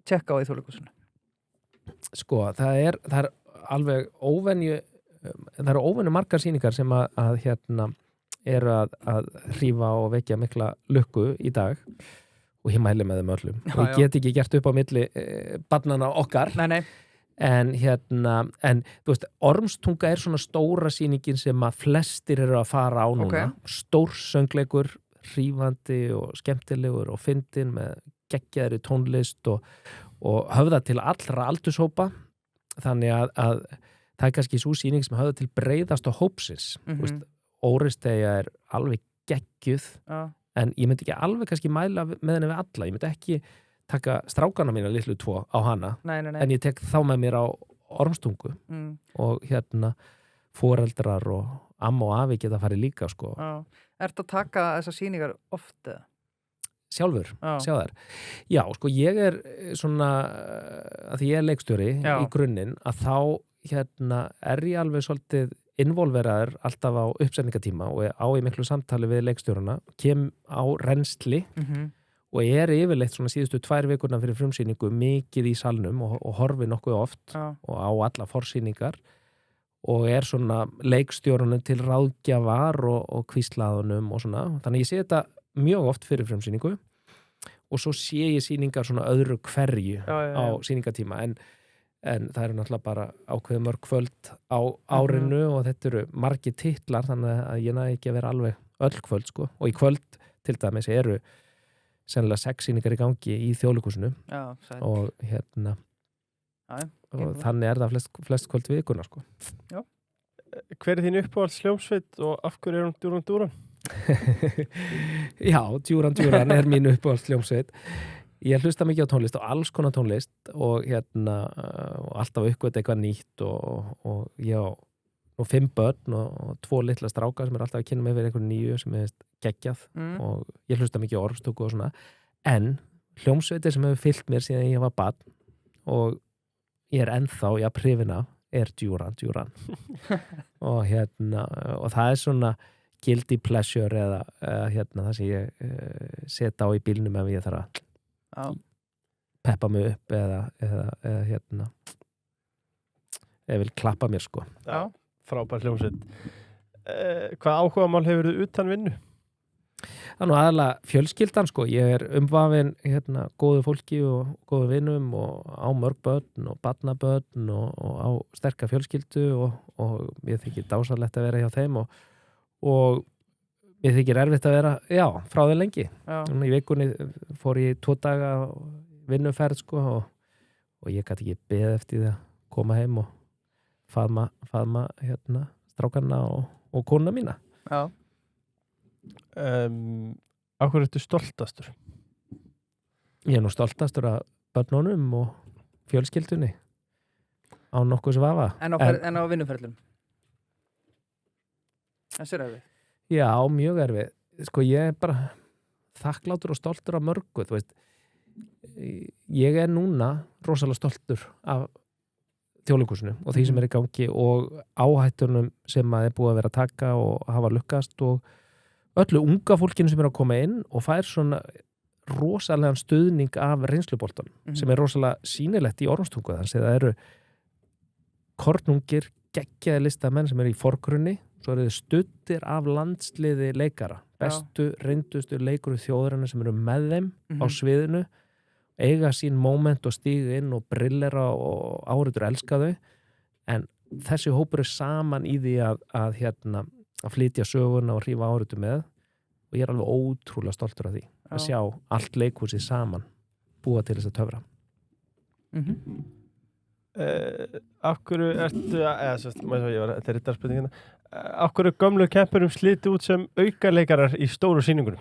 tjekka á í Þjóðleikhúsinu? Sko, það er alveg óvenju það eru óvenju margar sýningar sem að hérna eru að hrífa og vekja mikla lukku í dag og ég mæli með þeim öllum. Og ég get ekki gert upp á milli barnanna okkar. Nei. En þú veist, Ormstunga er svona stóra sýningin sem að flestir eru að fara á núna. Stór söngleikur, hrífandi og skemmtilegur og fyndin með geggjaðri tónlist og höfða til allra aldurshópa. Þannig að það er kannski svo sýning sem höfða til breiðast og hópsins. Orrstegi er alveg geggjuð en ég myndi ekki alveg kannski mæla með henni við alla. Ég myndi ekki taka strákana mína litlu 2 á hana en ég tek þá með mér á Ormstungu og hérna foreldrar og amma og afi geta farið líka sko. Ertu að taka þessar sýningar oft eða? Sjálfur, sjá þær. Já, sko ég er svona að því ég er leikstjóri í grunninn að þá hérna er ég alveg svolítið involveraður alltaf á uppsetningatíma og á í miklu samtali við leikstjórana, kem á reynsli og er yfirleitt svona síðustu 2 vikurna fyrir frumsýningu mikið í salnum og horfi nokkuð oft og á alla forsýningar og er svona leikstjórunum til ráðgjafar og kvíslaðunum og svona. Þannig ég sé þetta mjög oft fyrir frumsýningu og svo sé ég sýningar svona öðru hverju á sýningatíma en það eru náttúrulega bara ákveðið mörg kvöld á árinu og þetta eru margir titlar þannig að ég næði ekki að vera alveg öll kvöld sko og í kvöld til dæmis eru sennilega 6 sýningar í gangi í Þjóðleikhúsinu og hérna og þannig er það flest kvöld vikuna sko. Já. Hver er þín uppáhalds hljómsveit og af hverju er hún Duran Duran? Já, Duran er mín uppáhalds hljómsveit. Ég hlusta mikið á tónlist og alls konar tónlist og hérna og alltaf uppgöt eitthvað nýtt og ég á 5 börn og 2 litla stráka sem er alltaf að kynna mig fyrir einhverju nýju sem er geggjað og ég hlusta mikið á Ormstungu og svona en hljómsveitir sem hefur fylgt mér síðan ég var barn og ég er ennþá hrifin af er Duran og hérna og það er svona guilty pleasure eða það sem ég set á í bílnum ef ég þarf að peppa mig upp eða ég vil klappa mér sko. Já, frábær hljómsveit. Hvað áhugamál hefurðu utan vinnu? Það er nú aðalega fjölskyldan sko. Ég er umvafinn góðu fólki og góðu vinnum og á mörg börn og barnabörn og á sterka fjölskyldu og mér þykir dásalegt að vera hjá þeim og mér þykir erfitt að vera, frá þeim lengi. Í vikunni fór ég 2 daga vinnuferð sko og ég gæti ekki beðið eftir því að koma heim og faðma strákarna og konuna mína. Já. Á hverju ertu stoltastur? Ég er nú stoltastur af börnunum og fjölskyldunni á nokkuð sem vafa. En á vinnuferðlum? Þessi er erfið? Já, mjög erfið. Sko ég er bara þakklátur og stoltur af mörgu, þú veist. Ég er núna rosalega stoltur af Þjóðleikhúsinu og því sem er í gangi og áhættunum sem að er búið að vera að taka og hafa lukkast og öllu unga fólkinu sem er að koma inn og fær svona rosalega stuðning af reynsluboltan sem er rosalega sýnilegt í Ormstungu þannig að það eru kornungir geggjaði listamenn sem eru í forgrunni svo eru þið studdir af landsliði leikara bestu, reyndustu leikuru þjóðurinnar sem eru með þeim á sviðinu eiga sín moment og stíga inn og brillera og áhritur elska þau en þessi hópur er saman í því að flytja söguna og hrífa áhritu með og ég er alveg ótrúlega stoltur af því að sjá allt leikhúsið saman búa til þess að töfra. Af hverju ertu þetta er rittarspurningina af hverju gömlu kempurum sliti út sem aukaleikarar í stóru sýningunum?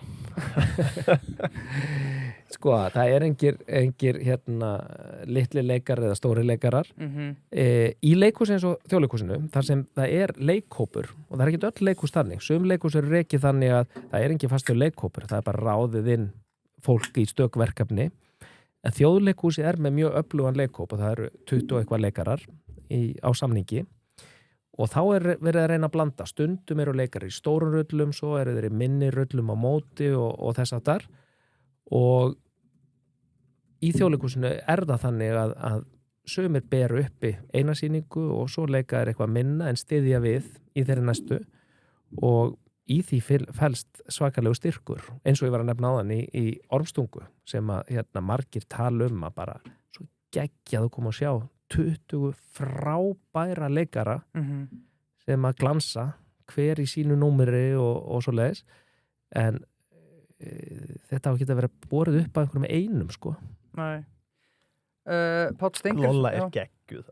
Sko, það er engir litli leikar eða stóri leikarar í leikhúsi eins og Þjóðleikhúsinu þar sem það er leikhópur og það er ekki öll leikhús þannig, sum leikhús eru rekið þannig að það er engin fastur leikhópur það er bara ráðið inn fólk í stökkverkefni en Þjóðleikhúsi er með mjög öflugan leikhóp og það eru 20 og eitthvað leikarar á samningi og þá er verið að reyna að blanda stundum eru leikar í stórum rullum svo eru þeir í minni rullum á móti og þess að þar og í Þjóðleikhúsinu er það þannig að sumir beru uppi eina sýningu og svo leika er eitthvað minna en styðja við í þeirri næstu og í því felst svakalegu styrkur eins og ég var að nefna áðan í Ormstungu sem að margir tala að bara svo geggjað að koma og sjá 20 frábæra leikara sem að glansa hver í sínu númeri og svo leiðis en þetta á ekki að vera borið upp að einhverjum einum sko. Nei. Páll Steingrímsson. Lolla er geggjuð.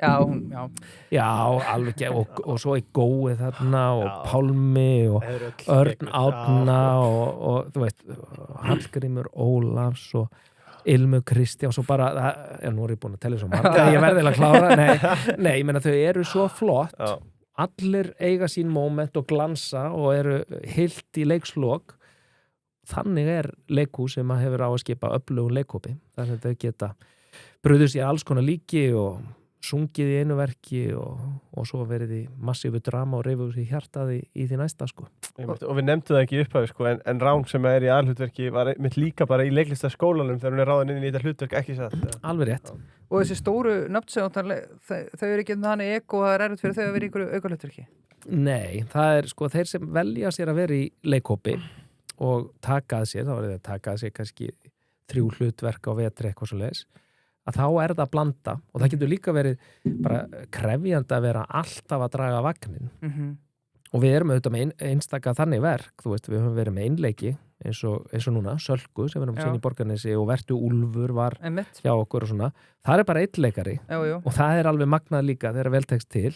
Já, alveg og svo er Gói þarna og Pálmi og Örn Árna og þú veist Hallgrímur Ólafs og Ilmu Kristjáns og bara nú er ég búin að tella svo marga ég verði að klára nei, ég meina þau eru svo flott allir eiga sín moment og glansa og eru heilt í leikslok þannig er leikhús sem að hefur á að skipa öflugun leikhópi þar sem þau geta brugðu sér alls konar líki og sungið í einu verki og svo verið í massífu drama og reyfið sér hjartaði í því næsta sko. Og við nefndum það ekki upphafi sko en Rán sem er í aðhlutverki var mitt líka bara í leiklistaskólanum þegar hún er ráðin inn í þetta hlutverk ekki satt. Alveg rétt. Og þessi stóru nöfnsegjóntar þau eru ekki þannig og það er erfitt fyrir þau að vera í einhverju aukahlutverki? Nei, það er sko þeir sem velja sér að vera í leikhópi og taka að sér, þá er það að taka að sér kannski 3 hlutverk á vetri eitthvað svo leiðis að þá er það að blanda og það getur líka verið bara krefjandi að vera alltaf að draga vagnin og við erum auðvitað með einstaka þannig verk, þú veist, við höfum verið með einleiki eins og núna, Sölku sem við erum sín í Borgarnesi og Vertu Úlfur var hjá okkur og svona, það er bara einn leikari og það er alveg magnað líka þegar vel tekst til,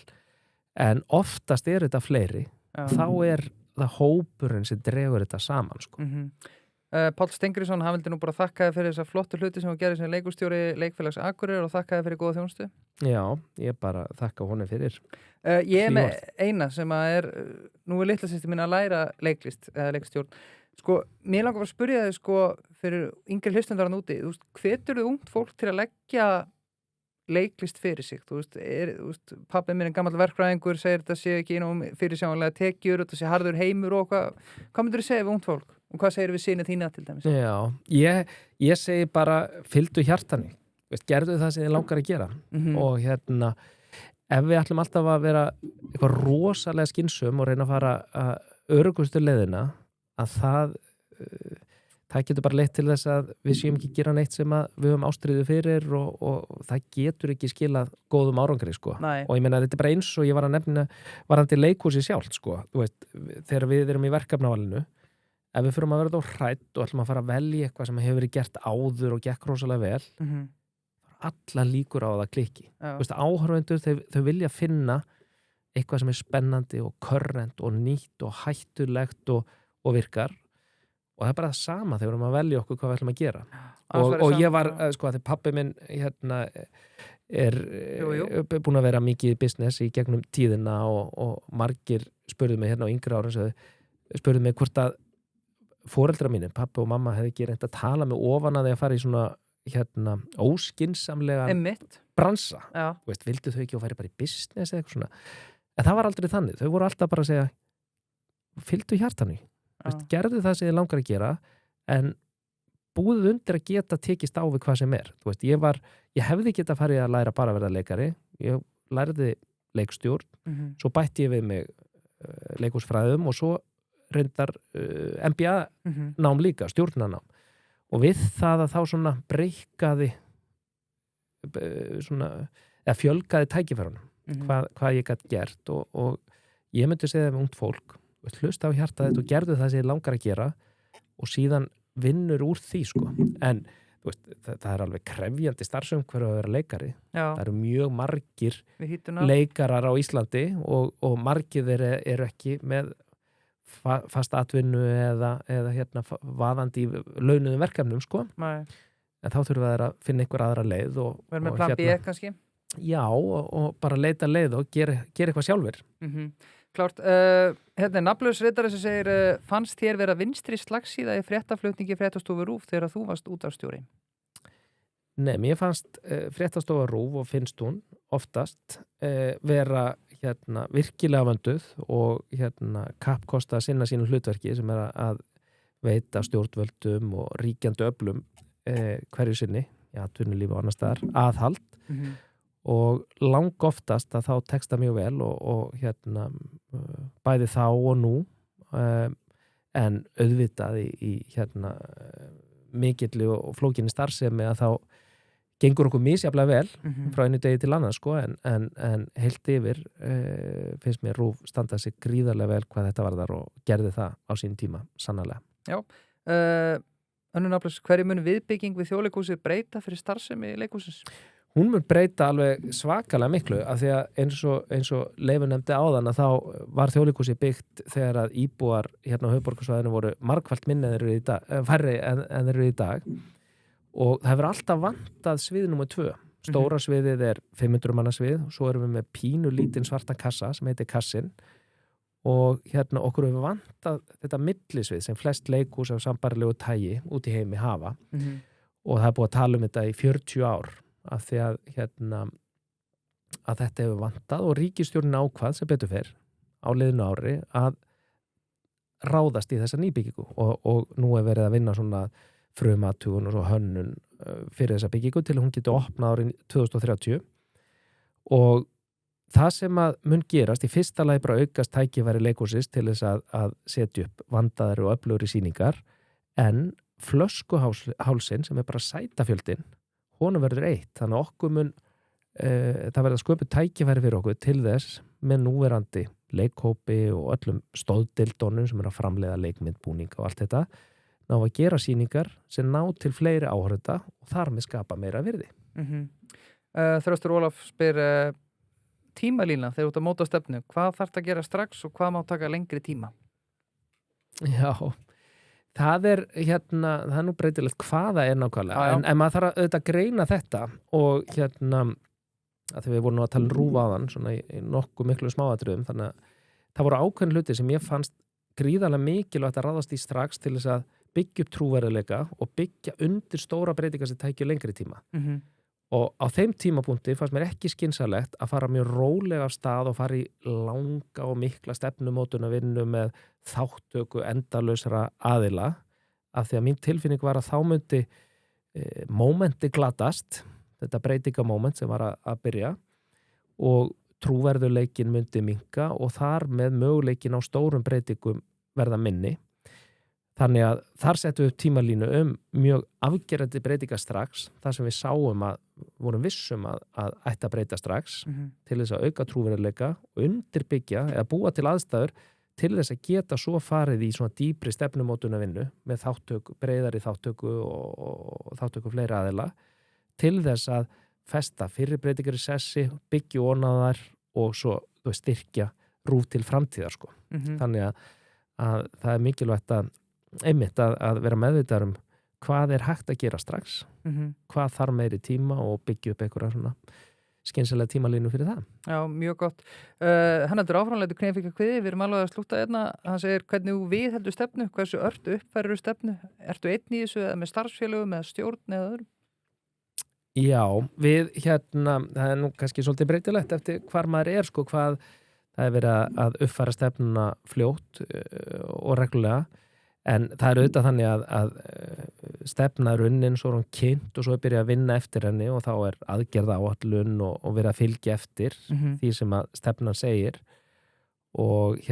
en oftast er þetta fleiri, þá er það hópurinn sem dregur þetta saman sko. Páll Steingrímsson, hann vildi nú bara þakka fyrir þessa flottu hluti sem hún gerir sem leikustjóri Leikfélags Akureyrar og þakka fyrir góða þjónustu. Já, ég bara þakka honum fyrir. Ég er með eina sem að er, nú er litla systir mín að læra leiklist eða leikstjórn. Sko, mér langar að spyrja þig sko fyrir yngri hlustendar hann úti, þú veist, hvetur þið ungt fólk til að leggja leiklist fyrir sig, pabbi minn er gamall verkfræðingur, segir þetta sé ekki fyrir sjáanlega tekjur, þetta sé harður heimur og hvað myndir þú segja við ungt fólk og hvað segir við syni þína til dæmis? Já, ég segi bara fylgdu hjartanu, gerðu það sem þið langar að gera og ef við ætlum alltaf að vera eitthvað rosalega skynsum og reyna að fara öruggustu leiðina að það getur bara leitt til þess að við séum ekki gera neitt sem að við höfum ástríðu fyrir og það getur ekki skilað góðum árangri sko. Og ég meina þetta er bara eins og ég var að nefna varðandi leikhúsi sjálft sko. Þú veist, þegar við erum í verkefnavalinu ef við fyrum að vera þá hrædd og ætlum að fara að velja eitthvað sem hefur verið gert áður og gekk rosalega vel alla líkur á það klikki. Þú veist, áhorfendur þau vilja finna eitthvað sem er spennandi og körrent og nýtt og hættulegt og virkar og það er bara það sama þegar við erum að velja okkur hvað við ætlum að gera og ég var, sko, þegar pabbi minn er búin að vera mikið í business í gegnum tíðina og margir spurðu mig á yngri árum spurðu mig hvort að foreldra mínir, pabbi og mamma hefði ekki reynt að tala með ofan að því að fara í svona óskinsamlega bransa veist, vildu þau ekki og færi bara í business eða eitthvað svona en það var aldrei þannig, þau voru alltaf bara að segja fylgdu hjartanu gerðu það sem þið langar að gera en búðu undir að geta tekist á við hvað sem er þú veist, ég hefði geta farið að læra bara að verða leikari ég lærði leikstjórn svo bætti ég við mig leikhúsfræðum og svo reyndar MBA nám líka, stjórnarnám og við það að þá svona breykkaði svona, eða fjölgaði tækifærunum hvað ég gæti gert og ég myndi segja við ungt fólk hlusta á hjarta þetta og gerðu það sem ég langar að gera og síðan vinnur úr því sko. En veist, það er alveg krefjandi starfsumhverfi að vera leikari það eru mjög margir leikarar á Íslandi og margir eru ekki með fast atvinnu eða vaðandi í launuðum verkefnum sko. En þá þurfum við að finna einhver aðra leið og vera með plan B kannski já og bara leita leið og gera eitthvað sjálfur Klárt, hérna er nafnlaus ritari sem segir fannst þér vera vinstri slagsíða í fréttaflutningi Fréttastofu RÚV þegar þú varst útvarpsstjóri? Nei, mér fannst Fréttastofa RÚV og finnst hún oftast vera virkilega vönduð og kappkosta að sinna sínu hlutverki sem er að veita stjórnvöldum og ríkjandi öflum hverju sinni, atvinnulífi og annars staðar, aðhald og langoftast að þá teksta mjög vel og bæði þá og nú en auðvitað í mikilli og flókinni starfsemi að þá gengur okkur misjaflega vel frá einu degi til annað sko en heilt yfir finnst mér RÚV standa sig gríðarlega vel hvað þetta varðar og gerði það á sín tíma sannarlega. Já, önnur nafnlaus, hverju mun viðbygging við Þjóðleikhúsið breyta fyrir starfsemi leikhúsins? Hún mun breyta alveg svakalega miklu af því að eins og Leifur nefndi áðan að þá var Þjóðleikhúsið byggt þegar að íbúar á höfuðborgarsvæðinu voru margfalt minni færri en þeir eru í dag og það hefur alltaf vantað svið nummer 2. Stóra sviðið er 500 manna svið og svo erum við með pínu lítinn svartan kassa sem heitir Kassin og okkur hefur vantað þetta millisvið sem flest leikhús af sambarlegu tægi út í heimi hafa og það er búið að tala um þetta í 40 ár af því að þetta hefur vantað og ríkisstjórnin ákvað sem betur fer á liðnu ári að ráðast í þessa nýbyggingu og nú er verið að vinna svona frumathugun og svo hönnun fyrir þessa byggingu til að hún geti opnað árið 2030 og það sem að mun gerast í fyrsta lagi bara aukast tækifæri leikhússins til þess að setja upp vandaðari og öflugri sýningar en flöskuhálsin sem er bara sætafjöldin honum verður eitt, þannig að okkur mun það verður að sköpu tækifæri fyrir okkur til þess með núverandi leikhópi og öllum stóðdildónum sem er að framleiða leikmyndbúninga og allt þetta ná að gera sýningar sem ná til fleiri áhorfenda og þar með skapa meira virði. Þröstur Ólaf spyr tímalína þegar þú ert að móta stefnu, hvað þarf það að gera strax og hvað má taka lengri tíma? Já, það er nú breytilegt hvaða er nákvæmlega, en maður þarf að auðvitað greina þetta og að því við vorum nú að tala um RÚV áðan svona í nokkuð miklu smáatriðum, þannig að það voru ákveðin hluti sem ég fannst gríðarlega mikilvægt að ráðast í strax til þess að byggja upp trúverðuleika og byggja undir stóra breytingar sem tækju lengri tíma og á þeim tímapunkti fannst mér ekki skynsalegt að fara mjög rólega af stað og fara í langa og mikla stefnumótuna vinnu með þáttöku endalausra aðila, af því að mín tilfinning var að þá myndi mómenti glatast, þetta breytingamóment sem var að byrja, og trúverðuleikin myndi minnka og þar með möguleikin á stórum breytingum verða minni. Þannig að þar settum við upp tímalínu mjög afgerandi breytingar strax, þar sem við sáum vorum vissum að ætti að breyta strax til þess að auka trúverðuleika og undirbyggja eða búa til aðstæður til þess að geta svo farið í svona dýpri stefnumótuna vinnu með breiðari þáttöku og þáttöku fleiri aðila til þess að festa fyrir breytingar í sessi, byggja onaðar og svo styrkja RÚV til framtíðar sko. Þannig að það er mikilvægt að vera meðvitaður hvað er hægt að gera strax, hvað þarf meiri tíma og byggja upp einhverja svona skynsamlega tímalínu fyrir það. Já, mjög gott. Hann heldur áframleitur Knefika kviði, við erum alveg að slúta hérna. Hann segir hvernig þú viðheldur stefnu, hversu uppfærður stefnu, ertu einn í þessu eða með starfsfélögum eða stjórn eða öðrum? Já, við það er nú kannski svolítið breytilegt eftir hvar maður sko, hvað það er verið að uppfæra stefnuna fljótt og reglulega. En það er auðvitað þannig að stefna er unnin, svo er hún kynnt og svo er byrjað að vinna eftir henni og þá er aðgerða áætlun og verið að fylgja eftir því sem að stefnan segir og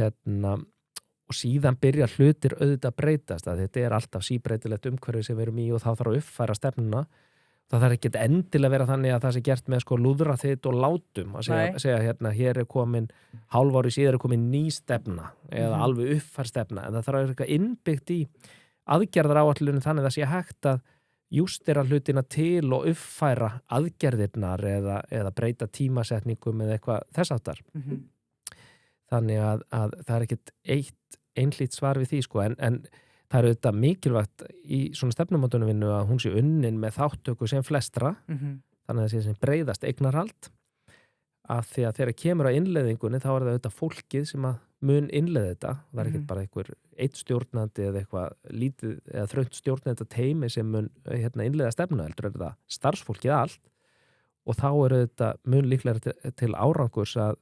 síðan byrja hlutir auðvitað að breytast að þetta er alltaf síbreytilegt umhverfi sem við erum í og þá þarf að uppfæra stefnuna. Það þarf ekki endilega að vera þannig að það sé gert með sko lúðra þitt og látum að segja hér er komin hálf ári síðar er komin ný stefna eða alveg uppfærð stefna en það þarf að vera eitthvað innbyggt í aðgerðar áætlunum þannig að það sé hægt að jústera hlutina til og uppfæra aðgerðirnar eða breyta tímasetningum eða eitthvað þess áttar. Þannig að það er ekkert einhlít svar við því sko en það er auðvitað mikilvægt í svona stefnumótunarvinnu að hún sé unnin með þáttöku sem flestra, þannig að það sé sem breiðast eignarhald, að því að þegar kemur að innleiðingunni þá er það auðvitað fólkið sem að mun innleiða þetta. Það er ekki bara einhver eitt stjórnandi eða eitthvað lítið eða þröngt stjórnandi teymi sem mun innleiða stefnuna, heldur er það starfsfólkið allt og þá er auðvitað mun líklega til árangurs að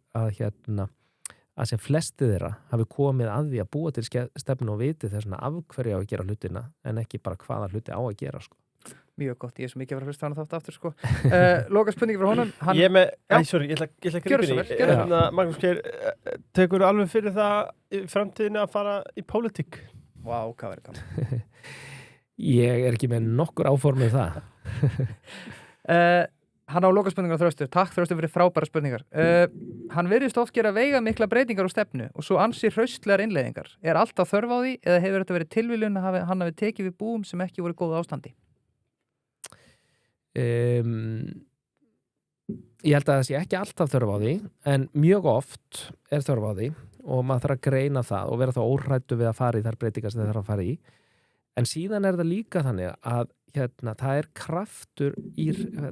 sem flesti þeirra hafi komið að því að búa til stefnu og viti þess að af hverju á að gera hlutina en ekki bara hvaða hluti á að gera sko. Mjög gott, ég er svo mikið að vera hlusta hann þátt aftur sko. Loka spurningi frá honum ég ætla að gripa Magnús Geir, tekur alveg fyrir það í framtíðinu að fara í pólitík? Vá, hvað verður gaman? Ég er ekki með nokkur áformið það. Hann á lokaspurningar Þröstur. Takk Þröstur fyrir frábæra spurningar. Hann virðist oft gera veigamikla breytingar á stefnu og svo ansi hraustlegar innleiðingar. Er alltaf þörf á því eða hefur þetta verið tilviljun að hann hafi tekið við búum sem ekki voru í góðu ástandi? Ég held að það sé ekki alltaf þörf á því en mjög oft er þörf á því og maður þarf að greina það og vera þá óhræddur við að fara í þær breytingar sem það þarf að fara í. En síðan er það líka þannig að það er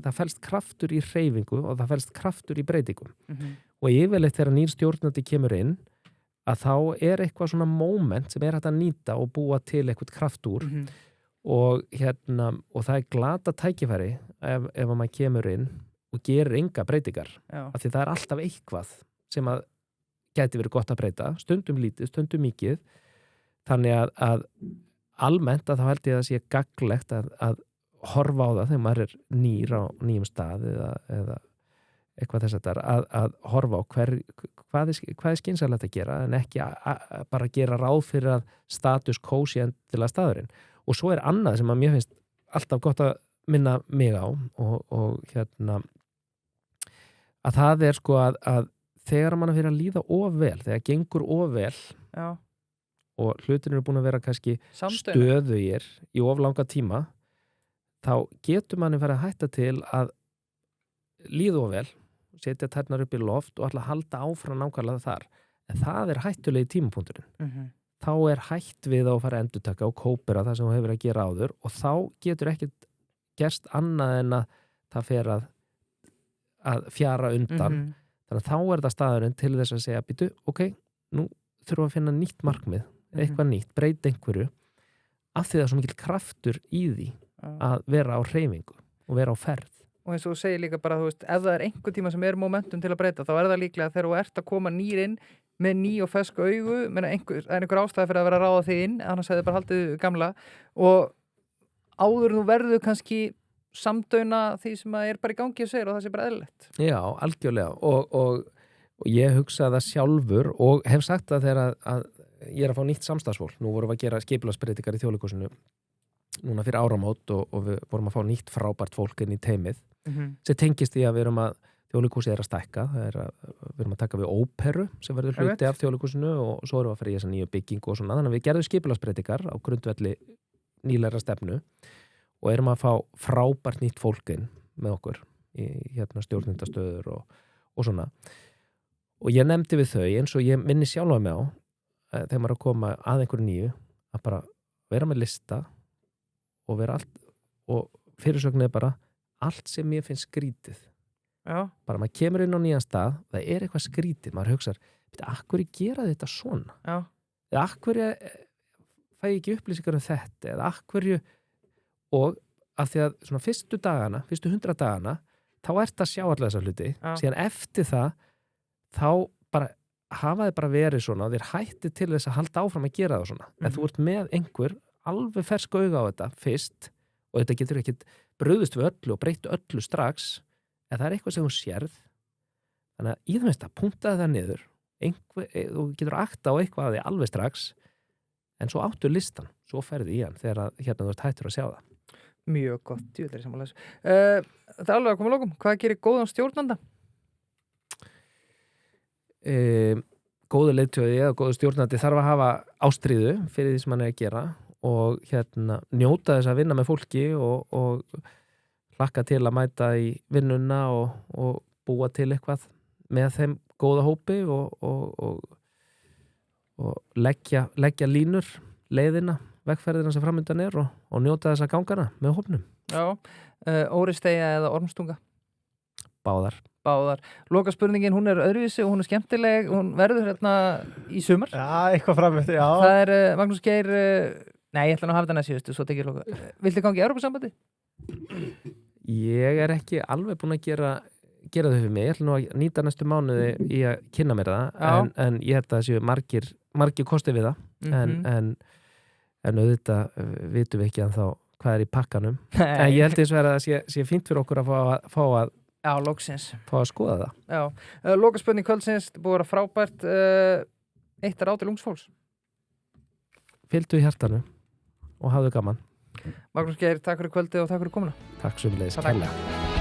það felst kraftur í hreyfingu og það felst kraftur í breytingum. Og yfirleitt þegar nýr stjórnandi kemur inn að þá er eitthvað svona moment sem er hægt að nýta og búa til eitthvað kraft úr og það er glata tækifæri ef maður kemur inn og gerir enga breytingar af því það er alltaf eitthvað sem að gæti verið gott að breyta, stundum lítið, stundum mikið þannig að almennt að þá held ég að það sé gagnlegt að horfa á það þegar maður er nýr á nýjum stað eða eitthvað þess að horfa á hvað er skynsamlegt að gera en ekki bara gera ráð fyrir að status quo sé endilega staðurinn. Og svo er annað sem að mér finnst alltaf gott að minna mig á og að það er sko að þegar mann fyrir að líða of vel, þegar gengur of vel og hlutin eru búin að vera kannski stöðugir í of langa tíma þá getur manni farið að hætta til að líða of vel setja tærnar upp í loft og alltaf halda áfram nákvæmlega þar en það er hættulegi tímapunkturinn þá er hætt við að fara að endurtaka og kópera það sem þú hefur að gera áður og þá getur ekkert gerst annað en að það fer að fjara undan þannig að þá er það staðurinn til þess að segja býtu, ok, nú þurfum að finna nýtt markmið eitthvað nýtt, breyta einhverju af því það er svo mikil kraftur í því að vera á hreyfingu og vera á ferð. og eins og þú segir líka bara, þú veist, ef það er einhver tíma sem er momentum til að breyta, þá er það líklega þegar þú ert að koma nýr inn með ný og fesk augu, það er einhver ástæða fyrir að vera að ráða þig inn, annars hefði bara haldið gamla og áður nú verður kannski samdauna því sem er bara í gangi og segir og það sé bara eðlilegt. Já, algjörlega og ég hugsa það sjálfur og hef sagt það þegar að ég er að fá nýtt samstagsfólk. Nú vorum við að gera skipulagsbreytingar í Þjóðleikhúsinu núna fyrir áramót og við vorum að fá nýtt frábært fólk inn í teymið sem tengist því að við erum að Þjóðleikhúsið er að stækka, við erum að taka við óperu sem verður hluti af Þjóðleikhúsinu og svo erum við að fara í þessa nýju byggingu og svona, þannig að við gerðum skipulagsbreytingar á grundvelli nýlegra stefnu og erum að fá frábært nýtt fólkinn með okkur í stjórnendastöður og svona og ég nefndi við þau eins og ég minni sjálfa mig á þegar maður er að koma að einhverju nýju að bara vera með lista og vera allt og fyrirsögnin er bara allt sem ég finnst skrítið. Já. Bara maður kemur inn á nýjan stað, það er eitthvað skrítið, maður hugsar, akkur ég gera þetta svona? Já. Eða akkur fæ ég ekki upplýsingar þetta, eða akkur og af því að svona fyrstu 100 dagana, þá ert að sjá allar þessa hluti, síðan eftir það, þá bara hafa þið bara verið svona, þér hætti til þess að halda áfram að gera það svona, en þú ert með einhver alveg fersk auga á þetta fyrst, og þetta getur ekkit brugðist við öllu og breytt öllu strax, en það er eitthvað sem hún sérð, þannig að í það minnsta punktaði það niður, þú getur akta á eitthvað að því alveg strax, en svo áttu listan, svo ferði í hann þegar hérna þú ert hættur að sjá það. Mjög gott, djúvillir sammála þessu. Það er alveg að koma að lokum. Hvað gerir góðan stjórnanda? Góður leiðtogi eða góður stjórnandi þarf að hafa ástríðu fyrir því sem hann er að gera og njóta þess að vinna með fólki og hlakka til að mæta í vinnuna og búa til eitthvað með þeim góða hópi og leggja línur, leiðina, vegferðina sem framöndan er og njóta þess að gangana með hópnum. Já, Óristegja eða Ormstunga? Báðar. Loka spurningin, hún er öðruvísi og hún er skemmtileg, hún verður hérna í sumar. Já, eitthvað framöfti, já. Það er Magnús Geir, nei, ég ætla nú að hafa þetta næst síðustu, svo tekið loka. Viltu gangi í Evrópusambandi? Ég er ekki alveg búin að gera það fyrir mig, ég ætla nú að nýta næstu mánuði í að kynna mér það, en ég held að það séu margir kosti við það, en auðvitað vitum við ekki að þá hvað er í pakkanum. En ég held eins og að það sé fínt fyrir okkur að fá að Já, loksins. Fá að skoða það. Já. Loka spurning kvöldsins, búið að vera frábært. Eitt ráð til ungs fólks. Fylgdu í hjartanu og hafðu gaman. Magnús Geir, takk fyrir kvöldi og takk fyrir komuna. Takk sömuleiðis. Takk.